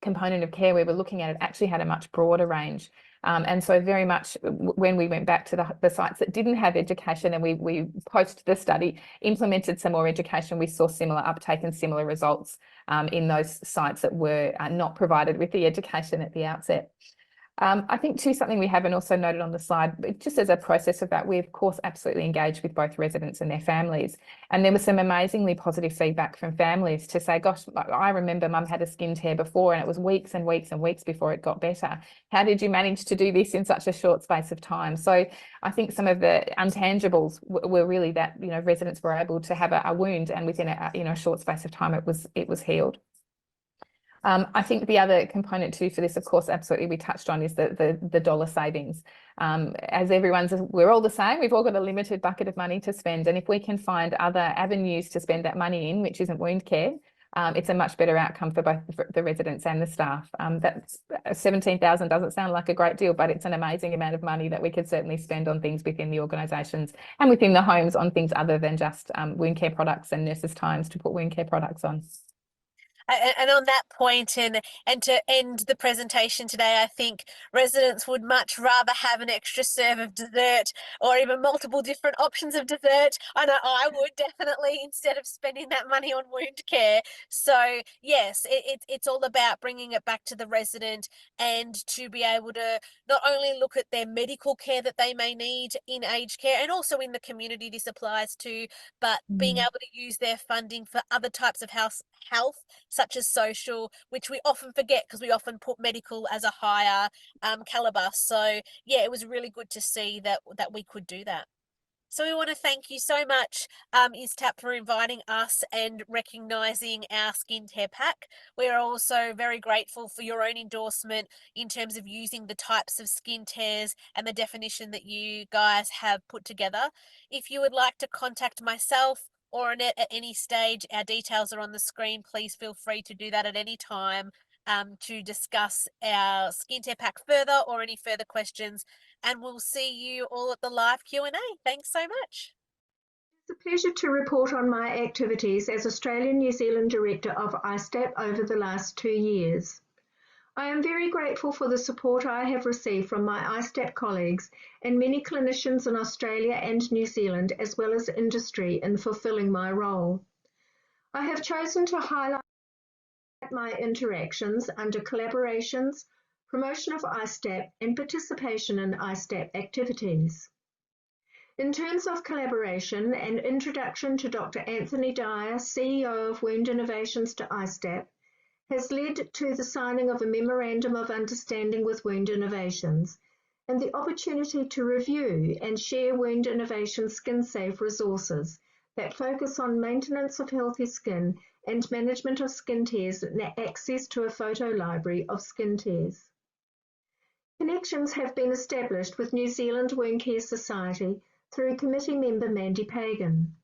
component of care we were looking at, it actually had a much broader range. And so very much when we went back to the sites that didn't have education, and we post the study implemented some more education, we saw similar uptake and similar results in those sites that were not provided with the education at the outset. I think too, something we haven't also noted on the slide, but just as a process of that, we of course absolutely engaged with both residents and their families. And there was some amazingly positive feedback from families to say, gosh, I remember mum had a skin tear before and it was weeks and weeks and weeks before it got better. How did you manage to do this in such a short space of time? So I think some of the intangibles were really that, residents were able to have a wound, and within a short space of time, it was healed. I think the other component too for this, of course, absolutely we touched on, is the dollar savings. As we're all the same, we've all got a limited bucket of money to spend, and if we can find other avenues to spend that money in, which isn't wound care, it's a much better outcome for both the residents and the staff. That's $17,000 doesn't sound like a great deal, but it's an amazing amount of money that we could certainly spend on things within the organisations and within the homes, on things other than just wound care products and nurses' times to put wound care products on. And on that point, and to end the presentation today, I think residents would much rather have an extra serve of dessert, or even multiple different options of dessert. I know I would definitely, instead of spending that money on wound care. So yes, it's all about bringing it back to the resident, and to be able to not only look at their medical care that they may need in aged care, and also in the community this applies to, but being able to use their funding for other types of health, such as social, which we often forget because we often put medical as a higher caliber. So yeah, it was really good to see that we could do that. So we want to thank you so much, ISTAP, for inviting us and recognising our skin tear pack. We are also very grateful for your own endorsement in terms of using the types of skin tears and the definition that you guys have put together. If you would like to contact myself or Annette at any stage, our details are on the screen. Please feel free to do that at any time. to discuss our skin tear pack further or any further questions. And we'll see you all at the live Q&A. Thanks so much. It's a pleasure to report on my activities as Australian-New Zealand Director of ISTAP over the last 2 years. I am very grateful for the support I have received from my ISTAP colleagues and many clinicians in Australia and New Zealand, as well as industry, in fulfilling my role. I have chosen to highlight my interactions under collaborations, promotion of ISTAP, and participation in ISTAP activities. In terms of collaboration, an introduction to Dr. Anthony Dyer, CEO of Wound Innovations, to ISTAP has led to the signing of a Memorandum of Understanding with Wound Innovations and the opportunity to review and share Wound Innovations skin-safe resources that focus on maintenance of healthy skin and management of skin tears and access to a photo library of skin tears. Connections have been established with New Zealand Wound Care Society through committee member Mandy Pagan.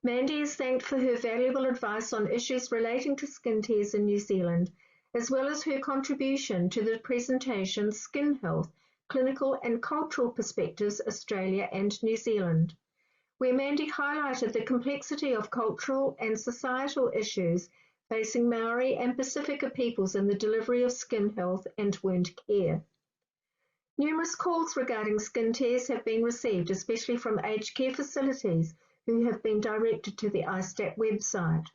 Mandy is thanked for her valuable advice on issues relating to skin tears in New Zealand, as well as her contribution to the presentation Skin Health, Clinical and Cultural Perspectives, Australia and New Zealand, where Mandy highlighted the complexity of cultural and societal issues facing Maori and Pacifica peoples in the delivery of skin health and wound care. Numerous calls regarding skin tears have been received, especially from aged care facilities who have been directed to the ISTAP website.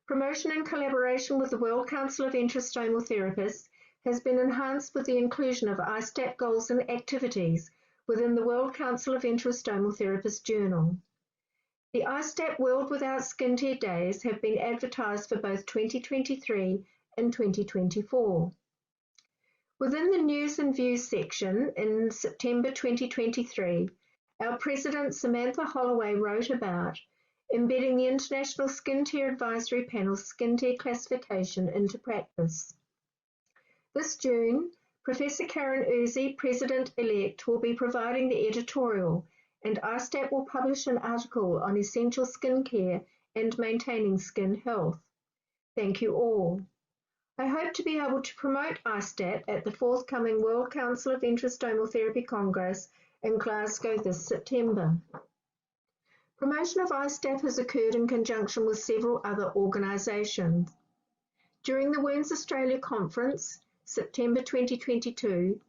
Promotion and collaboration with the World Council of Intrastomal Therapists has been enhanced with the inclusion of ISTAP goals and activities within the World Council of Intrastomal Therapists Journal. The ISTAP World Without Skin Tear Days have been advertised for both 2023 and 2024. Within the News and Views section in September 2023, our President Samantha Holloway wrote about embedding the International Skin Tear Advisory Panel's skin tear classification into practice. This June, Professor Karen Uzi, President-elect, will be providing the editorial, and ISTAP will publish an article on essential skin care and maintaining skin health. Thank you all. I hope to be able to promote ISTAP at the forthcoming World Council of Intrastomal Therapy Congress in Glasgow this September. Promotion of ISTAP has occurred in conjunction with several other organisations. During the Wounds Australia Conference, September 2022,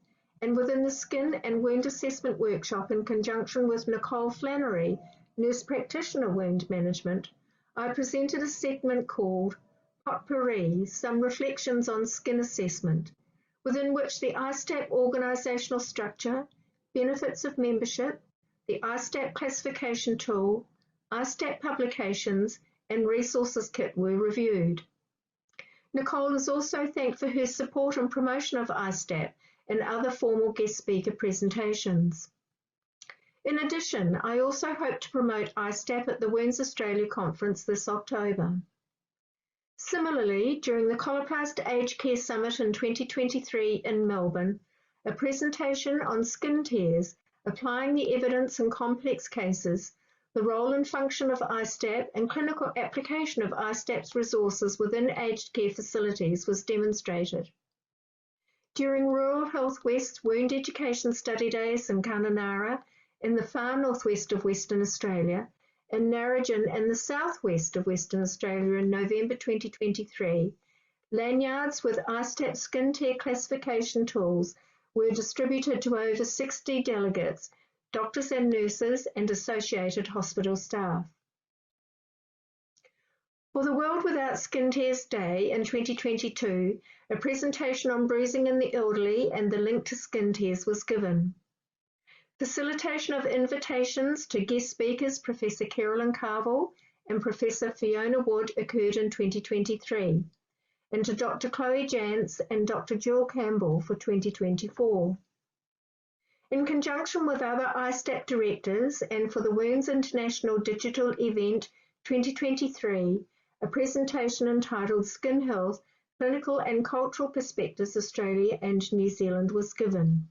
and within the Skin and Wound Assessment Workshop in conjunction with Nicole Flannery, Nurse Practitioner Wound Management, I presented a segment called Potpourri, Some Reflections on Skin Assessment, within which the ISTAP organisational structure, benefits of membership, the ISTAP classification tool, ISTAP publications, and resources kit were reviewed. Nicole is also thanked for her support and promotion of ISTAP and other formal guest speaker presentations. In addition, I also hope to promote ISTAP at the Wounds Australia Conference this October. Similarly, during the Coloplast Aged Care Summit in 2023 in Melbourne, a presentation on skin tears, applying the evidence in complex cases, the role and function of ISTAP and clinical application of ISTAP's resources within aged care facilities was demonstrated. During Rural Health West Wound Education Study Days in Kununurra in the far northwest of Western Australia, and Narrogin in the southwest of Western Australia in November 2023, lanyards with ISTAP skin tear classification tools were distributed to over 60 delegates, doctors and nurses, and associated hospital staff. For the World Without Skin Tears Day in 2022, a presentation on bruising in the elderly and the link to skin tears was given. Facilitation of invitations to guest speakers Professor Carolyn Carville and Professor Fiona Wood occurred in 2023, and to Dr. Chloe Jantz and Dr. Jill Campbell for 2024. In conjunction with other ISTAP directors and for the Wounds International Digital Event 2023, a presentation entitled Skin Health, Clinical and Cultural Perspectives, Australia and New Zealand was given.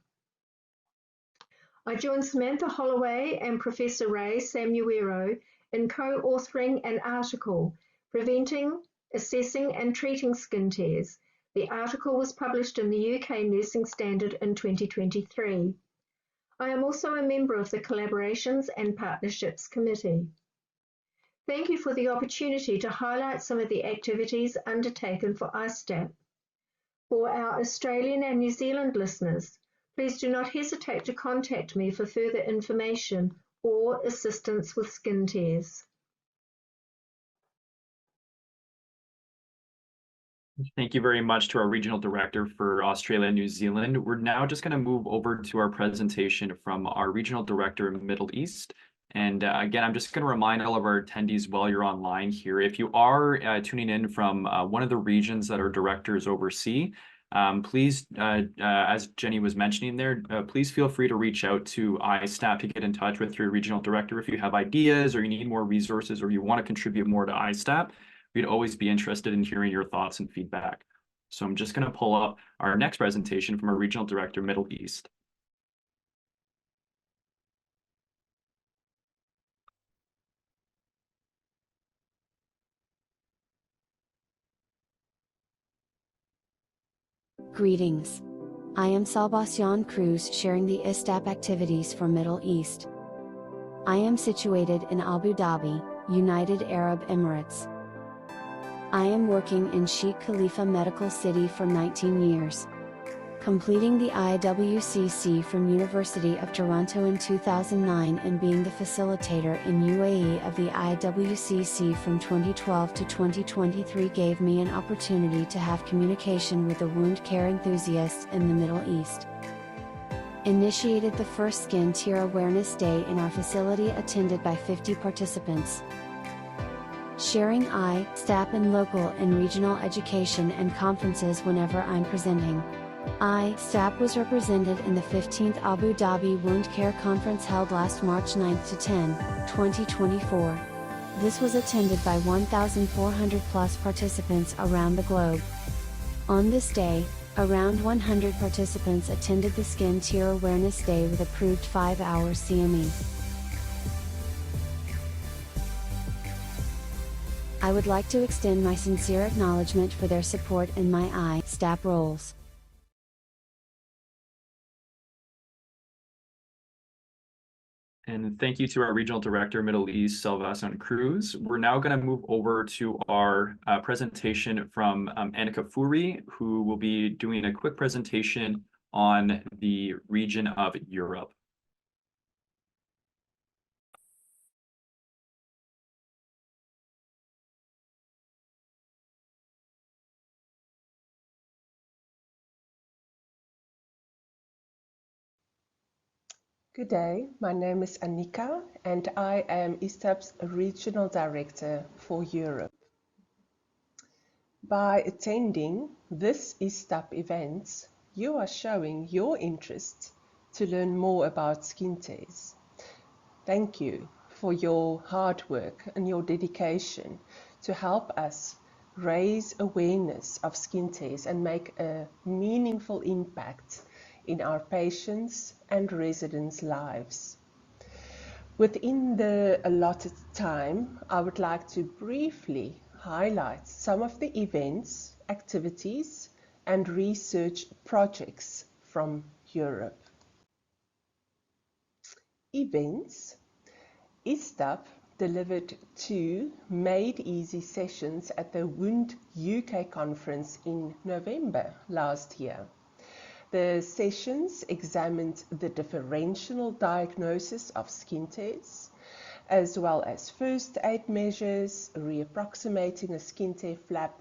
I joined Samantha Holloway and Professor Ray Samuero in co-authoring an article, Preventing, Assessing and Treating Skin Tears, The article was published in the UK Nursing Standard in 2023. I am also a member of the Collaborations and Partnerships Committee. Thank you for the opportunity to highlight some of the activities undertaken for ISTAP. For our Australian and New Zealand listeners, please do not hesitate to contact me for further information or assistance with skin tears. Thank you very much to our Regional Director for Australia and New Zealand. We're now just going to move over to our presentation from our Regional Director in Middle East. And again, I'm just going to remind all of our attendees while you're online here, if you are tuning in from one of the regions that our directors oversee, please, as Jenny was mentioning there, please feel free to reach out to ISTAP to get in touch with your Regional Director if you have ideas or you need more resources or you want to contribute more to ISTAP. We'd always be interested in hearing your thoughts and feedback. So I'm just going to pull up our next presentation from our Regional Director, Middle East. Greetings. I am Salvacion Cruz sharing the ISTAP activities for Middle East. I am situated in Abu Dhabi, United Arab Emirates. I am working in Sheikh Khalifa Medical City for 19 years. Completing the IWCC from University of Toronto in 2009 and being the facilitator in UAE of the IWCC from 2012 to 2023 gave me an opportunity to have communication with the wound care enthusiasts in the Middle East. Initiated the first Skin Tear Awareness Day in our facility attended by 50 participants. Sharing ISTAP in local and regional education and conferences whenever I'm presenting. ISTAP was represented in the 15th Abu Dhabi Wound Care Conference held last March 9 to 10, 2024. This was attended by 1,400 plus participants around the globe. On this day, around 100 participants attended the Skin Tear Awareness Day with approved 5-hour CME. I would like to extend my sincere acknowledgement for their support in my ISTAP roles. And thank you to our Regional Director, Middle East, Salvacion Cruz. We're now going to move over to our presentation from Annika Furi, who will be doing a quick presentation on the region of Europe. Good day, my name is Annika and I am ISTAP's Regional Director for Europe. By attending this ISTAP event, you are showing your interest to learn more about skin tears. Thank you for your hard work and your dedication to help us raise awareness of skin tears and make a meaningful impact in our patients' and residents' lives. Within the allotted time, I would like to briefly highlight some of the events, activities, and research projects from Europe. Events. ISTAP delivered 2 Made Easy sessions at the Wound UK conference in November last year. The sessions examined the differential diagnosis of skin tears, as well as first aid measures, reapproximating a skin tear flap,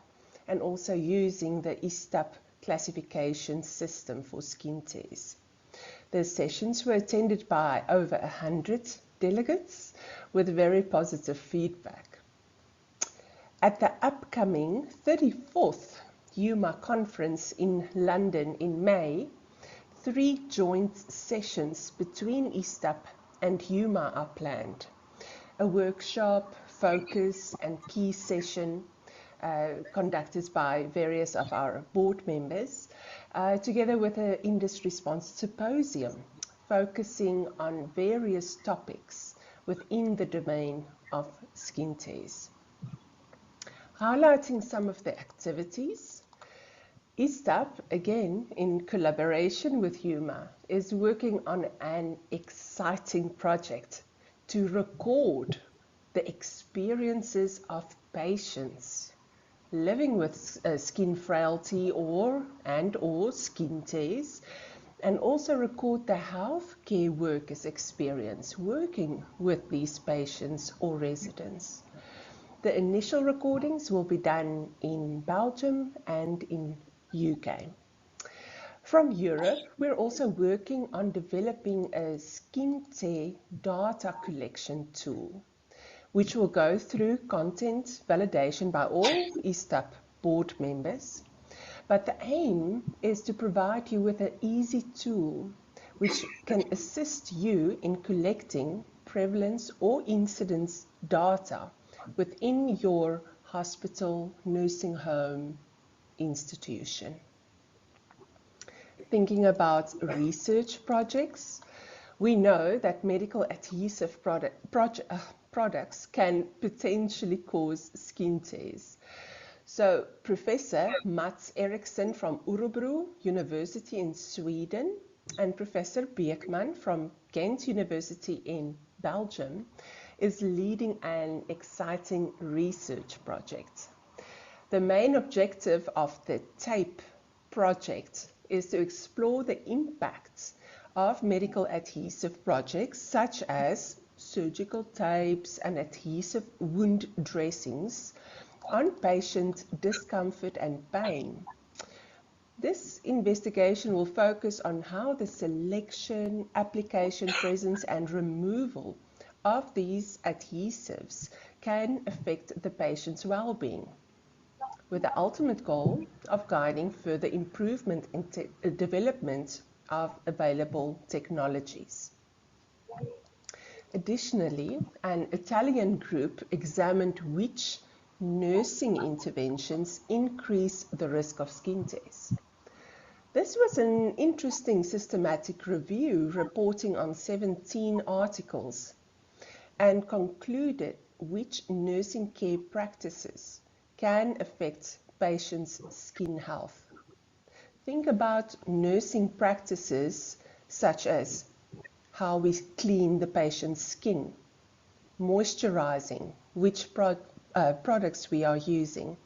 and also using the ISTAP classification system for skin tears. The sessions were attended by over 100 delegates with very positive feedback. At the upcoming 34th UMA conference in London in May, 3 joint sessions between ISTAP and UMA are planned. A workshop, focus and key session conducted by various of our board members, together with an industry-sponsored symposium focusing on various topics within the domain of skin tears. Highlighting some of the activities, ISTAP, again in collaboration with HUMA, is working on an exciting project to record the experiences of patients living with skin frailty or skin tears, and also record the healthcare workers' experience working with these patients or residents. The initial recordings will be done in Belgium and in UK. From Europe, we're also working on developing a skin tear data collection tool, which will go through content validation by all ISTAP board members. But the aim is to provide you with an easy tool which can assist you in collecting prevalence or incidence data within your hospital, nursing home, institution. Thinking about research projects, we know that medical adhesive products can potentially cause skin tears. So Professor Mats Eriksson from Örebro University in Sweden and Professor Beekman from Ghent University in Belgium is leading an exciting research project. The main objective of the TAPE project is to explore the impacts of medical adhesive projects such as surgical tapes and adhesive wound dressings on patient discomfort and pain. This investigation will focus on how the selection, application, presence and removal of these adhesives can affect the patient's well-being, with the ultimate goal of guiding further improvement in development of available technologies. Additionally, an Italian group examined which nursing interventions increase the risk of skin tears. This was an interesting systematic review reporting on 17 articles and concluded which nursing care practices can affect patients' skin health. Think about nursing practices such as how we clean the patient's skin, moisturizing, which products we are using,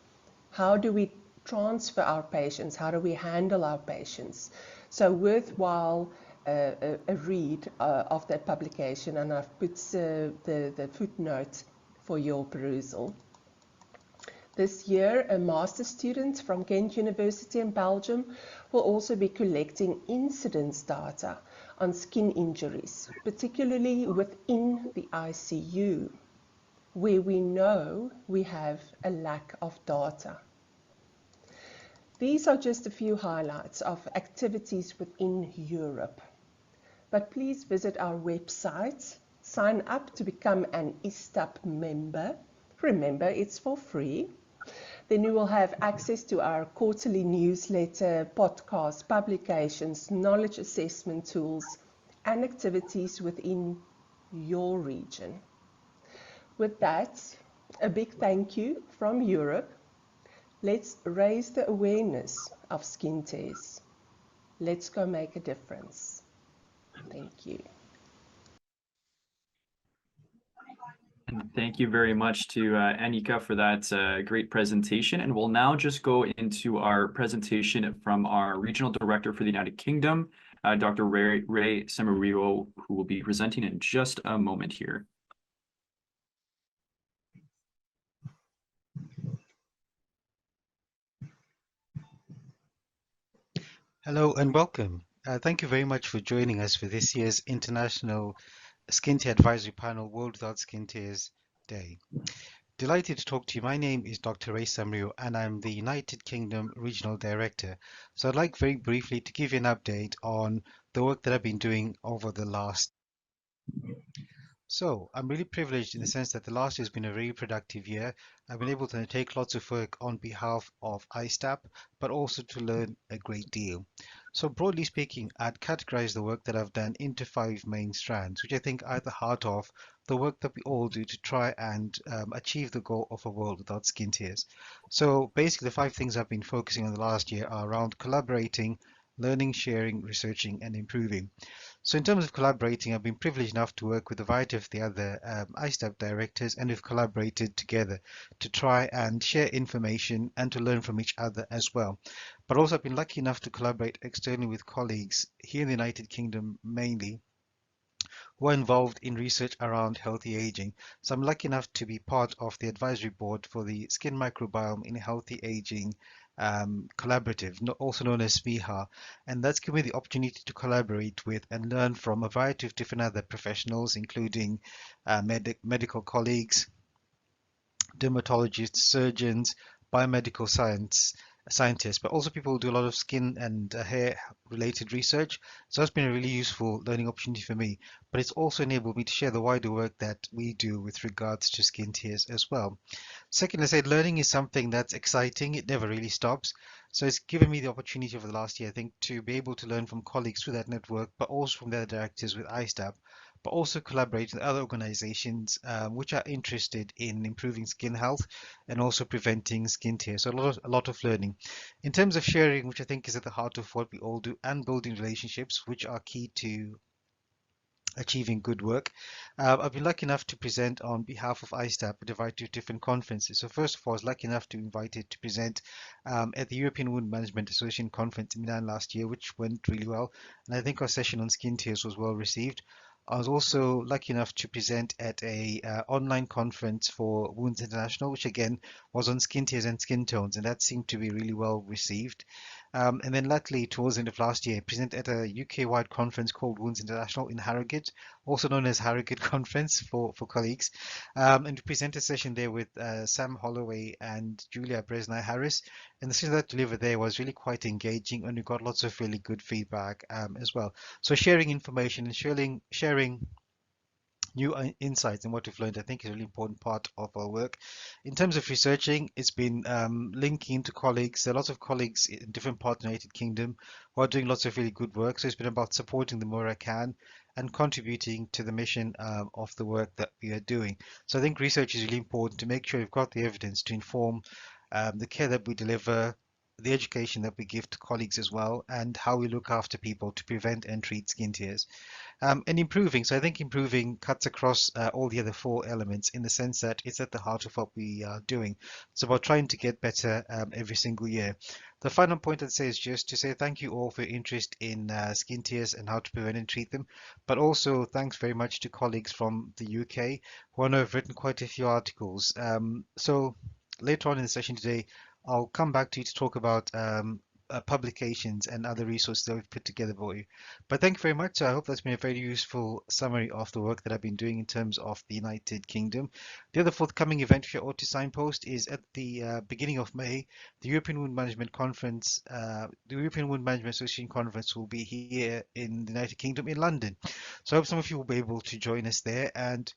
how do we transfer our patients, how do we handle our patients. So worthwhile a read of that publication, and I've put the footnote for your perusal. This year, a master's student from Ghent University in Belgium will also be collecting incidence data on skin injuries, particularly within the ICU, where we know we have a lack of data. These are just a few highlights of activities within Europe. But please visit our website, sign up to become an ISTAP member. Remember, it's for free. Then you will have access to our quarterly newsletter, podcasts, publications, knowledge assessment tools, and activities within your region. With that, a big thank you from Europe. Let's raise the awareness of skin tears. Let's go make a difference. Thank you. And thank you very much to Annika for that great presentation. And we'll now just go into our presentation from our Regional Director for the United Kingdom, Dr. Ray Samario, who will be presenting in just a moment here. Hello and welcome. Thank you very much for joining us for this year's International Skin Tear Advisory Panel World Without Skin Tears Day. Delighted to talk to you. My name is Dr. Ray Samario and I'm the United Kingdom Regional Director. So I'd like very briefly to give you an update on the work that I've been doing over the last. So I'm really privileged in the sense that the last year has been a very productive year. I've been able to take lots of work on behalf of ISTAP, but also to learn a great deal. So broadly speaking, I'd categorize the work that I've done into 5 main strands, which I think are at the heart of the work that we all do to try and achieve the goal of a world without skin tears. So basically, the 5 things I've been focusing on the last year are around collaborating, learning, sharing, researching, and improving. So in terms of collaborating, I've been privileged enough to work with a variety of the other ISTAP directors, and we've collaborated together to try and share information and to learn from each other as well. But also I've been lucky enough to collaborate externally with colleagues here in the United Kingdom mainly, who are involved in research around healthy aging. So I'm lucky enough to be part of the advisory board for the Skin Microbiome in Healthy Aging collaborative, also known as SMIHA, and that's given me the opportunity to collaborate with and learn from a variety of different other professionals, including medical colleagues, dermatologists, surgeons, biomedical scientists, but also people who do a lot of skin and hair related research. So that's been a really useful learning opportunity for me, but it's also enabled me to share the wider work that we do with regards to skin tears as well. Second, I said learning is something that's exciting. It never really stops. So it's given me the opportunity over the last year, I think, to be able to learn from colleagues through that network, but also from the other directors with ISTAP, but also collaborate with other organizations which are interested in improving skin health and also preventing skin tears. So a lot of learning. In terms of sharing, which I think is at the heart of what we all do, and building relationships, which are key to achieving good work. I've been lucky enough to present on behalf of ISTAP at a variety of different conferences. So first of all, I was lucky enough to be invited to present at the European Wound Management Association conference in Milan last year, which went really well. And I think our session on skin tears was well received. I was also lucky enough to present at a online conference for Wounds International, which again was on skin tears and skin tones, and that seemed to be really well received. And then latterly, towards the end of last year, present at a UK-wide conference called Wounds International in Harrogate, also known as Harrogate Conference for colleagues, and to present a session there with Sam Holloway and Julia Bresnay-Harris. And the session that delivered there was really quite engaging, and we got lots of really good feedback as well. So sharing information and sharing new insights and what we've learned, I think, is a really important part of our work. In terms of researching, it's been linking to colleagues. There are lots of colleagues in different parts of the United Kingdom who are doing lots of really good work. So it's been about supporting them where I can and contributing to the mission of the work that we are doing. So I think research is really important to make sure we've got the evidence to inform the care that we deliver, the education that we give to colleagues as well, and how we look after people to prevent and treat skin tears. And improving. So I think improving cuts across all the other 4 elements in the sense that it's at the heart of what we are doing. It's about trying to get better every single year. The final point I'd say is just to say thank you all for your interest in skin tears and how to prevent and treat them. But also thanks very much to colleagues from the UK who I know have written quite a few articles. So later on in the session today, I'll come back to you to talk about publications and other resources that we've put together for you. But thank you very much. I hope that's been a very useful summary of the work that I've been doing in terms of the United Kingdom. The other forthcoming event, if you ought to signpost, is at the beginning of May. The European Wound Management Conference, the European Wound Management Association Conference will be here in the United Kingdom in London. So I hope some of you will be able to join us there, and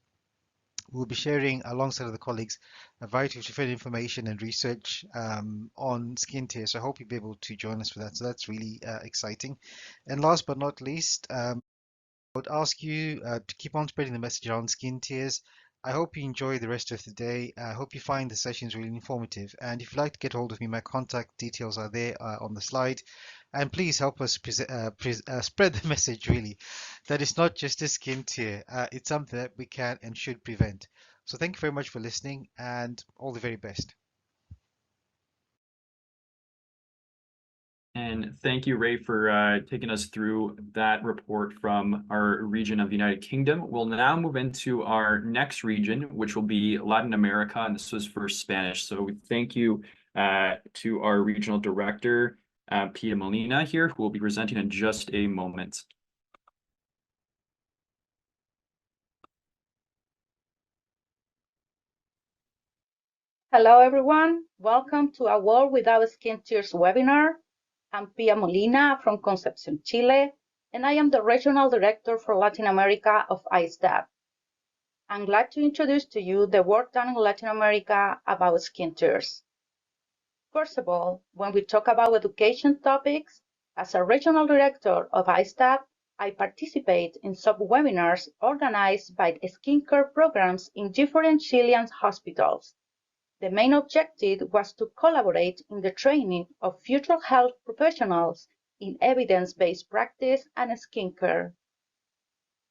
we'll be sharing alongside other colleagues a variety of different information and research on skin tears. So I hope you'll be able to join us for that. So that's really exciting. And last but not least, I would ask you to keep on spreading the message around skin tears. I hope you enjoy the rest of the day. I hope you find the sessions really informative. And if you'd like to get hold of me, my contact details are there on the slide. And please help us spread the message, really, that it's not just a skin tear. It's something that we can and should prevent. So thank you very much for listening, and all the very best. And thank you, Ray, for taking us through that report from our region of the United Kingdom. We'll now move into our next region, which will be Latin America, and this was for Spanish. So we thank you to our regional director, Pia Molina here, who will be presenting in just a moment. Hello, everyone. Welcome to A World Without Skin Tears webinar. I'm Pia Molina from Concepcion, Chile, and I am the Regional Director for Latin America of ISTAP. I'm glad to introduce to you the work done in Latin America about skin tears. First of all, when we talk about education topics, as a Regional Director of ISTAP, I participate in sub-webinars organized by skincare programs in different Chilean hospitals. The main objective was to collaborate in the training of future health professionals in evidence-based practice and skincare.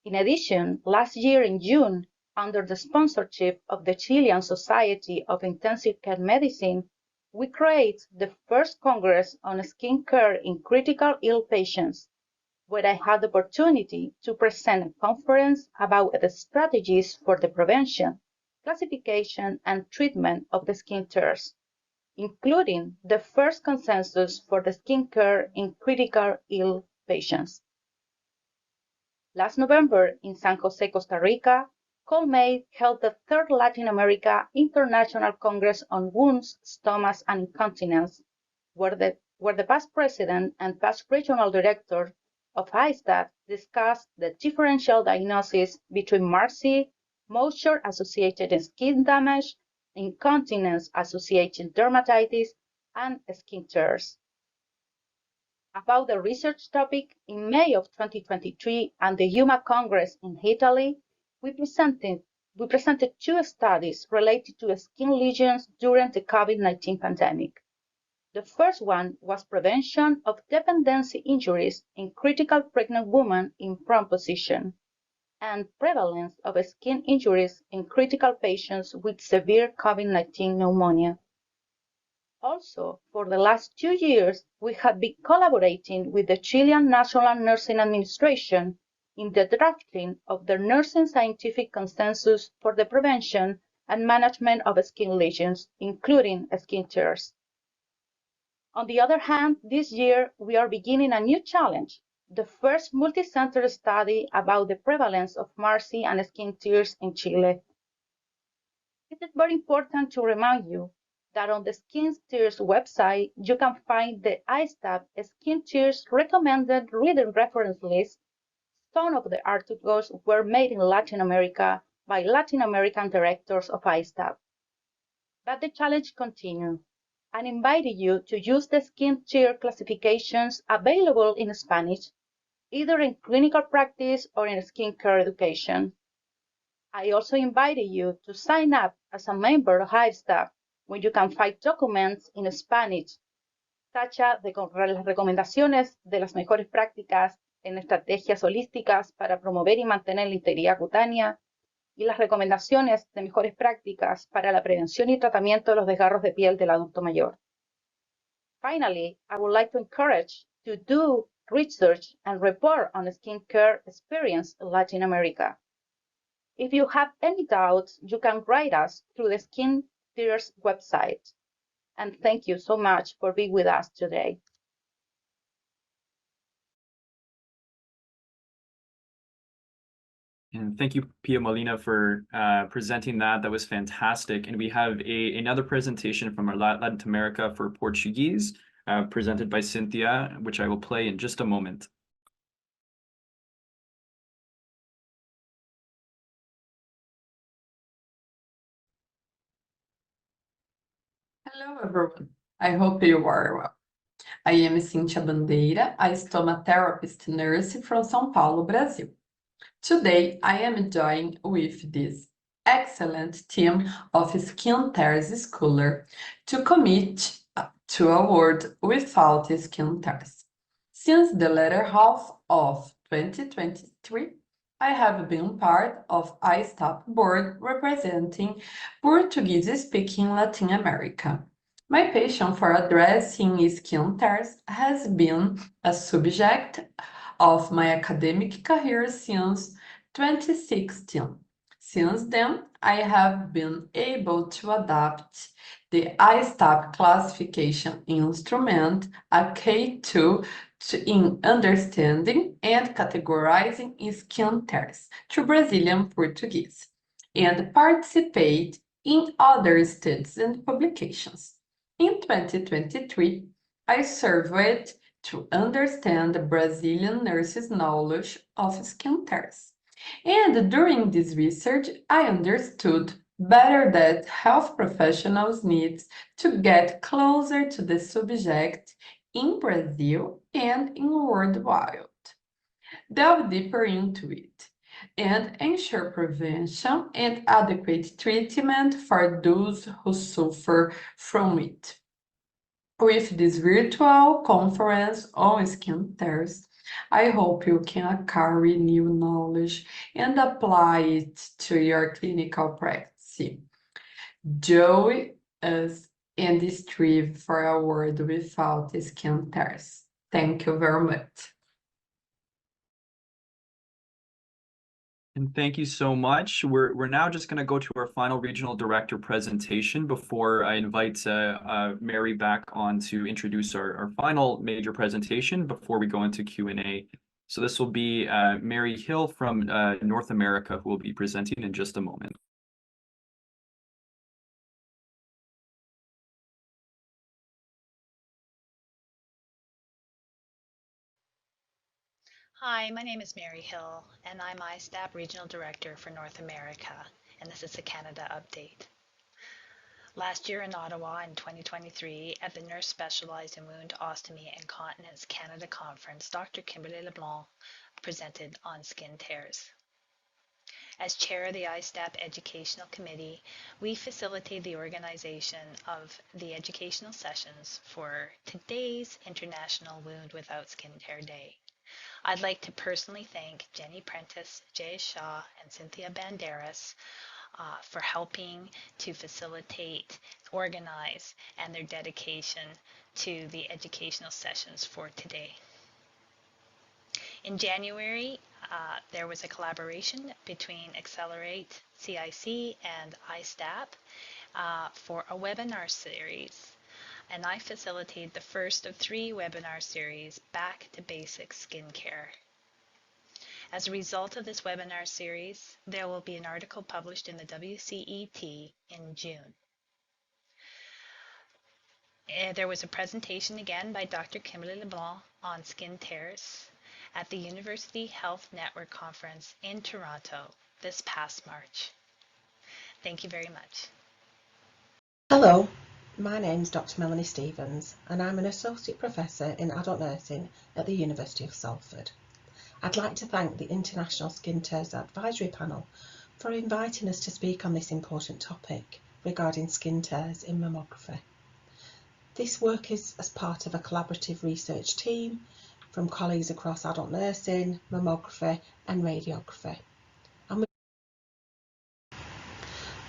In addition, last year in June, under the sponsorship of the Chilean Society of Intensive Care Medicine, we created the first Congress on skincare in critical ill patients, where I had the opportunity to present a conference about the strategies for the prevention, classification, and treatment of the skin tears, including the first consensus for the skincare in critical ill patients. Last November in San Jose, Costa Rica, Colmade held the third Latin America International Congress on Wounds, Stomas, and Incontinence, where the past president and past regional director of ISTAP discussed the differential diagnosis between MARSI, moisture-associated skin damage, incontinence-associated dermatitis, and skin tears. About the research topic, in May of 2023 and the UMA Congress in Italy, we presented 2 studies related to skin lesions during the COVID-19 pandemic. The first one was prevention of dependency injuries in critical pregnant women in prone position, and prevalence of skin injuries in critical patients with severe COVID-19 pneumonia. Also, for the last 2 years, we have been collaborating with the Chilean National Nursing Administration in the drafting of the Nursing Scientific Consensus for the Prevention and Management of Skin Lesions, including skin tears. On the other hand, this year, we are beginning a new challenge, the first multi-center study about the prevalence of MARSI and skin tears in Chile. It is very important to remind you that on the Skin Tears website, you can find the ISTAP Skin Tears recommended reading reference list. Some of the articles were made in Latin America by Latin American directors of ISTAP. But the challenge continues. I invite you to use the skin tear classifications available in Spanish, either in clinical practice or in skincare education. I also invite you to sign up as a member of ISTAP, where you can find documents in Spanish, such as las recomendaciones de las mejores prácticas en estrategias holísticas para promover y mantener la integridad cutánea, y las recomendaciones de mejores prácticas para la prevención y tratamiento de los desgarros de piel del adulto mayor. Finally, I would like to encourage to do research and report on skincare experience in Latin America. If you have any doubts, you can write us through the Skin Tears website. And thank you so much for being with us today. And thank you, Pia Molina, for presenting that. That was fantastic. And we have another presentation from our Latin America for Portuguese, presented by Cynthia, which I will play in just a moment. Hello, everyone. I hope you are well. I am Cíntia Bandeira, a stomatherapist nurse from São Paulo, Brazil. Today, I am joined with this excellent team of skin tears scholar to commit to a world without skin tears. Since the latter half of 2023, I have been part of ISTAP board representing Portuguese-speaking Latin America. My passion for addressing skin tears has been a subject of my academic career since 2016. Since then, I have been able to adapt the ISTAP classification instrument, a K2, in understanding and categorizing skin tears to Brazilian Portuguese, and participate in other studies and publications. In 2023, I surveyed to understand the Brazilian nurses' knowledge of skin tears. And during this research, I understood better that health professionals need to get closer to the subject in Brazil and in worldwide. delve deeper into it, and ensure prevention and adequate treatment for those who suffer from it. With this virtual conference on skin tears, I hope you can carry new knowledge and apply it to your clinical practice. Join us and strive for a world without skin tears. Thank you very much. And thank you so much. We're now just going to go to our final regional director presentation before I invite Mary back on to introduce our final major presentation before we go into Q&A. So this will be Mary Hill from North America, who will be presenting in just a moment. Hi, my name is Mary Hill, and I'm ISTAP Regional Director for North America, and this is the Canada update. Last year in Ottawa in 2023, at the Nurse Specialized in Wound, Ostomy and Continence Canada Conference, Dr. Kimberly LeBlanc presented on skin tears. As chair of the ISTAP Educational Committee, we facilitate the organization of the educational sessions for today's International Wound Without Skin Tear Day. I'd like to personally thank Jenny Prentice, Jay Shaw, and Cynthia Banderas for helping to facilitate, organize, and their dedication to the educational sessions for today. In January, there was a collaboration between Accelerate CIC and ISTAP for a webinar series, and I facilitated the first of 3 webinar series, Back to Basic Skincare. As a result of this webinar series, there will be an article published in the WCET in June. There was a presentation again by Dr. Kimberly LeBlanc on skin tears at the University Health Network Conference in Toronto this past March. Thank you very much. Hello, my name is Dr. Melanie Stevens, and I'm an Associate Professor in Adult Nursing at the University of Salford. I'd like to thank the International Skin Tears Advisory Panel for inviting us to speak on this important topic regarding skin tears in mammography. This work is as part of a collaborative research team from colleagues across adult nursing, mammography and radiography.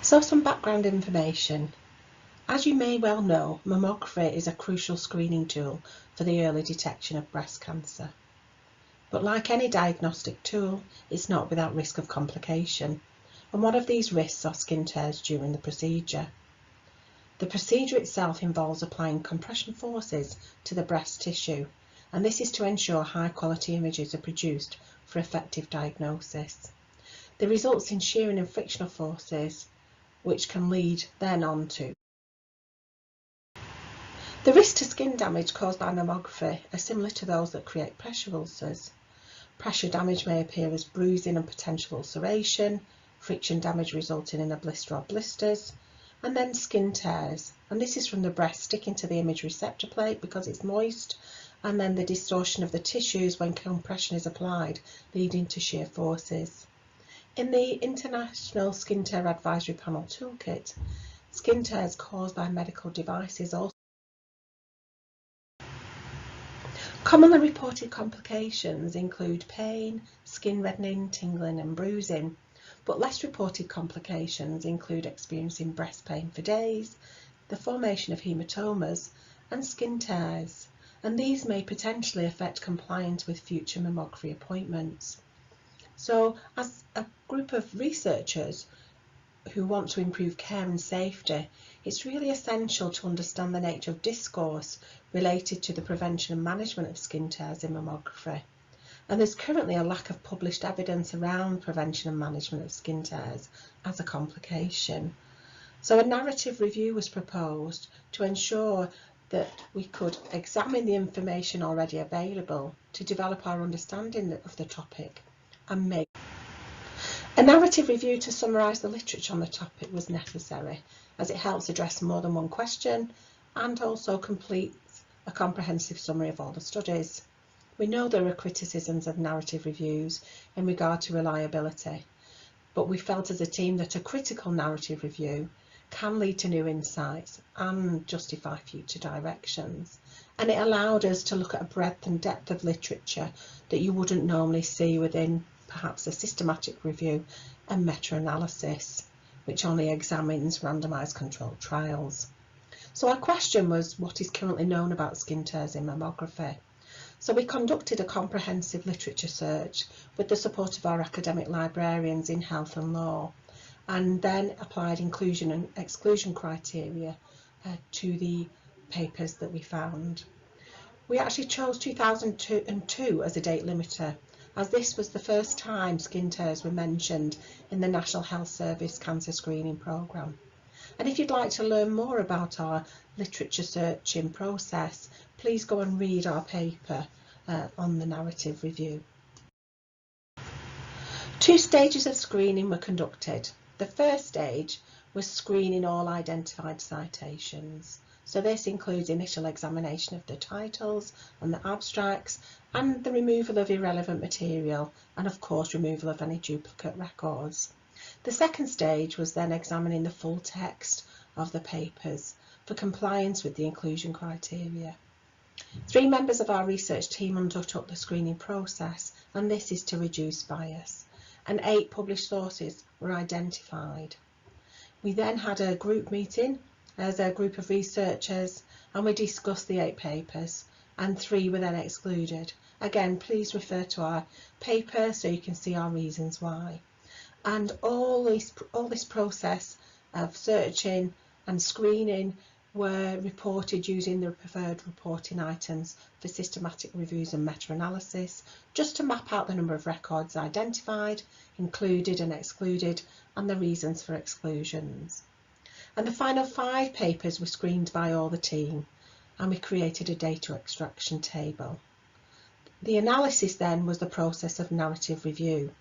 So some background information. As you may well know, mammography is a crucial screening tool for the early detection of breast cancer. But like any diagnostic tool, it's not without risk of complication, and one of these risks are skin tears during the procedure. The procedure itself involves applying compression forces to the breast tissue, and this is to ensure high quality images are produced for effective diagnosis. The results in shearing and frictional forces, which can lead then on to the risk to skin damage caused by mammography are similar to those that create pressure ulcers. Pressure damage may appear as bruising and potential ulceration, friction damage resulting in a blister or blisters, and then skin tears. And this is from the breast sticking to the image receptor plate because it's moist, and then the distortion of the tissues when compression is applied, leading to shear forces. In the International Skin Tear Advisory Panel Toolkit, skin tears caused by medical devices also. Commonly reported complications include pain, skin reddening, tingling and bruising, but less reported complications include experiencing breast pain for days, the formation of hematomas and skin tears, and these may potentially affect compliance with future mammography appointments. So as a group of researchers who want to improve care and safety, it's really essential to understand the nature of discourse related to the prevention and management of skin tears in mammography. And there's currently a lack of published evidence around prevention and management of skin tears as a complication. So a narrative review was proposed to ensure that we could examine the information already available to develop our understanding of the topic and make a narrative review to summarise the literature on the topic was necessary, as it helps address more than one question and also completes a comprehensive summary of all the studies. We know there are criticisms of narrative reviews in regard to reliability, but we felt as a team that a critical narrative review can lead to new insights and justify future directions. And it allowed us to look at a breadth and depth of literature that you wouldn't normally see within perhaps a systematic review and meta-analysis, which only examines randomised controlled trials. So our question was, what is currently known about skin tears in mammography? So we conducted a comprehensive literature search with the support of our academic librarians in health and law, and then applied inclusion and exclusion criteria to the papers that we found. We actually chose 2002 as a date limiter, as this was the first time skin tears were mentioned in the National Health Service cancer screening programme. And if you'd like to learn more about our literature searching process, please go and read our paper on the narrative review. 2 stages of screening were conducted. The first stage was screening all identified citations. So this includes initial examination of the titles and the abstracts, and the removal of irrelevant material, and of course removal of any duplicate records. The second stage was then examining the full text of the papers for compliance with the inclusion criteria. 3 members of our research team undertook the screening process, and this is to reduce bias, and 8 published sources were identified. We then had a group meeting as a group of researchers, and we discussed the 8 papers, and 3 were then excluded. Again, please refer to our paper so you can see our reasons why. And all this process of searching and screening were reported using the preferred reporting items for systematic reviews and meta-analysis, just to map out the number of records identified, included and excluded, and the reasons for exclusions. And the final 5 papers were screened by all the team, and we created a data extraction table. The analysis then was the process of narrative review.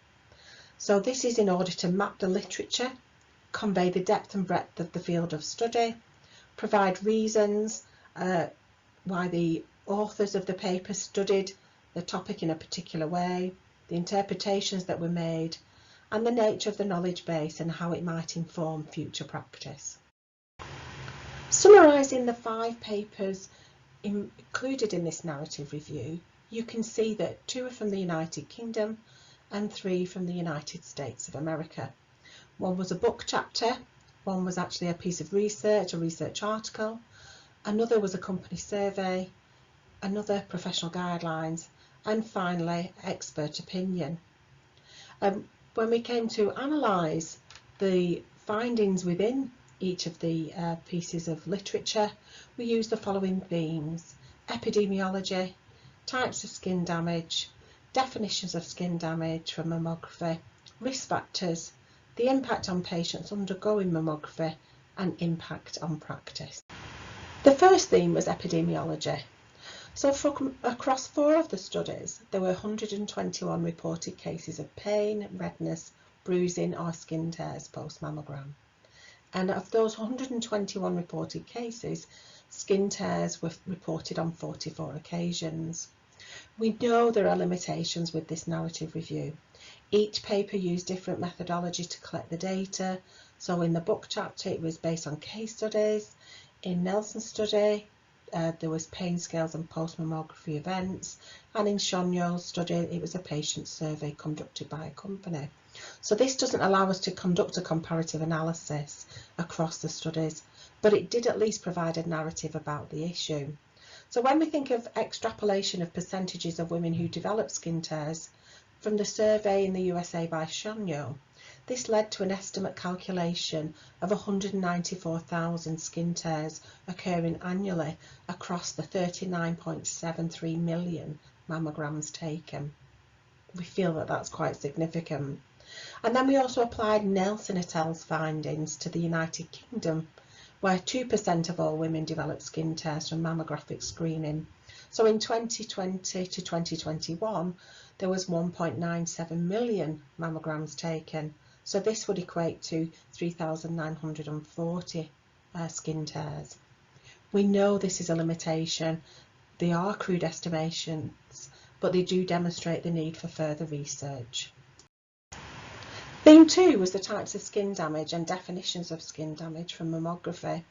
So this is in order to map the literature, convey the depth and breadth of the field of study, provide reasons why the authors of the paper studied the topic in a particular way, the interpretations that were made, and the nature of the knowledge base and how it might inform future practice. Summarising the 5 papers included in this narrative review, you can see that 2 are from the United Kingdom and 3 from the United States of America. One was a book chapter, one was actually a piece of research, a research article, another was a company survey, another professional guidelines, and finally expert opinion. When we came to analyse the findings within each of the pieces of literature, we used the following themes: epidemiology, types of skin damage, definitions of skin damage from mammography, risk factors, the impact on patients undergoing mammography, and impact on practice. The first theme was epidemiology. So across 4 of the studies, there were 121 reported cases of pain, redness, bruising or skin tears post-mammogram. And of those 121 reported cases, skin tears were reported on 44 occasions. We know there are limitations with this narrative review. Each paper used different methodology to collect the data. So in the book chapter, it was based on case studies. In Nelson's study, there was pain scales and post-mammography events. And in Shonyo's study, it was a patient survey conducted by a company. So this doesn't allow us to conduct a comparative analysis across the studies, but it did at least provide a narrative about the issue. So when we think of extrapolation of percentages of women who develop skin tears, from the survey in the USA by Shonyo, this led to an estimate calculation of 194,000 skin tears occurring annually across the 39.73 million mammograms taken. We feel that that's quite significant. And then we also applied Nelson et al.'s findings to the United Kingdom, where 2% of all women developed skin tears from mammographic screening. So in 2020 to 2021, there was 1.97 million mammograms taken. So this would equate to 3,940 skin tears. We know this is a limitation. They are crude estimations, but they do demonstrate the need for further research. Theme 2 was the types of skin damage and definitions of skin damage from mammography.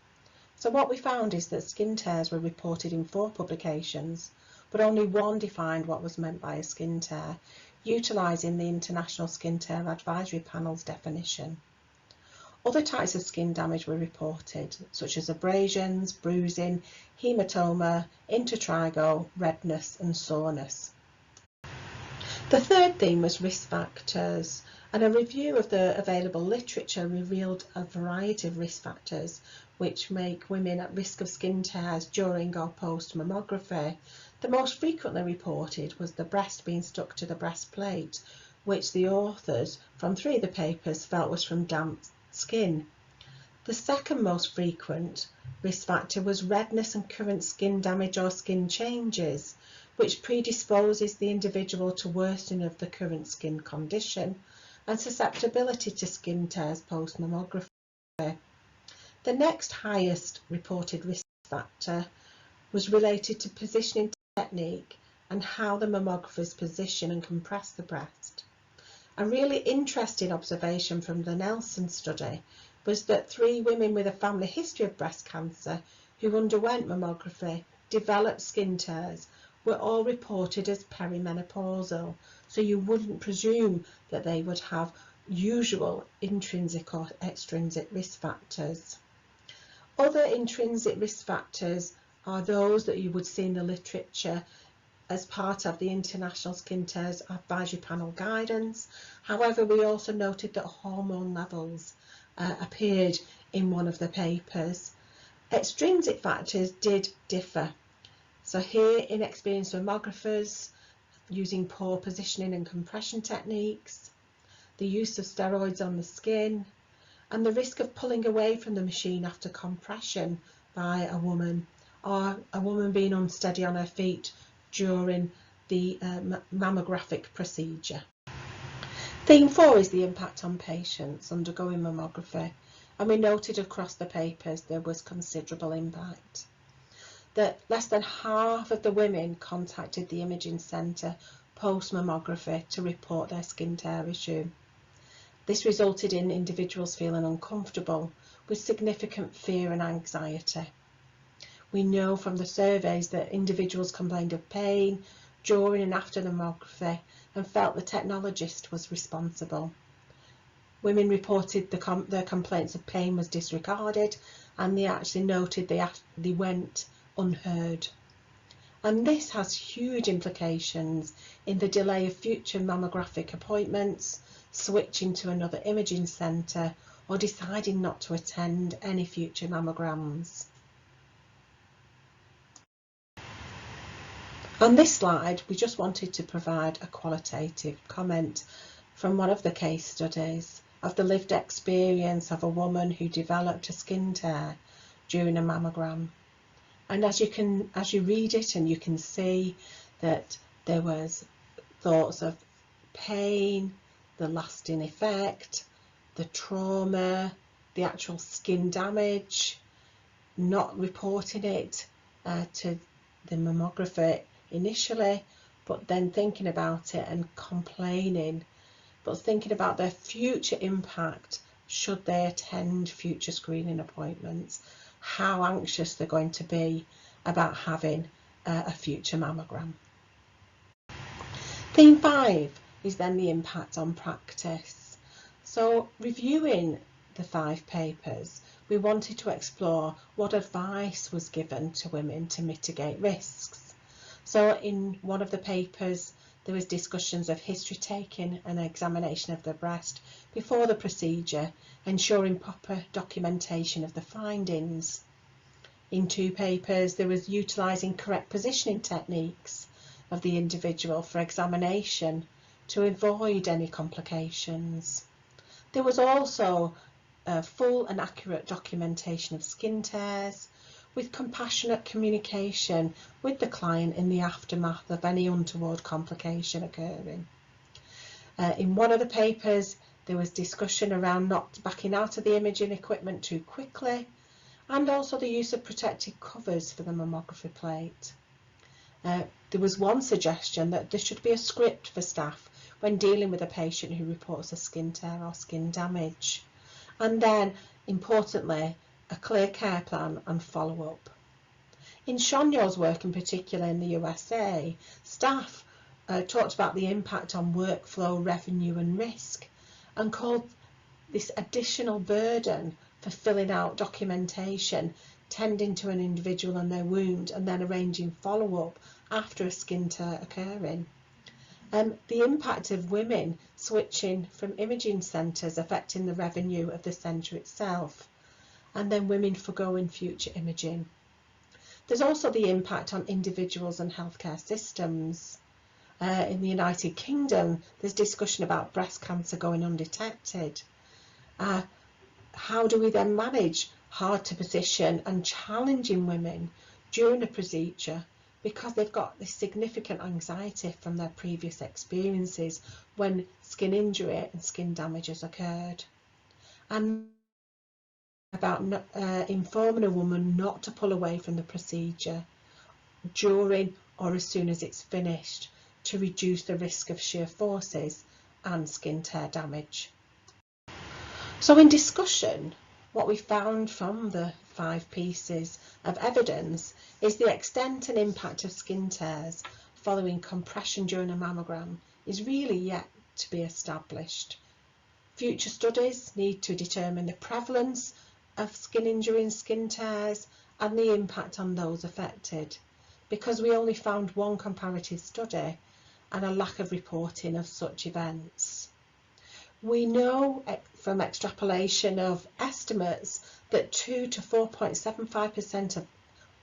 So what we found is that skin tears were reported in 4 publications, but only 1 defined what was meant by a skin tear, utilising the International Skin Tear Advisory Panel's definition. Other types of skin damage were reported, such as abrasions, bruising, hematoma, intertrigo, redness and soreness. The third theme was risk factors, and a review of the available literature revealed a variety of risk factors which make women at risk of skin tears during or post mammography. The most frequently reported was the breast being stuck to the breastplate, which the authors from 3 of the papers felt was from damp skin. The second most frequent risk factor was redness and current skin damage or skin changes, which predisposes the individual to worsening of the current skin condition and susceptibility to skin tears post-mammography. The next highest reported risk factor was related to positioning technique and how the mammographers position and compress the breast. A really interesting observation from the Nelson study was that 3 women with a family history of breast cancer who underwent mammography developed skin tears were all reported as perimenopausal, so you wouldn't presume that they would have usual intrinsic or extrinsic risk factors. Other intrinsic risk factors are those that you would see in the literature as part of the International Skin Tears Advisory Panel guidance. However, we also noted that hormone levels appeared in one of the papers. Extrinsic factors did differ. So here, inexperienced mammographers using poor positioning and compression techniques, the use of steroids on the skin, and the risk of pulling away from the machine after compression by a woman, or a woman being unsteady on her feet during the mammographic procedure. Theme 4 is the impact on patients undergoing mammography, and we noted across the papers there was considerable impact. That less than half of the women contacted the imaging centre post-mammography to report their skin tear issue. This resulted in individuals feeling uncomfortable with significant fear and anxiety. We know from the surveys that individuals complained of pain during and after the mammography and felt the technologist was responsible. Women reported their complaints of pain was disregarded, and they actually noted they went unheard. And this has huge implications in the delay of future mammographic appointments, switching to another imaging centre, or deciding not to attend any future mammograms. On this slide, we just wanted to provide a qualitative comment from one of the case studies of the lived experience of a woman who developed a skin tear during a mammogram. And as you read it, and you can see that there was thoughts of pain, the lasting effect, the trauma, the actual skin damage, not reporting it to the mammographer initially, but then thinking about it and complaining, but thinking about their future impact should they attend future screening appointments, how anxious they're going to be about having a future mammogram. Theme 5 is then the impact on practice. So reviewing the 5 papers, we wanted to explore what advice was given to women to mitigate risks. So in one of the papers, there was discussions of history taking and examination of the breast before the procedure, ensuring proper documentation of the findings. In 2 papers, there was utilising correct positioning techniques of the individual for examination to avoid any complications. There was also a full and accurate documentation of skin tears, with compassionate communication with the client in the aftermath of any untoward complication occurring. In one of the papers, there was discussion around not backing out of the imaging equipment too quickly, and also the use of protective covers for the mammography plate. There was one suggestion that there should be a script for staff when dealing with a patient who reports a skin tear or skin damage. And then, importantly, a clear care plan and follow-up. In Shonyo's work in particular in the USA, staff talked about the impact on workflow, revenue and risk, and called this additional burden for filling out documentation, tending to an individual and their wound, and then arranging follow-up after a skin tear occurring. The impact of women switching from imaging centres affecting the revenue of the centre itself, and then women forgoing future imaging. There's also the impact on individuals and healthcare systems. In the United Kingdom, there's discussion about breast cancer going undetected. How do we then manage hard to position and challenging women during a procedure because they've got this significant anxiety from their previous experiences when skin injury and skin damage has occurred? And about informing a woman not to pull away from the procedure during or as soon as it's finished to reduce the risk of shear forces and skin tear damage. So in discussion, what we found from the 5 pieces of evidence is the extent and impact of skin tears following compression during a mammogram is really yet to be established. Future studies need to determine the prevalence of skin injury and skin tears and the impact on those affected, because we only found one comparative study and a lack of reporting of such events. We know from extrapolation of estimates that 2 to 4.75% of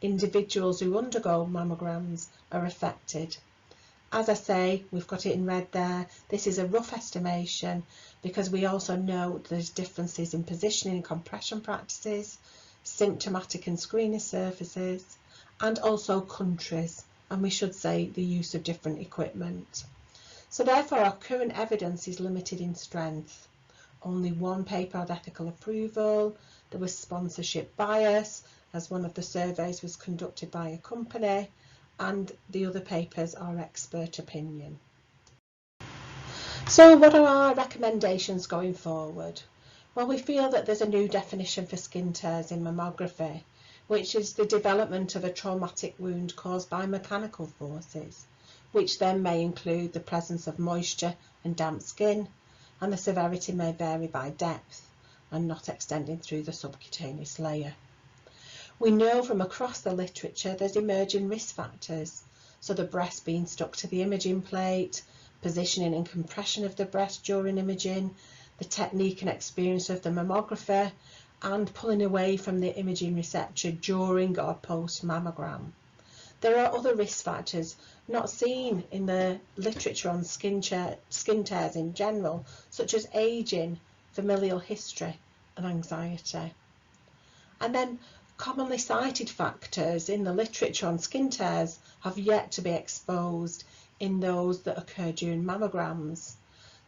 individuals who undergo mammograms are affected. As I say, we've got it in red there. This is a rough estimation because we also know there's differences in positioning and compression practices, symptomatic and screening surfaces, and also countries, and we should say the use of different equipment. So therefore our current evidence is limited in strength. Only one paper had ethical approval, there was sponsorship bias as one of the surveys was conducted by a company, and the other papers are expert opinion. So what are our recommendations going forward? Well, we feel that there's a new definition for skin tears in mammography, which is the development of a traumatic wound caused by mechanical forces, which then may include the presence of moisture and damp skin, and the severity may vary by depth and not extending through the subcutaneous layer. We know from across the literature there's emerging risk factors, so the breast being stuck to the imaging plate, positioning and compression of the breast during imaging, the technique and experience of the mammographer, and pulling away from the imaging receptor during or post mammogram. There are other risk factors not seen in the literature on skin tears in general, such as ageing, familial history and anxiety. And then commonly cited factors in the literature on skin tears have yet to be exposed in those that occur during mammograms.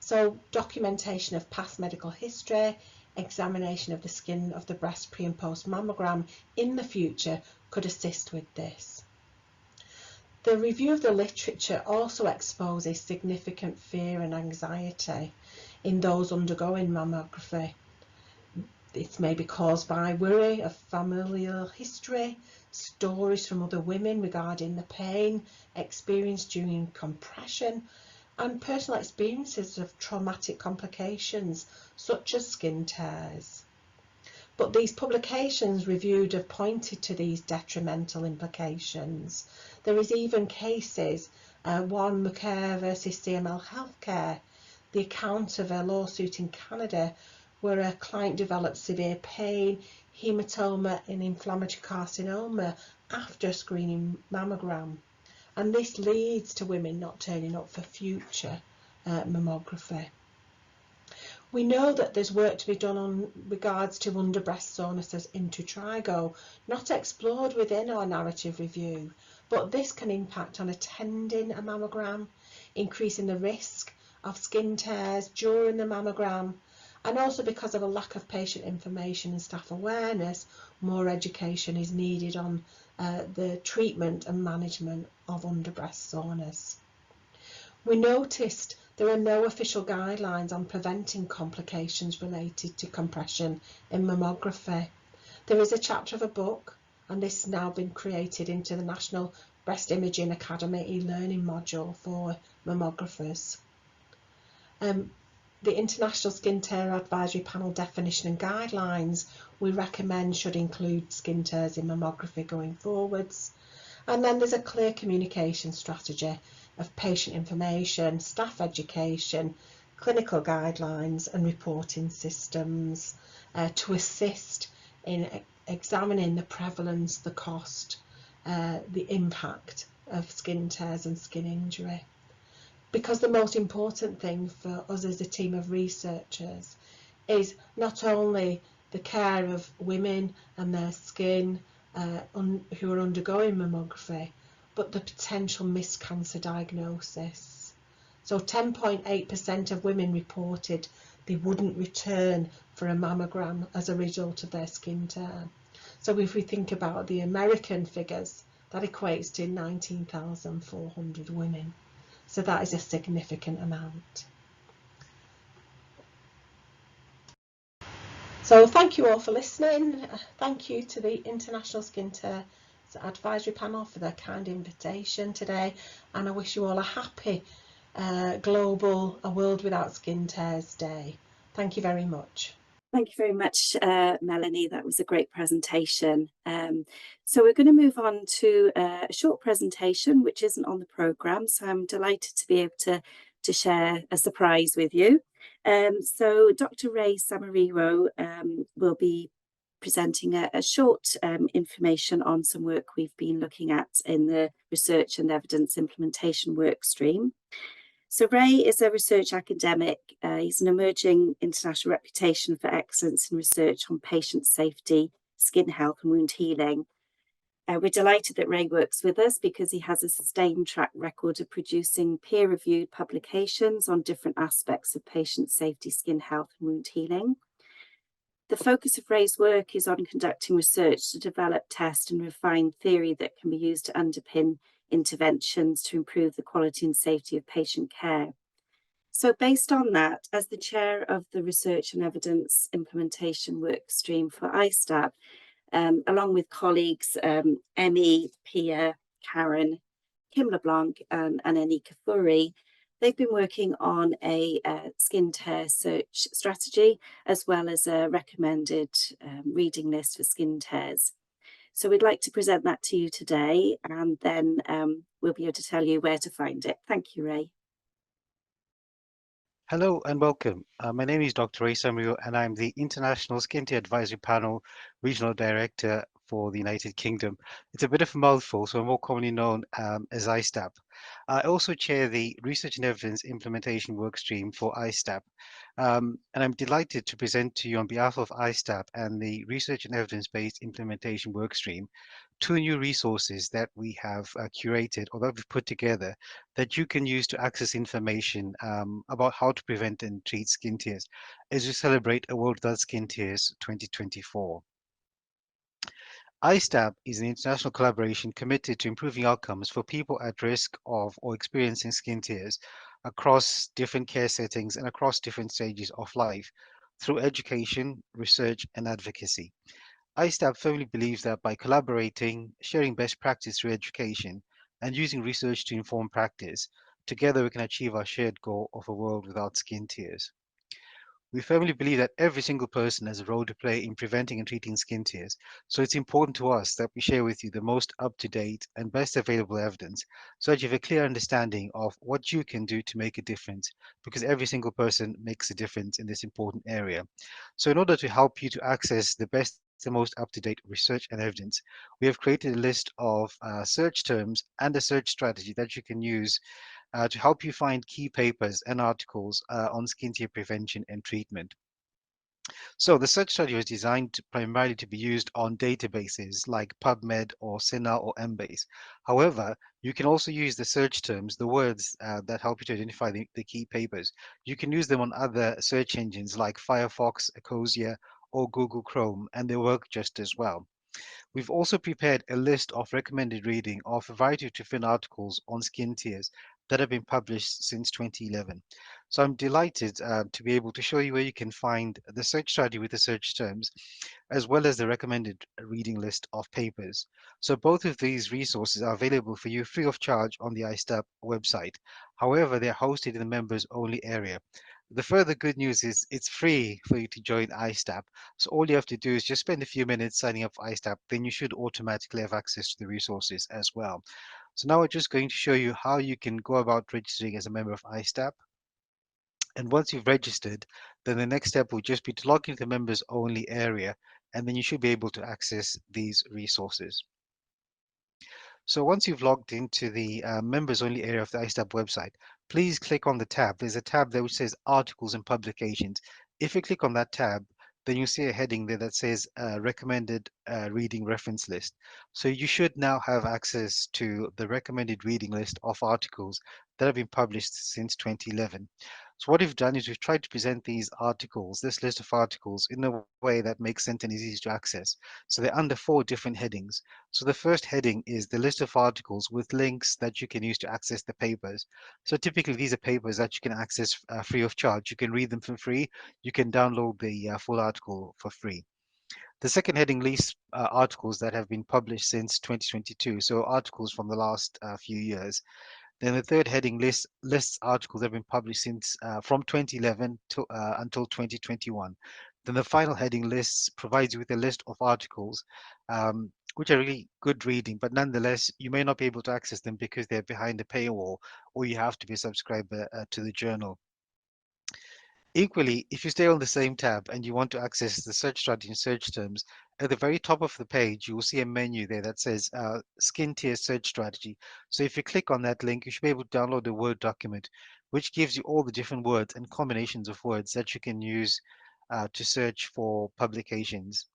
So documentation of past medical history, examination of the skin of the breast pre and post mammogram in the future could assist with this. The review of the literature also exposes significant fear and anxiety in those undergoing mammography. This may be caused by worry of familial history, stories from other women regarding the pain experienced during compression, and personal experiences of traumatic complications such as skin tears. But these publications reviewed have pointed to these detrimental implications. There is even cases, one McCare versus CML Healthcare, the account of a lawsuit in Canada where a client developed severe pain, hematoma and inflammatory carcinoma after a screening mammogram. And this leads to women not turning up for future mammography. We know that there's work to be done on regards to underbreast soreness as intertrigo, not explored within our narrative review, but this can impact on attending a mammogram, increasing the risk of skin tears during the mammogram, And also because of a lack of patient information and staff awareness, more education is needed on the treatment and management of underbreast soreness. We noticed there are no official guidelines on preventing complications related to compression in mammography. There is a chapter of a book, and this has now been created into the National Breast Imaging Academy e-learning module for mammographers. The International Skin Tear Advisory Panel definition and guidelines we recommend should include skin tears in mammography going forwards. And then there's a clear communication strategy of patient information, staff education, clinical guidelines and reporting systems to assist in examining the prevalence, the cost, the impact of skin tears and skin injury. Because the most important thing for us as a team of researchers is not only the care of women and their skin who are undergoing mammography, but the potential missed cancer diagnosis. So 10.8% of women reported they wouldn't return for a mammogram as a result of their skin tear. So if we think about the American figures, that equates to 19,400 women. So that is a significant amount. So thank you all for listening. Thank you to the International Skin Tear Advisory Panel for their kind invitation today. And I wish you all a happy global A World Without Skin Tears Day. Thank you very much. Thank you very much, Melanie. That was a great presentation. So we're going to move on to a short presentation, which isn't on the programme. So I'm delighted to be able to share a surprise with you. So Dr. Ray Samariwo will be presenting a short information on some work we've been looking at in the Research and Evidence Implementation work stream. So Ray is a research academic. He's an emerging international reputation for excellence in research on patient safety, skin health and wound healing. We're delighted that Ray works with us because he has a sustained track record of producing peer-reviewed publications on different aspects of patient safety, skin health and wound healing. The focus of Ray's work is on conducting research to develop, test and refine theory that can be used to underpin interventions to improve the quality and safety of patient care. So based on that, as the chair of the Research and Evidence Implementation work stream for ISTAP, along with colleagues Emmy, Pia, Karen, Kim LeBlanc and Annie Kafuri, they've been working on a skin tear search strategy, as well as a recommended reading list for skin tears. So we'd like to present that to you today, and then we'll be able to tell you where to find it. Thank you, Ray. Hello and welcome. My name is Dr. Ray Samariwo, and I'm the International Skin Tear Advisory Panel Regional Director for the United Kingdom. It's a bit of a mouthful, so I'm more commonly known as ISTAP. I also chair the Research and Evidence Implementation Workstream for ISTAP. And I'm delighted to present to you on behalf of ISTAP and the Research and Evidence-Based Implementation Workstream two new resources that we have curated or that we've put together that you can use to access information about how to prevent and treat skin tears as we celebrate A World Without Skin Tears 2024. ISTAP is an international collaboration committed to improving outcomes for people at risk of or experiencing skin tears across different care settings and across different stages of life through education, research, and advocacy. ISTAP firmly believes that by collaborating, sharing best practice through education, and using research to inform practice, together we can achieve our shared goal of a world without skin tears. We firmly believe that every single person has a role to play in preventing and treating skin tears, so it's important to us that we share with you the most up-to-date and best available evidence so that you have a clear understanding of what you can do to make a difference, because every single person makes a difference in this important area. So in order to help you to access the best the most up-to-date research and evidence, we have created a list of search terms and a search strategy that you can use to help you find key papers and articles on skin tear prevention and treatment. So the search strategy was designed primarily to be used on databases like PubMed or CINAHL or Embase. However, you can also use the search terms, the words that help you to identify the key papers. You can use them on other search engines like Firefox, Ecosia, or Google Chrome, and they work just as well. We've also prepared a list of recommended reading of a variety of different articles on skin tears that have been published since 2011. So I'm delighted to be able to show you where you can find the search strategy with the search terms, as well as the recommended reading list of papers. So both of these resources are available for you free of charge on the ISTAP website. However, they're hosted in the members only area. The further good news is it's free for you to join ISTAP. So all you have to do is just spend a few minutes signing up for ISTAP, then you should automatically have access to the resources as well. So now we're just going to show you how you can go about registering as a member of ISTAP. And once you've registered, then the next step will just be to log into the members only area, and then you should be able to access these resources. So once you've logged into the members only area of the ISTAP website, please click on the tab. There's a tab there which says articles and publications. If you click on that tab, then you'll see a heading there that says recommended reading reference list. So you should now have access to the recommended reading list of articles that have been published since 2011. So what we've done is we've tried to present these articles, this list of articles, in a way that makes sense and is easy to access. So they're under 4 different headings. So the first heading is the list of articles with links that you can use to access the papers. So typically these are papers that you can access free of charge. You can read them for free. You can download the full article for free. The second heading lists articles that have been published since 2022. So articles from the last few years. Then the third heading lists articles that have been published since from 2011 to, until 2021. Then the final heading provides you with a list of articles which are really good reading, but nonetheless, you may not be able to access them because they're behind a paywall, or you have to be a subscriber to the journal. Equally, if you stay on the same tab and you want to access the search strategy and search terms, at the very top of the page, you will see a menu there that says Skin Tier Search Strategy. So if you click on that link, you should be able to download a Word document, which gives you all the different words and combinations of words that you can use to search for publications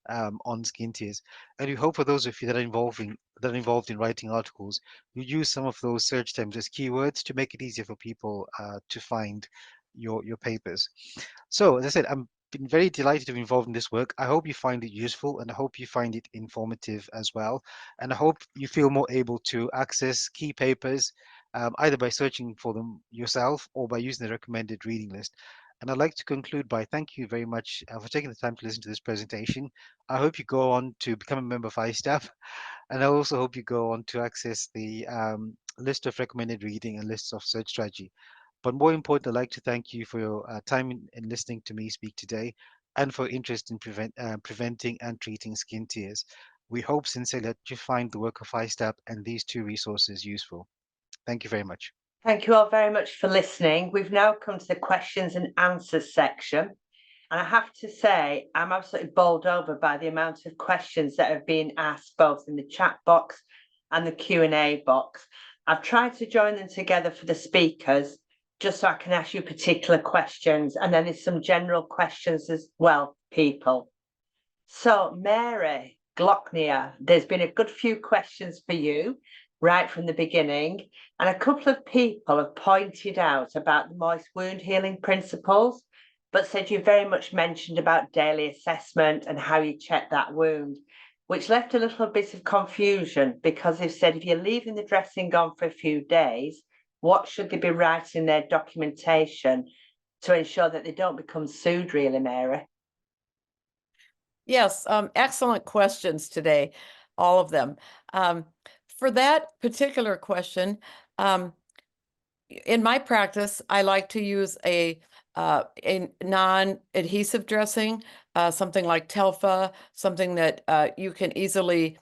on skin tears. And we hope for those of you that are involved in writing articles, you use some of those search terms as keywords to make it easier for people to find your papers. So as I said, I'm been very delighted to be involved in this work. I hope you find it useful and I hope you find it informative as well. And I hope you feel more able to access key papers either by searching for them yourself or by using the recommended reading list. And I'd like to conclude by thank you very much for taking the time to listen to this presentation. I hope you go on to become a member of ISTAP, and I also hope you go on to access the list of recommended reading and lists of search strategy. But more important, I'd like to thank you for your time in listening to me speak today and for interest in preventing and treating skin tears. We hope sincerely that you find the work of ISTAP and these 2 resources useful. Thank you very much. Thank you all very much for listening. We've now come to the questions and answers section. And I have to say, I'm absolutely bowled over by the amount of questions that have been asked, both in the chat box and the Q&A box. I've tried to join them together for the speakers, just so I can ask you particular questions. And then there's some general questions as well, people. So Mary Glockner, there's been a good few questions for you right from the beginning. And a couple of people have pointed out about the moist wound healing principles, but said you very much mentioned about daily assessment and how you check that wound, which left a little bit of confusion because they've said if you're leaving the dressing on for a few days, what should they be writing in their documentation to ensure that they don't become sued, really, Mary? Yes, excellent questions today, all of them. For that particular question, in my practice, I like to use a non-adhesive dressing, something like Telfa, something that you can easily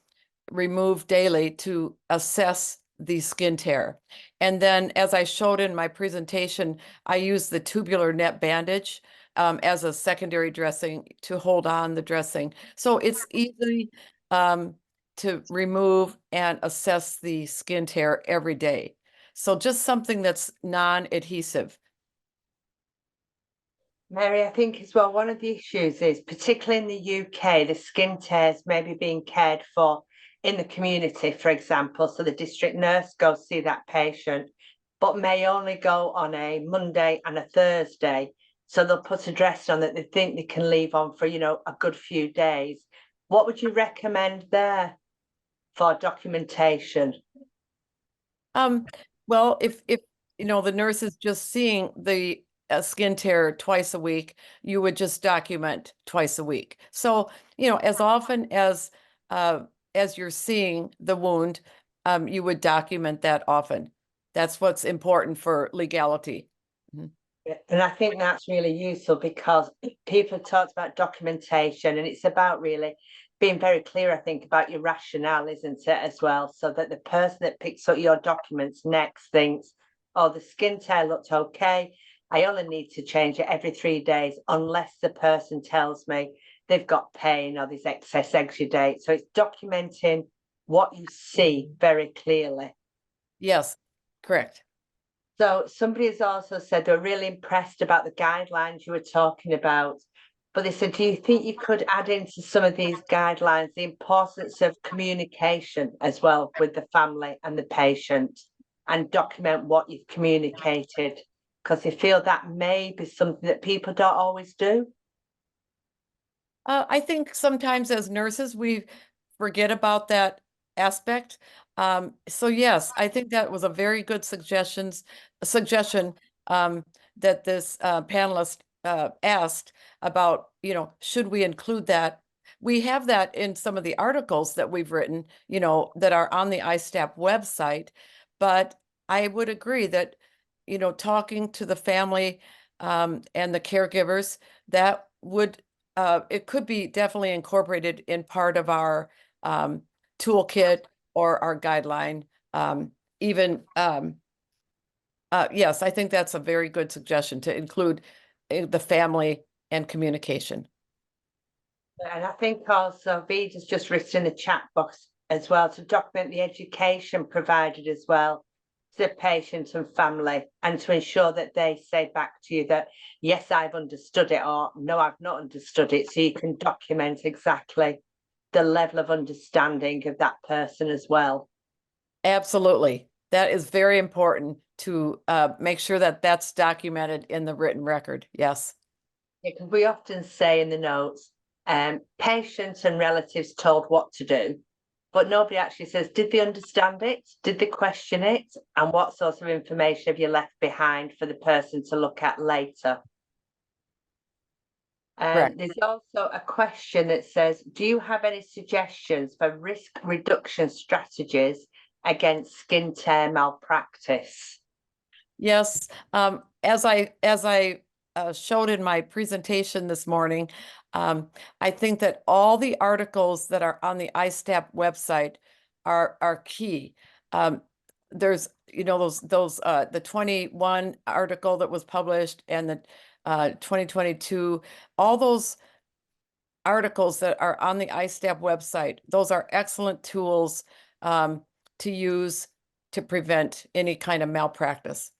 remove daily to assess the skin tear. And then, as I showed in my presentation, I use the tubular net bandage as a secondary dressing to hold on the dressing. So it's easy to remove and assess the skin tear every day. So just something that's non-adhesive. Mary, I think as well, one of the issues is, particularly in the UK, the skin tears may be being cared for in the community, for example. So the district nurse goes see that patient, but may only go on a Monday and a Thursday. So they'll put a dress on that they think they can leave on for, you know, a good few days. What would you recommend there for documentation? Well, if you know the nurse is just seeing the skin tear twice a week, you would just document twice a week. So, you know, as often as you're seeing the wound, you would document that often. That's what's important for legality. Mhm. And I think that's really useful because people talked about documentation, and it's about really being very clear, I think, about your rationale, isn't it, as well? So that the person that picks up your documents next thinks, oh, the skin tear looked okay. I only need to change it every 3 days, unless the person tells me they've got pain or there's excess exudate. So it's documenting what you see very clearly. Yes, correct. So somebody has also said they're really impressed about the guidelines you were talking about. But they said, do you think you could add into some of these guidelines the importance of communication as well with the family and the patient, and document what you've communicated? Because they feel that may be something that people don't always do. I think sometimes as nurses, we forget about that aspect. So yes, I think that was a very good suggestion that this panelist asked about, you know, should we include that? We have that in some of the articles that we've written, you know, that are on the ISTAP website. But I would agree that, you know, talking to the family and the caregivers, that would it could be definitely incorporated in part of our toolkit or our guideline. Even yes, I think that's a very good suggestion to include the family and communication. And I think also Vida's just written in the chat box as well to document the education provided as well to the patient and family, and to ensure that they say back to you that, yes, I've understood it, or no, I've not understood it. So you can document exactly the level of understanding of that person as well. Absolutely. That is very important to make sure that that's documented in the written record. Yes. Yeah, 'cause we often say in the notes, patients and relatives told what to do, but nobody actually says, did they understand it? Did they question it? And what sort of information have you left behind for the person to look at later? There's also a question that says, do you have any suggestions for risk reduction strategies against skin tear malpractice? Yes. As I showed in my presentation this morning, I think that all the articles that are on the ISTAP website are key. There's, you know, those the 21 article that was published and the 2022, all those articles that are on the ISTAP website, those are excellent tools to use to prevent any kind of malpractice.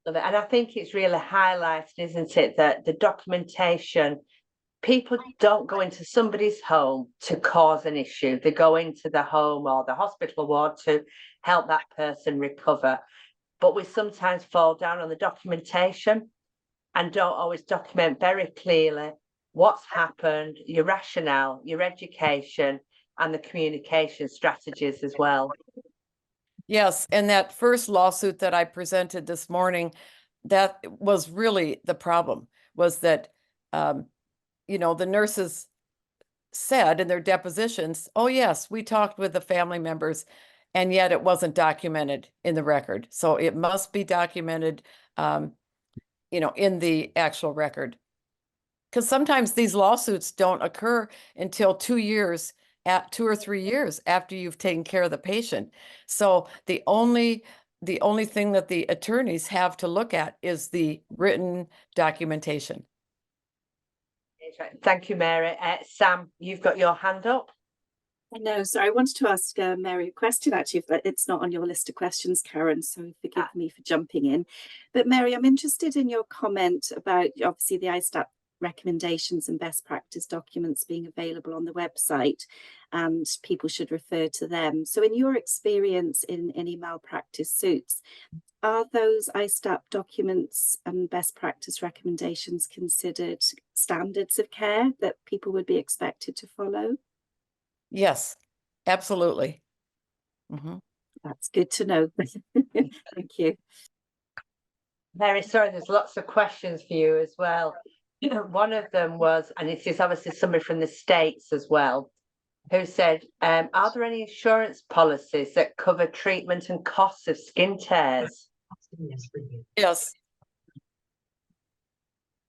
And I think it's really highlighted, isn't it, that the documentation, people don't go into somebody's home to cause an issue. They go into the home or the hospital ward to help that person recover. But we sometimes fall down on the documentation and don't always document very clearly what's happened, your rationale, your education, and the communication strategies as well. Yes, and that first lawsuit that I presented this morning, that was really the problem, was that, you know, the nurses said in their depositions, oh yes, we talked with the family members, and yet it wasn't documented in the record. So it must be documented, you know, in the actual record. Because sometimes these lawsuits don't occur until 2 years, at 2 or 3 years after you've taken care of the patient. So the only thing that the attorneys have to look at is the written documentation. Thank you, Mary. Sam, you've got your hand up. I know. So I wanted to ask Mary a question, actually, if it's not on your list of questions, Karen, so forgive me for jumping in. But Mary, I'm interested in your comment about, obviously, the ISTAP recommendations and best practice documents being available on the website, and people should refer to them. So in your experience in any malpractice suits, are those ISTAP documents and best practice recommendations considered standards of care that people would be expected to follow? Yes, absolutely. That's good to know. Thank you. Mary, sorry, there's lots of questions for you as well. One of them was, and it is obviously somebody from the States as well, who said, are there any insurance policies that cover treatment and costs of skin tears? Yes.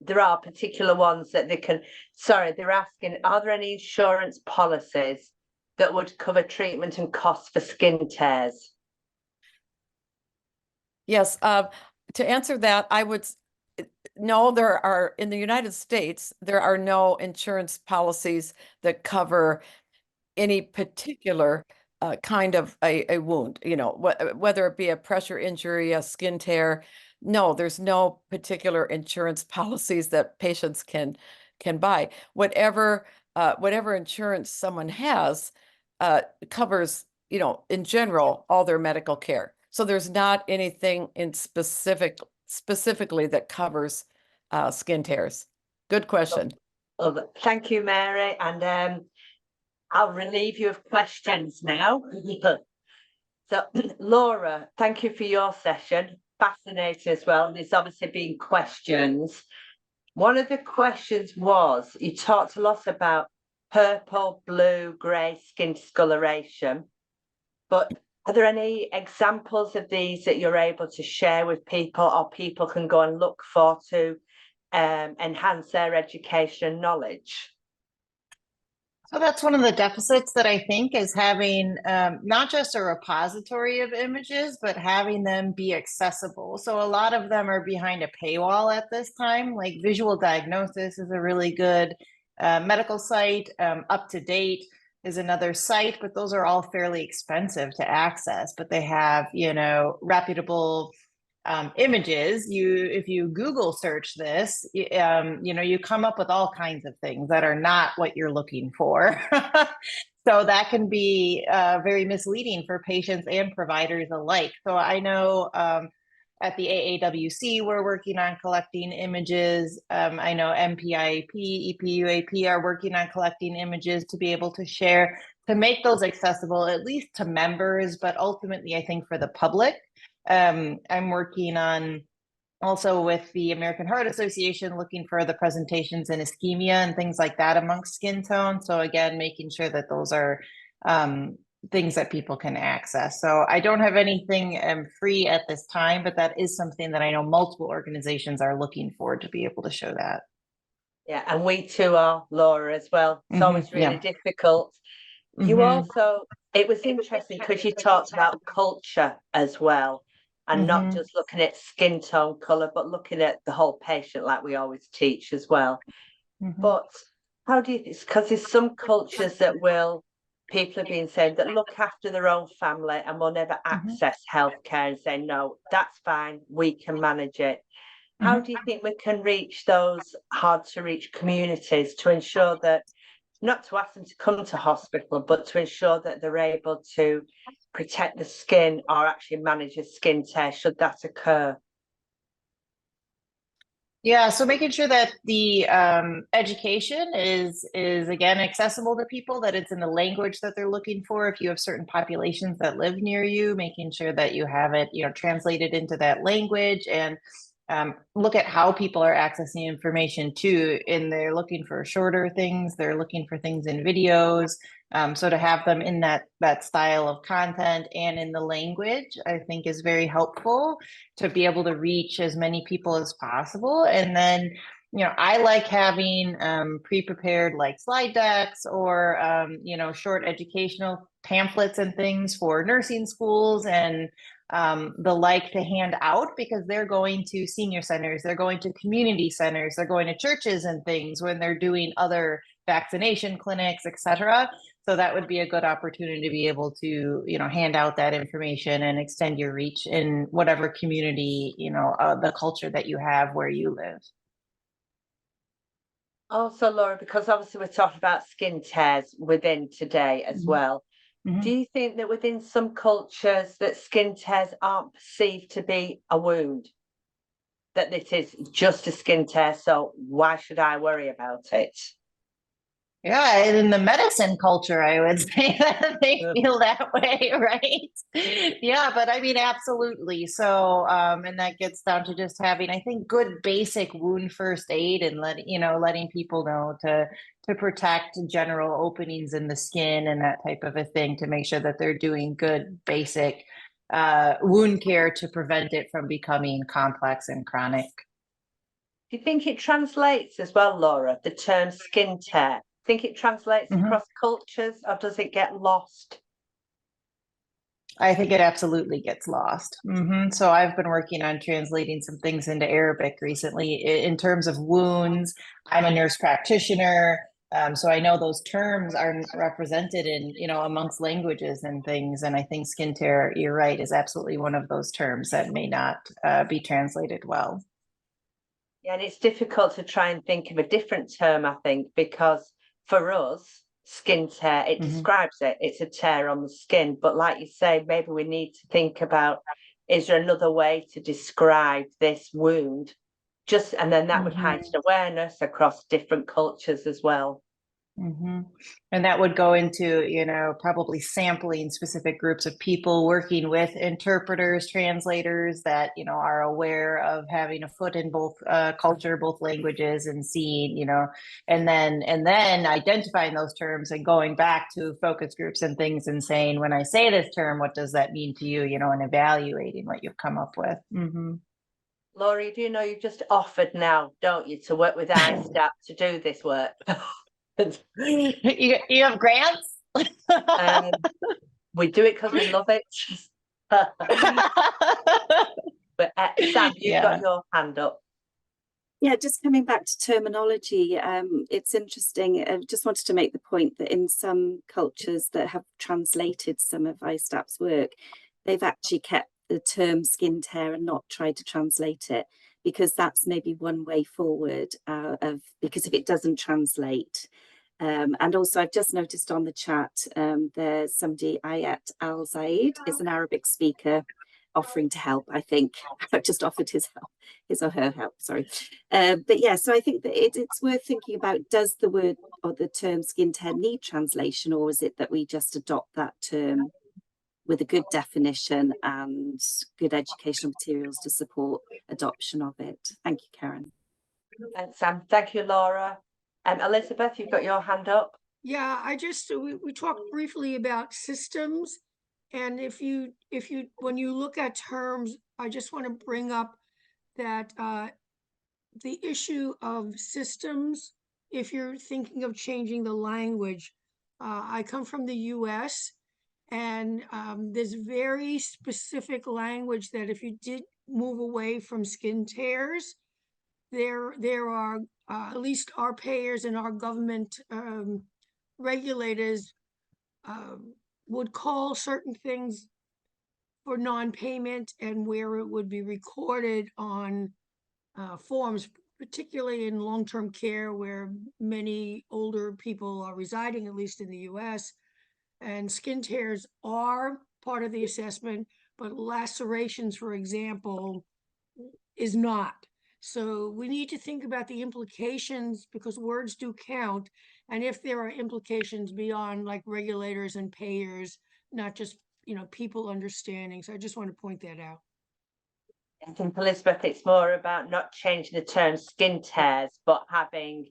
There are particular ones that they can, sorry, they're asking, are there any insurance policies that would cover treatment and costs for skin tears? Yes, to answer that, I would no, there are, in the United States, there are no insurance policies that cover any particular kind of a wound, you know, whether it be a pressure injury, a skin tear. No, there's no particular insurance policies that patients can buy. Whatever insurance someone has covers, you know, in general, all their medical care. So there's not anything in specifically that covers skin tears. Good question. Oh, thank you, Mary. And I'll relieve you of questions now. So, Laura, thank you for your session. Fascinating as well. There's obviously been questions. One of the questions was, you talked a lot about purple, blue, grey skin discoloration, but are there any examples of these that you're able to share with people, or people can go and look for to enhance their education and knowledge? So that's one of the deficits that I think is having not just a repository of images, but having them be accessible. So a lot of them are behind a paywall at this time. Like Visual Diagnosis is a really good medical site. Up to Date is another site, but those are all fairly expensive to access. But they have, you know, reputable images. If you Google search this, you know, you come up with all kinds of things that are not what you're looking for. So that can be very misleading for patients and providers alike. So I know at the AAWC, we're working on collecting images. I know MPIAP, EPUAP are working on collecting images to be able to share, to make those accessible, at least to members, but ultimately, I think for the public. I'm working on also with the American Heart Association, looking for the presentations in ischemia and things like that amongst skin tone. So again, making sure that those are things that people can access. So I don't have anything free at this time, but that is something that I know multiple organizations are looking for, to be able to show that. Yeah, and we too are, Laura, as well. It's always really difficult. You also, it was interesting because you talked about culture as well, and not just looking at skin tone color, but looking at the whole patient, like we always teach as well. But how do you, because there's some cultures that people have been saying that look after their own family and will never access healthcare, and say, no, that's fine, we can manage it. How do you think we can reach those hard to reach communities to ensure that, not to ask them to come to hospital, but to ensure that they're able to protect the skin or actually manage a skin tear should that occur? Yeah, so making sure that the education is again accessible to people, that it's in the language that they're looking for. If you have certain populations that live near you, making sure that you have it, you know, translated into that language, and look at how people are accessing information too. And they're looking for shorter things, they're looking for things in videos. So to have them in that style of content and in the language, I think is very helpful to be able to reach as many people as possible. And then, you know, I like having pre-prepared like slide decks or, you know, short educational pamphlets and things for nursing schools and the like to hand out, because they're going to senior centers, they're going to community centers, they're going to churches and things when they're doing other vaccination clinics, etc. So that would be a good opportunity to be able to, hand out that information and extend your reach in whatever community, the culture that you have where you live. Also, Laura, because obviously we're talking about skin tears within today as well. Do you think that within some cultures that skin tears aren't perceived to be a wound? That this is just a skin tear, so why should I worry about it? Yeah, in the medicine culture, I would say that they feel that way, right? Yeah, but I mean, absolutely. So, and that gets down to just having, I think, good basic wound first aid and letting people know to protect general openings in the skin and that type of a thing to make sure that they're doing good basic wound care to prevent it from becoming complex and chronic. Do you think it translates as well, Laura, the term skin tear? Think it translates across cultures, or does it get lost? I think it absolutely gets lost. So I've been working on translating some things into Arabic recently in terms of wounds. I'm a nurse practitioner, so I know those terms are represented in, amongst languages and things. And I think skin tear, you're right, is absolutely one of those terms that may not be translated well. Yeah, and it's difficult to try and think of a different term, I think, because for us, skin tear, it describes it. It's a tear on the skin. But like you say, maybe we need to think about, is there another way to describe this wound? And then that would heighten awareness across different cultures as well. And that would go into, probably sampling specific groups of people, working with interpreters, translators that, are aware of having a foot in both culture, both languages, and seeing, and then identifying those terms and going back to focus groups and things and saying, when I say this term, what does that mean to you, and evaluating what you've come up with. Laurie, do you know you've just offered now, don't you, to work with ISTAP to do this work? You have grants? We do it because we love it. But Sam, you've got your hand up. Yeah, just coming back to terminology, it's interesting. I just wanted to make the point that in some cultures that have translated some of ISTAP's work, they've actually kept the term skin tear and not tried to translate it, because that's maybe one way forward because if it doesn't translate. And also I've just noticed on the chat, there's somebody, Ayat Al-Zaid, is an Arabic speaker offering to help, I think. I've just offered his or her help, sorry. But yeah, so I think that it's worth thinking about, does the word or the term skin tear need translation, or is it that we just adopt that term with a good definition and good educational materials to support adoption of it? Thank you, Karen. Thanks, Sam. Thank you, Laura. Elizabeth, you've got your hand up. Yeah, we talked briefly about systems, and when you look at terms, I just want to bring up that the issue of systems, if you're thinking of changing the language, I come from the US, and there's very specific language that if you did move away from skin tears, there are at least our payers and our government regulators would call certain things for non-payment, and where it would be recorded on forms, particularly in long-term care where many older people are residing, at least in the US. And skin tears are part of the assessment, but lacerations, for example, is not. So we need to think about the implications, because words do count. And if there are implications beyond like regulators and payers, not just, people understanding. So I just want to point that out. I think, Elizabeth, it's more about not changing the term skin tears, but having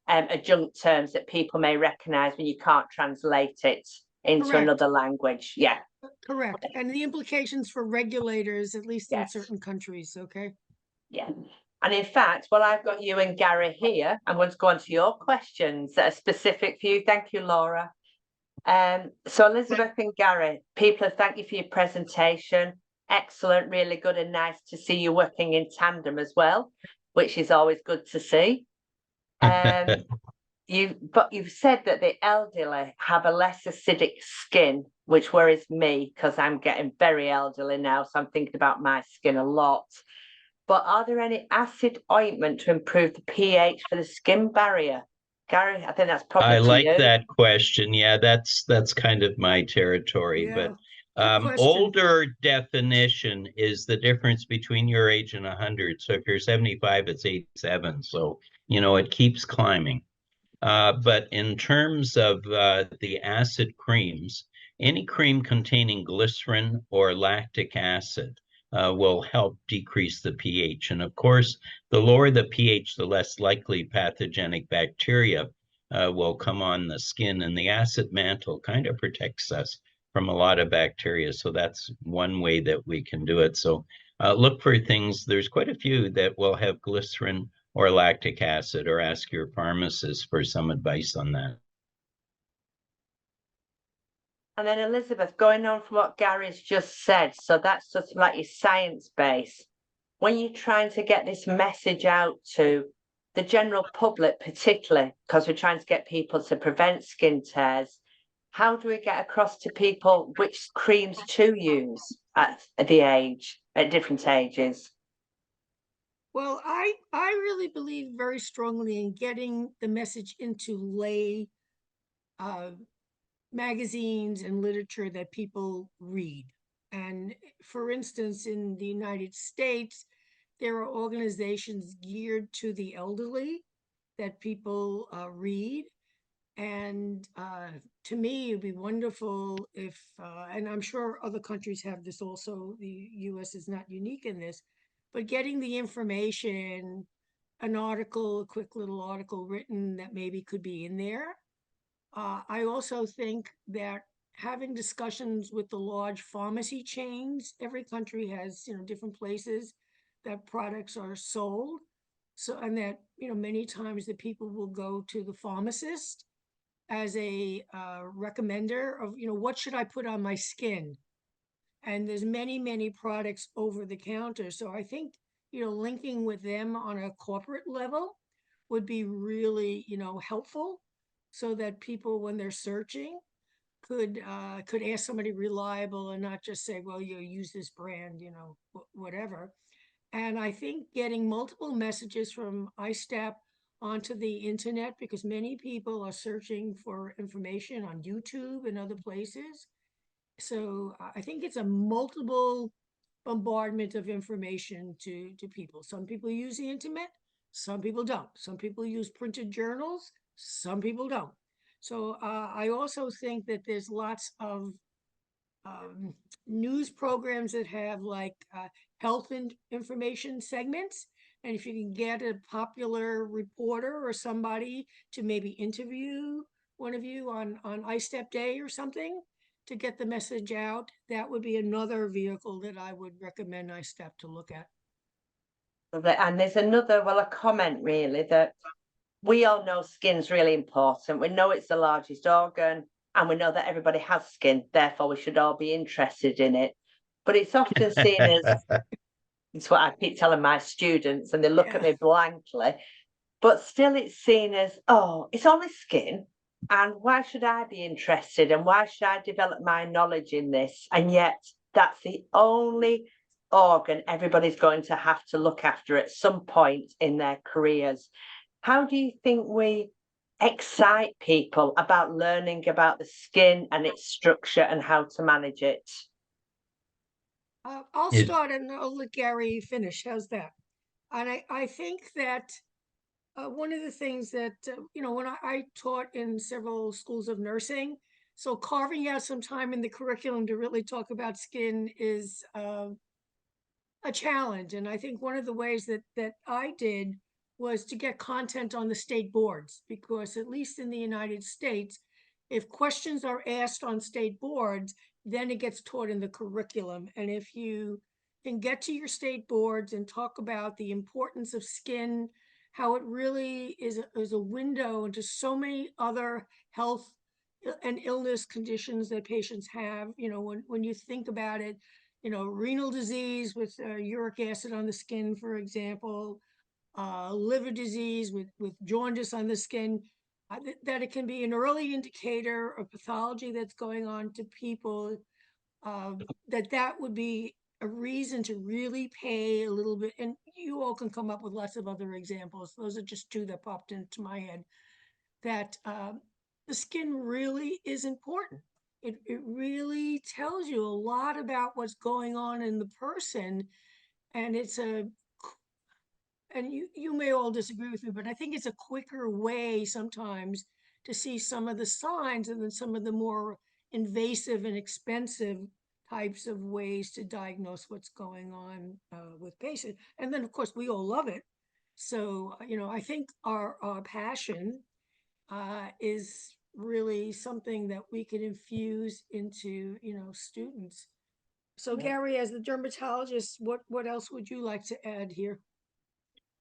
adjunct terms that people may recognise when you can't translate it into another language. Yeah. Correct. And the implications for regulators, at least in certain countries, okay? Yeah. And in fact, while I've got you and Gary here, I'm going to go on to your questions that are specific for you. Thank you, Laura. So Elizabeth and Gary, people thank you for your presentation. Excellent, really good, and nice to see you working in tandem as well, which is always good to see. But you've said that the elderly have a less acidic skin, which worries me because I'm getting very elderly now, so I'm thinking about my skin a lot. But are there any acid ointment to improve the pH for the skin barrier? Gary, I think that's probably I to like you. that question. Yeah, that's kind of my territory. Yeah, But good question. older definition is the difference between your age and 100. So if you're 75, it's 87. So, it keeps climbing. But in terms of the acid creams, any cream containing glycerin or lactic acid will help decrease the pH. And of course, the lower the pH, the less likely pathogenic bacteria will come on the skin. And the acid mantle kind of protects us from a lot of bacteria. So that's one way that we can do it. So look for things. There's quite a few that will have glycerin or lactic acid, or ask your pharmacist for some advice on that. And then Elizabeth, going on from what Gary's just said, so that's just like your science base. When you're trying to get this message out to the general public, particularly because we're trying to get people to prevent skin tears, how do we get across to people which creams to use at different ages? Well, I really believe very strongly in getting the message into lay magazines and literature that people read. And for instance, in the United States, there are organizations geared to the elderly that people read. And to me, it'd be wonderful if, and I'm sure other countries have this also, the US is not unique in this, but getting the information, an article, a quick little article written that maybe could be in there. I also think that having discussions with the large pharmacy chains, every country has, different places that products are sold. So, and that, many times the people will go to the pharmacist as a recommender of, what should I put on my skin? And there's many products over the counter. So I think, linking with them on a corporate level would be really, helpful so that people, when they're searching, could ask somebody reliable and not just say, well, you use this brand, whatever. And I think getting multiple messages from ISTAP onto the internet, because many people are searching for information on YouTube and other places. So I think it's a multiple bombardment of information to people. Some people use the internet, some people don't. Some people use printed journals, some people don't. So I also think that there's lots of news programs that have like health and information segments. And if you can get a popular reporter or somebody to maybe interview one of you on ISTEP Day or something to get the message out, that would be another vehicle that I would recommend ISTEP to look at. And there's another, a comment really, that we all know skin's really important. We know it's the largest organ, and we know that everybody has skin, therefore we should all be interested in it. But it's often seen as, it's what I keep telling my students, and they look at me blankly, but still it's seen as, oh, it's only skin, and why should I be interested, and why should I develop my knowledge in this? And yet that's the only organ everybody's going to have to look after at some point in their careers. How do you think we excite people about learning about the skin and its structure and how to manage it? I'll start and I'll let Gary finish. How's that? And I think that one of the things that, when I taught in several schools of nursing, so carving out some time in the curriculum to really talk about skin is a challenge. And I think one of the ways that I did was to get content on the state boards, because at least in the United States, if questions are asked on state boards, then it gets taught in the curriculum. And if you can get to your state boards and talk about the importance of skin, how it really is a window into so many other health and illness conditions that patients have, when you think about it, renal disease with uric acid on the skin, for example, liver disease with jaundice on the skin. that it can be an early indicator of pathology that's going on to people, that would be a reason to really pay a little bit. And you all can come up with lots of other examples. Those are just two that popped into my head. That the skin really is important. It really tells you a lot about what's going on in the person, and and you may all disagree with me, but I think it's a quicker way sometimes to see some of the signs and then some of the more invasive and expensive types of ways to diagnose what's going on with patients. And then, of course, we all love it. So, I think our passion is really something that we can infuse into, students. So, Gary, as the dermatologist, what else would you like to add here?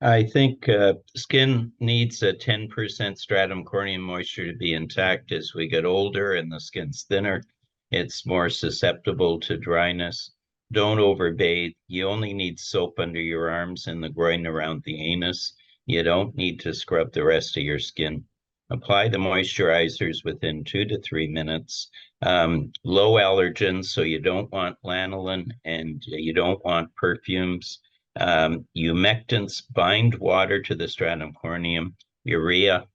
I think skin needs a 10% stratum corneum moisture to be intact. As we get older and the skin's thinner, it's more susceptible to dryness. Don't overbathe. You only need soap under your arms and the groin around the anus. You don't need to scrub the rest of your skin. Apply the moisturizers within 2 to 3 minutes. Low allergens, so you don't want lanolin and you don't want perfumes. Humectants bind water to the stratum corneum, urea,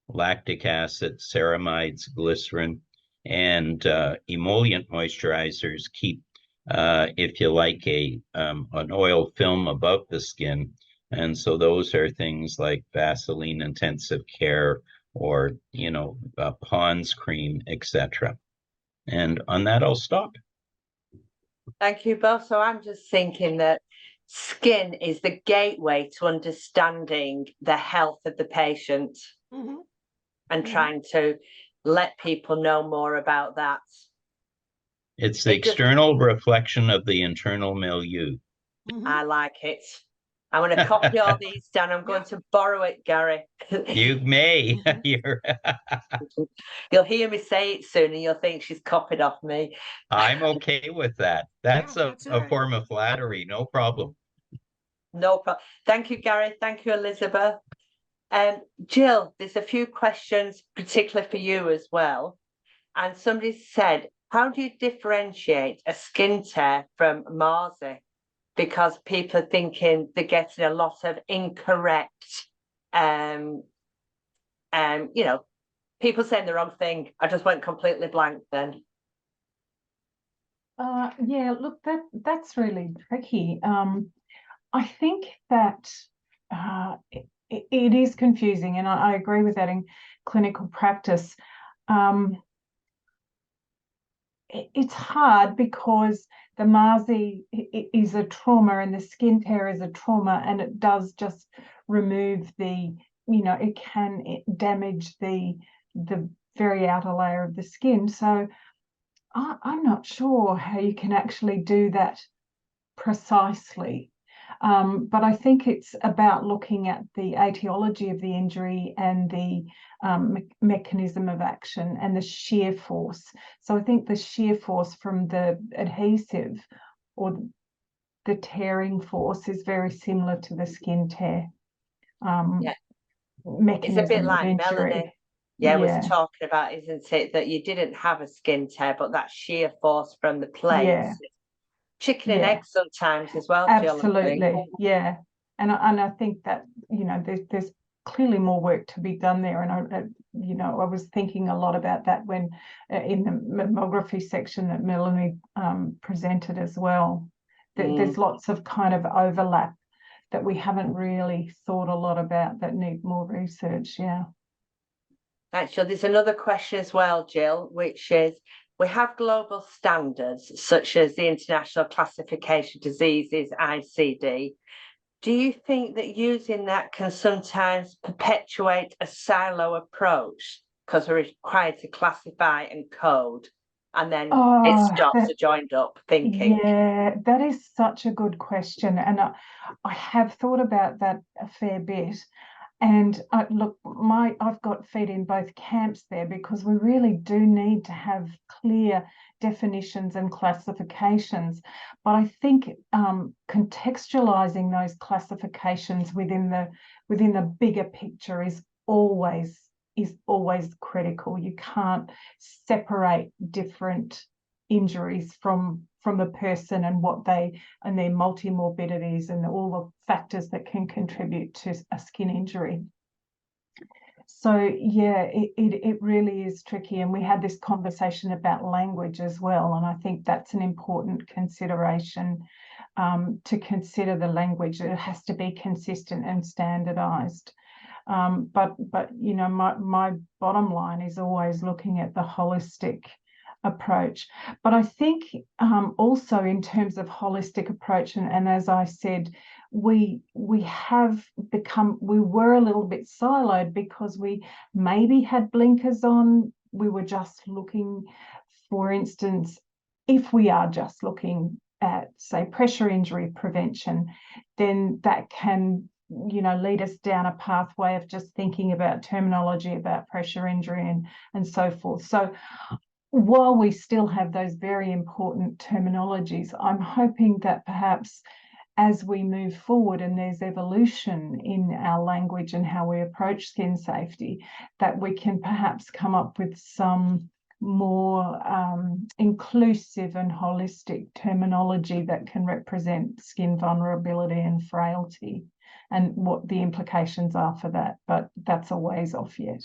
lactic acid, ceramides, glycerin, and emollient moisturizers keep, if you like, an oil film above the skin. And so those are things like Vaseline Intensive Care or, Pond's cream, etc. And on that, I'll stop. Thank you both. So I'm just thinking that skin is the gateway to understanding the health of the patient and trying to let people know more about that. It's the external reflection of the internal milieu. I like it. I'm going to copy all these down. I'm going to borrow it, Gary. You may. You'll hear me say it soon and you'll think she's copied off me. I'm okay with that. That's a form of flattery. No problem. No problem. Thank you, Gary. Thank you, Elizabeth. Jill, there's a few questions, particularly for you as well. And somebody said, how do you differentiate a skin tear from MARSI? Because people are thinking they're getting a lot of incorrect, people saying the wrong thing. I just went completely blank then. Yeah, look, that's really tricky. I think that it is confusing, and I agree with that in clinical practice. It's hard because the MARSI is a trauma and the skin tear is a trauma, and it does just remove it can damage the very outer layer of the skin. So I'm not sure how you can actually do that precisely. But I think it's about looking at the etiology of the injury and the mechanism of action and the shear force. So I think the shear force from the adhesive or the tearing force is very similar to the skin tear mechanism. It's a bit like of injury. Melanie. Was talking about, isn't it, that you didn't have a skin tear, but that shear force from the plates. Chicken and egg sometimes as well. Absolutely, yeah. And I think that there's clearly more work to be done there. And I was thinking a lot about that when in the mammography section that Melanie presented as well. There's lots of kind of overlap that we haven't really thought a lot about that need more research. Yeah. Actually, there's another question as well, Jill, which is, we have global standards such as the International Classification of Diseases, ICD. Do you think that using that can sometimes perpetuate a silo approach because we're required to classify and code, and then it stops a joined up thinking? Yeah, that is such a good question. And I have thought about that a fair bit. And look, I've got feet in both camps there, because we really do need to have clear definitions and classifications. But I think contextualizing those classifications within the bigger picture is always is always critical. You can't separate different injuries from the person and what they and their multimorbidities and all the factors that can contribute to a skin injury. So yeah, it really is tricky. And we had this conversation about language as well. And I think that's an important consideration, to consider the language. It has to be consistent and standardized. But you know, my bottom line is always looking at the holistic approach. But I think also in terms of holistic approach, and as I said, we have become, we were a little bit siloed because we maybe had blinkers on. We were just looking, for instance, if we are just looking at, say, pressure injury prevention, then that can, you know, lead us down a pathway of just thinking about terminology about pressure injury and so forth. So while we still have those very important terminologies, I'm hoping that perhaps as we move forward and there's evolution in our language and how we approach skin safety, that we can perhaps come up with some more inclusive and holistic terminology that can represent skin vulnerability and frailty and what the implications are for that. But that's a ways off yet.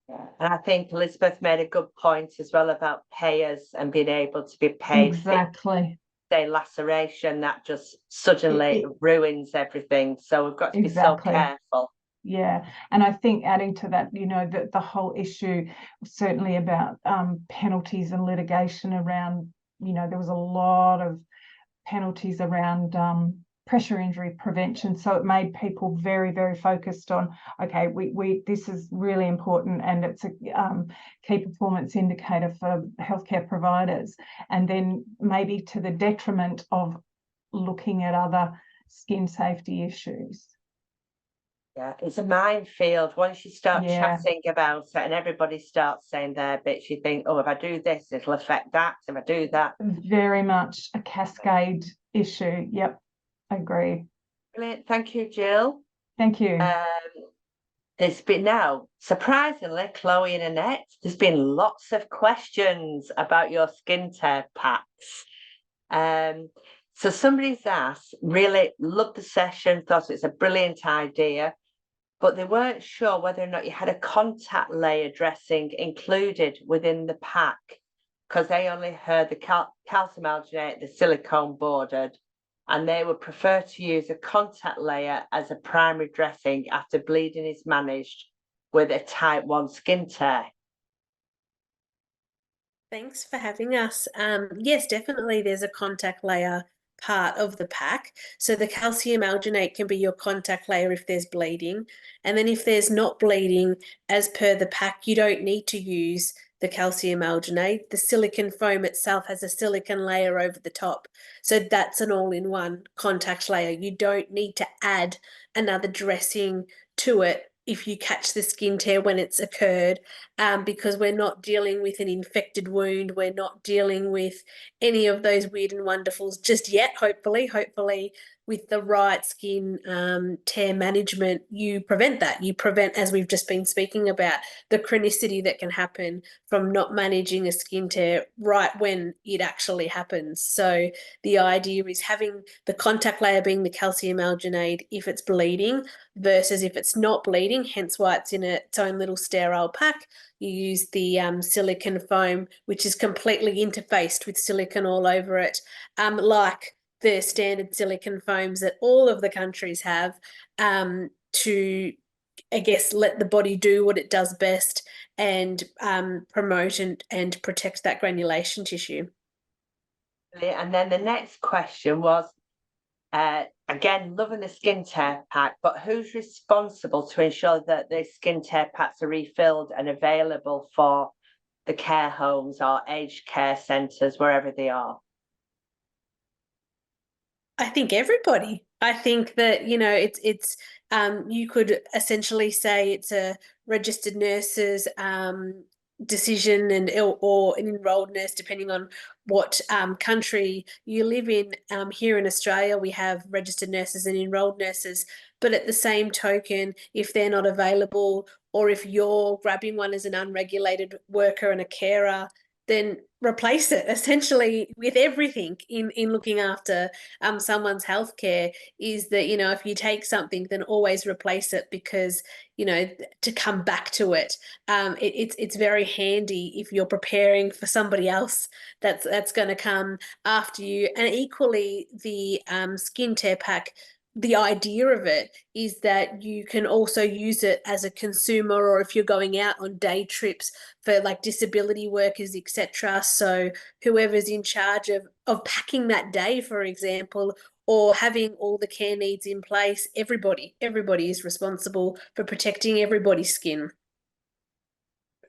And I think Elizabeth made a good point as well about payers and being able to be paid. Exactly. Say laceration, that just suddenly ruins everything. So we've got to be so careful. Yeah, and I think adding to that, you know, the whole issue certainly about penalties and litigation around, you know, there was a lot of penalties around pressure injury prevention. So it made people very, very focused on, okay, we this is really important and it's a key performance indicator for healthcare providers. And then maybe to the detriment of looking at other skin safety issues. Yeah, it's a minefield. Once you start chatting about it and everybody starts saying their bits, you think, oh, if I do this, it'll affect that. If I do that. Very much a cascade issue. Yep, agree. Brilliant. Thank you, Jill. Thank you. There's been now, surprisingly, Chloe and Annette, there's been lots of questions about your skin tear packs. So somebody's asked, really loved the session, thought it's a brilliant idea, but they weren't sure whether or not you had a contact layer dressing included within the pack because they only heard the calcium alginate, the silicone bordered, and they would prefer to use a contact layer as a primary dressing after bleeding is managed with a type 1 skin tear. Thanks for having us. Yes, definitely there's a contact layer part of the pack. So the calcium alginate can be your contact layer if there's bleeding. And then if there's not bleeding, as per the pack, you don't need to use the calcium alginate. The silicone foam itself has a silicone layer over the top. So that's an all-in-one contact layer. You don't need to add another dressing to it if you catch the skin tear when it's occurred, because we're not dealing with an infected wound. We're not dealing with any of those weird and wonderfuls just yet, hopefully with the right skin tear management, you prevent that. You prevent, as we've just been speaking about, the chronicity that can happen from not managing a skin tear right when it actually happens. So the idea is having the contact layer being the calcium alginate if it's bleeding versus if it's not bleeding, hence why it's in its own little sterile pack. You use the silicone foam, which is completely interfaced with silicone all over it, like the standard silicone foams that all of the countries have, to, I guess, let the body do what it does best and promote and protect that granulation tissue. And then the next question was, again, loving the skin tear pack, but who's responsible to ensure that the skin tear packs are refilled and available for the care homes or aged care centres, wherever they are? I think everybody. I think that, you know, it's you could essentially say it's a registered nurse's decision and or an enrolled nurse, depending on what country you live in. Here in Australia, we have registered nurses and enrolled nurses, But at the same token, if they're not available, or if you're grabbing one as an unregulated worker and a carer, then replace it essentially with everything in looking after someone's healthcare. Is that, you know, if you take something, then always replace it, because, you know, to come back to it, it's very handy if you're preparing for somebody else that's going to come after you. And equally, the skin tear pack, the idea of it is that you can also use it as a consumer, or if you're going out on day trips for like disability workers, etc. So whoever's in charge of packing that day, for example, or having all the care needs in place, everybody is responsible for protecting everybody's skin.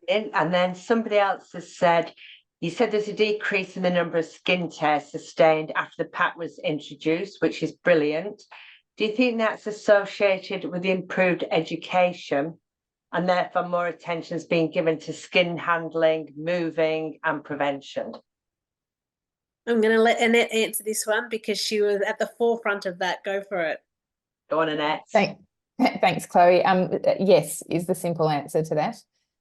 And then somebody else has said, you said there's a decrease in the number of skin tears sustained after the pack was introduced, which is brilliant. Do you think that's associated with the improved education, and therefore more attention is being given to skin handling, moving, and prevention? I'm going to let Annette answer this one because she was at the forefront of that. Go for it. Go on, Annette. Thanks, Chloe. Yes, is the simple answer to that.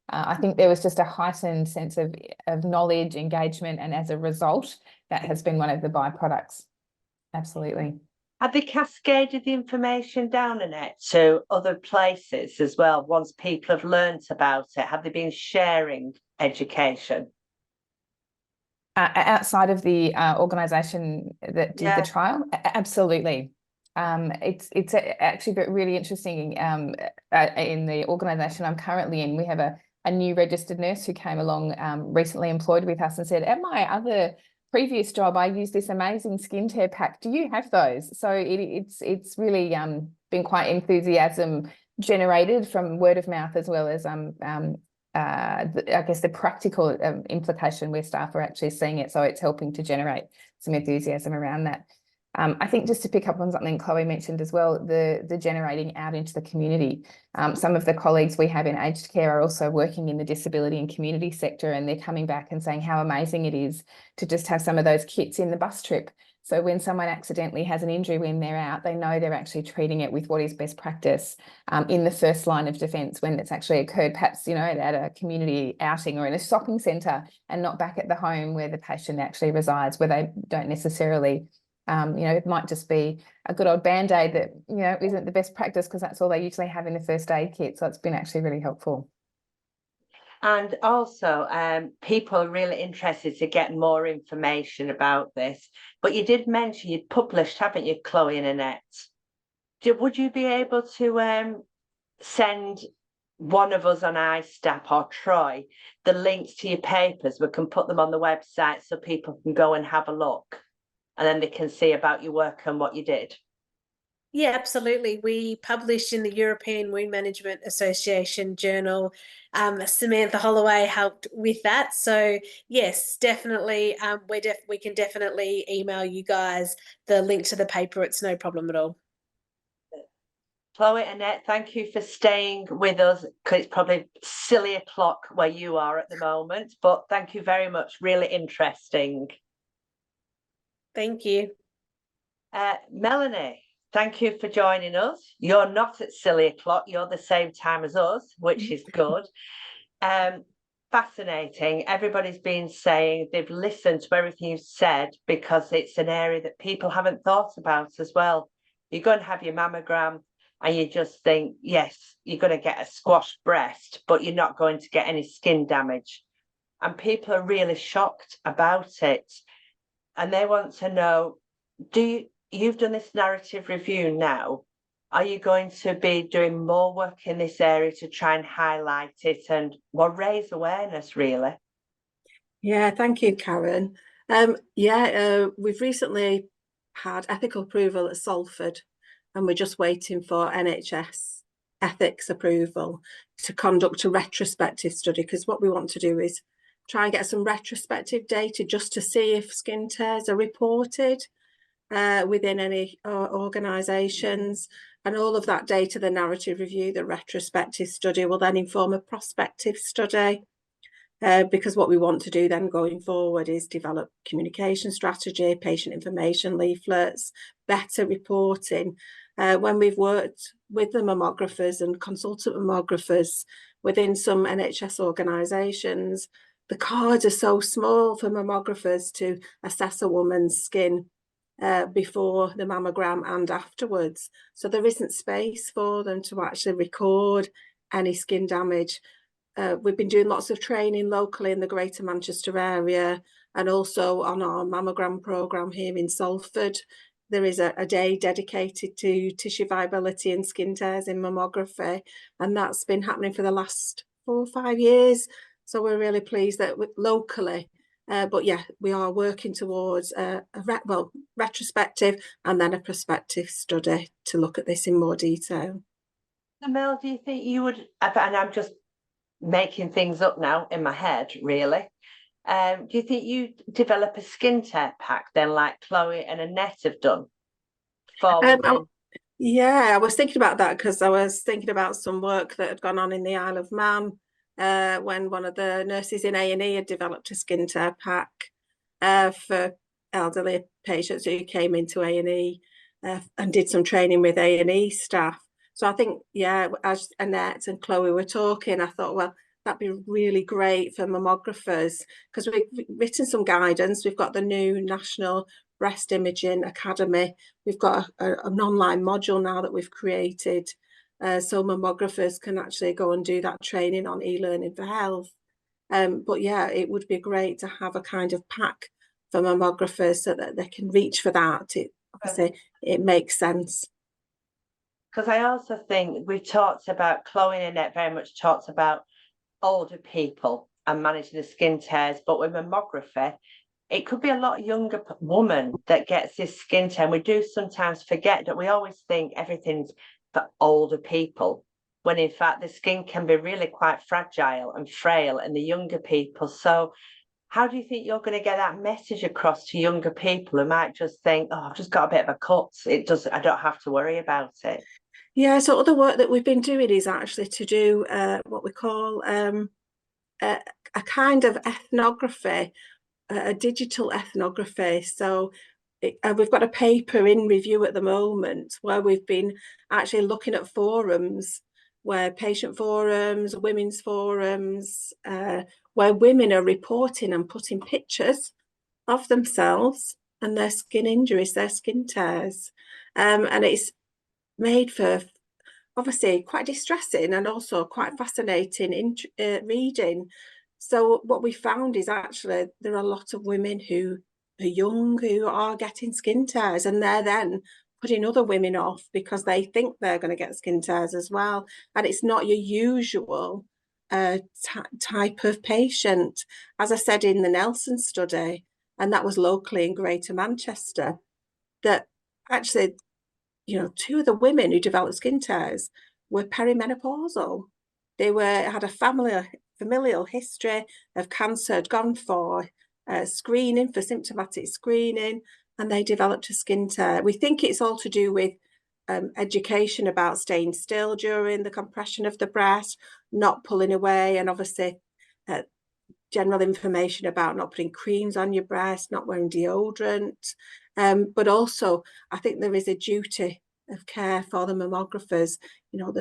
I think there was just a heightened sense of knowledge, engagement, and as a result, that has been one of the byproducts. Absolutely. Have they cascaded the information down, Annette, to other places as well? Once people have learnt about it, have they been sharing education? Outside of the organisation that did the trial? Absolutely. It's actually really interesting. In the organisation I'm currently in, we have a new registered nurse who came along, recently employed with us, and said, at my other previous job, I used this amazing skin tear pack. Do you have those? So it's really been quite enthusiasm generated from word of mouth, as well as I guess the practical implication where staff are actually seeing it. So it's helping to generate some enthusiasm around that. I think just to pick up on something Chloe mentioned as well, the generating out into the community. Some of the colleagues we have in aged care are also working in the disability and community sector, and they're coming back and saying how amazing it is to just have some of those kits in the bus trip. So when someone accidentally has an injury when they're out, they know they're actually treating it with what is best practice in the first line of defence when it's actually occurred, perhaps, you know, at a community outing or in a shopping centre, and not back at the home where the patient actually resides, where they don't necessarily, you know, it might just be a good old Band-Aid that, you know, isn't the best practice because that's all they usually have in the first aid kit. So it's been actually really helpful. And also, people are really interested to get more information about this. But you did mention you'd published, haven't you, Chloe and Annette? Would you be able to send one of us on ISTAP or Troy the links to your papers? We can put them on the website so people can go and have a look, and then they can see about your work and what you did. Yeah, absolutely. We published in the European Wound Management Association journal. Samantha Holloway helped with that. So yes, definitely. We can definitely email you guys the link to the paper. It's no problem at all. Chloe, Annette, thank you for staying with us, because it's probably silly o'clock where you are at the moment, but thank you very much. Really interesting. Thank you. Melanie, thank you for joining us. You're not at silly o'clock, you're the same time as us, which is good. Fascinating. Everybody's been saying they've listened to everything you've said, because it's an area that people haven't thought about as well. You're going to have your mammogram and you just think, yes, you're going to get a squashed breast, but you're not going to get any skin damage. And people are really shocked about it. And they want to know, you've done this narrative review now. Are you going to be doing more work in this area to try and highlight it and, well, raise awareness, really? Yeah, thank you, Karen. We've recently had ethical approval at Salford, and we're just waiting for NHS ethics approval to conduct a retrospective study, because what we want to do is try and get some retrospective data just to see if skin tears are reported within any organisations. And all of that data, the narrative review, the retrospective study, will then inform a prospective study. Because what we want to do then going forward is develop communication strategy, patient information leaflets, better reporting, when we've worked with the mammographers and consultant mammographers within some NHS organisations, the cards are so small for mammographers to assess a woman's skin before the mammogram and afterwards. So there isn't space for them to actually record any skin damage. We've been doing lots of training locally in the Greater Manchester area, and also on our mammogram programme here in Salford. There is a day dedicated to tissue viability and skin tears in mammography, and that's been happening for the last 4 or 5 years. So we're really pleased that locally, but yeah, we are working towards a retrospective and then a prospective study to look at this in more detail. Mel, do you think you would, and I'm just making things up now in my head, really. Do you think you develop a skin tear pack then, like Chloe and Annette have done? Yeah, I was thinking about that because I was thinking about some work that had gone on in the Isle of Man when one of the nurses in A&E had developed a skin tear pack for elderly patients who came into A&E and did some training with A&E staff. So I think, yeah, as Annette and Chloe were talking, I thought, well, that'd be really great for mammographers because we've written some guidance. We've got the new National Breast Imaging Academy. We've got an online module now that we've created so mammographers can actually go and do that training on e-learning for health. But yeah, it would be great to have a kind of pack for mammographers so that they can reach for that. Obviously, it makes sense. Because I also think we've talked about, Chloe and Annette very much talked about older people and managing the skin tears, but with mammography, it could be a lot younger woman that gets this skin tear. And we do sometimes forget that we always think everything's for older people, when in fact the skin can be really quite fragile and frail in the younger people. So how do you think you're going to get that message across to younger people who might just think, oh, I've just got a bit of a cut, I don't have to worry about it? Yeah, so other work that we've been doing is actually to do what we call a kind of ethnography, a digital ethnography. So we've got a paper in review at the moment where we've been actually looking at forums, where patient forums, women's forums, where women are reporting and putting pictures of themselves and their skin injuries, their skin tears. And it's made for obviously quite distressing and also quite fascinating reading. So what we found is actually there are a lot of women who are young who are getting skin tears, and they're then putting other women off because they think they're going to get skin tears as well. And it's not your usual type of patient. As I said in the Nelson study, and that was locally in Greater Manchester, that actually, you know, 2 of the women who developed skin tears were perimenopausal. They had a familial history of cancer, had gone for screening, for symptomatic screening, and they developed a skin tear. We think it's all to do with education about staying still during the compression of the breast, not pulling away, and obviously general information about not putting creams on your breast, not wearing deodorant. But also, I think there is a duty of care for the mammographers. You know,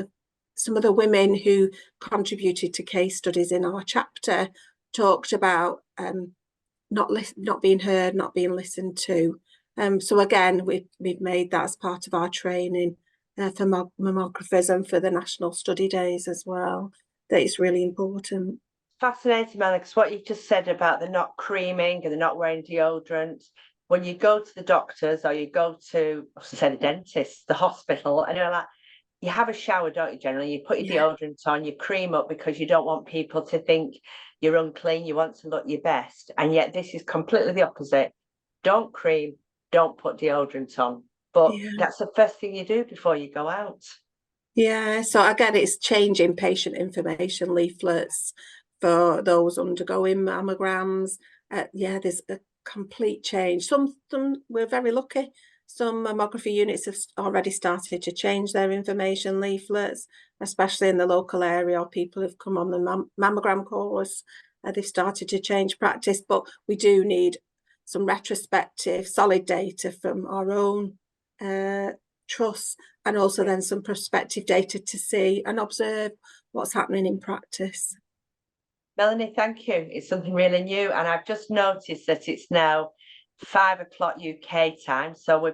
some of the women who contributed to case studies in our chapter talked about not being heard, not being listened to. So again, we've made that as part of our training for mammographers and for the National Study Days as well, that it's really important. Fascinating, Mel, because what you just said about the not creaming and the not wearing deodorant, when you go to the doctors or you go to, say, the dentist, the hospital, and you're like, you have a shower, don't you, generally? You put your deodorant on, you cream up because you don't want people to think you're unclean, you want to look your best. And yet this is completely the opposite. Don't cream, don't put deodorant on. But that's the first thing you do before you go out. Yeah, so again, it's changing patient information leaflets for those undergoing mammograms. Yeah, there's a complete change. Some we're very lucky. Some mammography units have already started to change their information leaflets, especially in the local area, or people have come on the mammogram course. They've started to change practice, but we do need some retrospective, solid data from our own trusts, and also then some prospective data to see and observe what's happening in practice. Melanie, thank you. It's something really new, and I've just noticed that it's now 5 o'clock UK time, so we've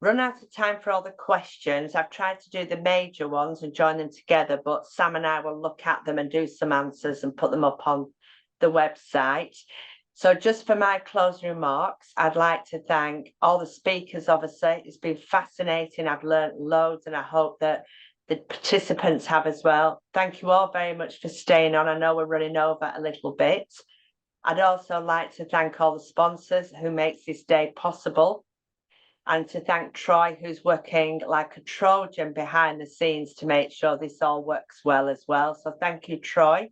run out of time for all the questions. I've tried to do the major ones and join them together, but Sam and I will look at them and do some answers and put them up on the website. So just for my closing remarks, I'd like to thank all the speakers. Obviously, it's been fascinating. I've learned loads, and I hope that the participants have as well. Thank you all very much for staying on. I know we're running over a little bit. I'd also like to thank all the sponsors who makes this day possible, and to thank Troy, who's working like a Trojan behind the scenes to make sure this all works well as well. So thank you, Troy.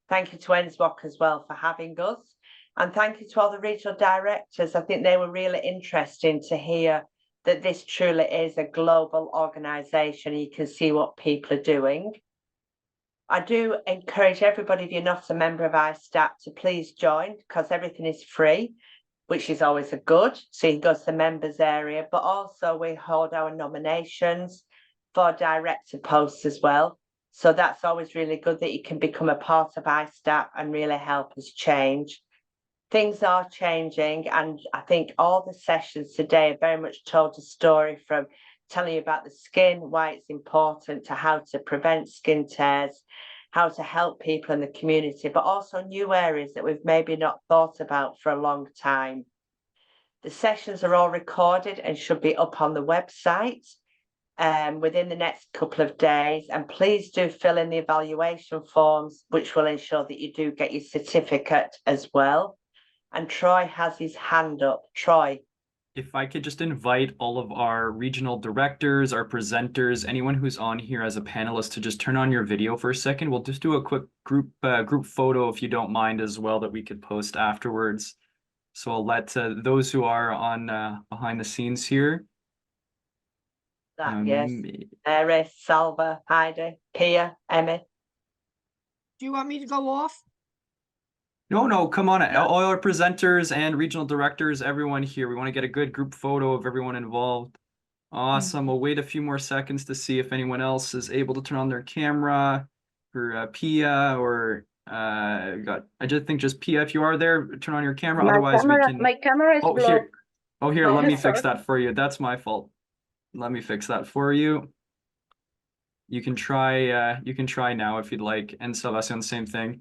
Thank you to NSWOC as well for having us. And thank you to all the regional directors. I think they were really interesting to hear that this truly is a global organisation. You can see what people are doing. I do encourage everybody, if you're not a member of ISTAP, to please join, because everything is free, which is always a good. So you can go to the members area, but also we hold our nominations for director posts as well. So that's always really good that you can become a part of ISTAP and really help us change. Things are changing, and I think all the sessions today have very much told a story, from telling you about the skin, why it's important, to how to prevent skin tears, how to help people in the community, but also new areas that we've maybe not thought about for a long time. The sessions are all recorded and should be up on the website within the next couple of days. And please do fill in the evaluation forms, which will ensure that you do get your certificate as well. And Troy has his hand up. Troy. If I could just invite all of our regional directors, our presenters, anyone who's on here as a panelist, to just turn on your video for a second. We'll just do a quick group photo, if you don't mind, as well, that we could post afterwards. So I'll let those who are on behind the scenes here. Yes. Mary, Salva, Heidi, Pia, Emmy. Do you want me to go off? No, come on. All our presenters and regional directors, everyone here. We want to get a good group photo of everyone involved. Awesome. We'll wait a few more seconds to see if anyone else is able to turn on their camera, for Pia, or I just think just Pia, if you are there, turn on your camera. Otherwise, we can. My camera is blocked. Here, let me fix that for you. That's my fault. Let me fix that for you. You can try now if you'd like. And Sebastian, same thing.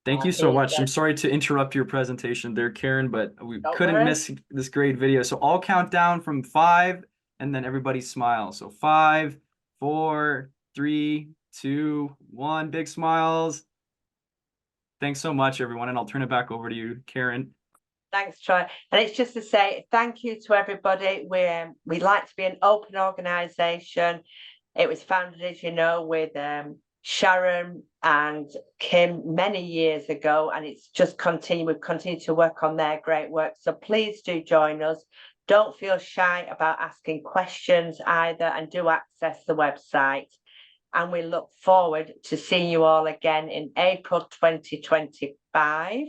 Thank you so much. I'm sorry to interrupt your presentation there, Karen, but we couldn't miss this great video. So I'll count down from 5, and then everybody smile. So 5, 4, 3, 2, 1. Big smiles. Thanks so much, everyone. And I'll turn it back over to you, Karen. Thanks, Troy. And it's just to say thank you to everybody. We like to be an open organisation. It was founded, as you know, with Sharon and Kim many years ago, and it's just continued. We've continued to work on their great work. So please do join us. Don't feel shy about asking questions either, and do access the website. And we look forward to seeing you all again in April 2025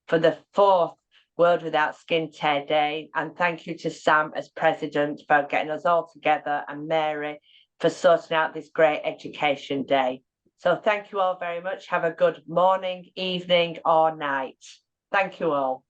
for the 4th World Without Skin Tear Day. And thank you to Sam as president for getting us all together, and Mary for sorting out this great education day. So thank you all very much. Have a good morning, evening, or night. Thank you all.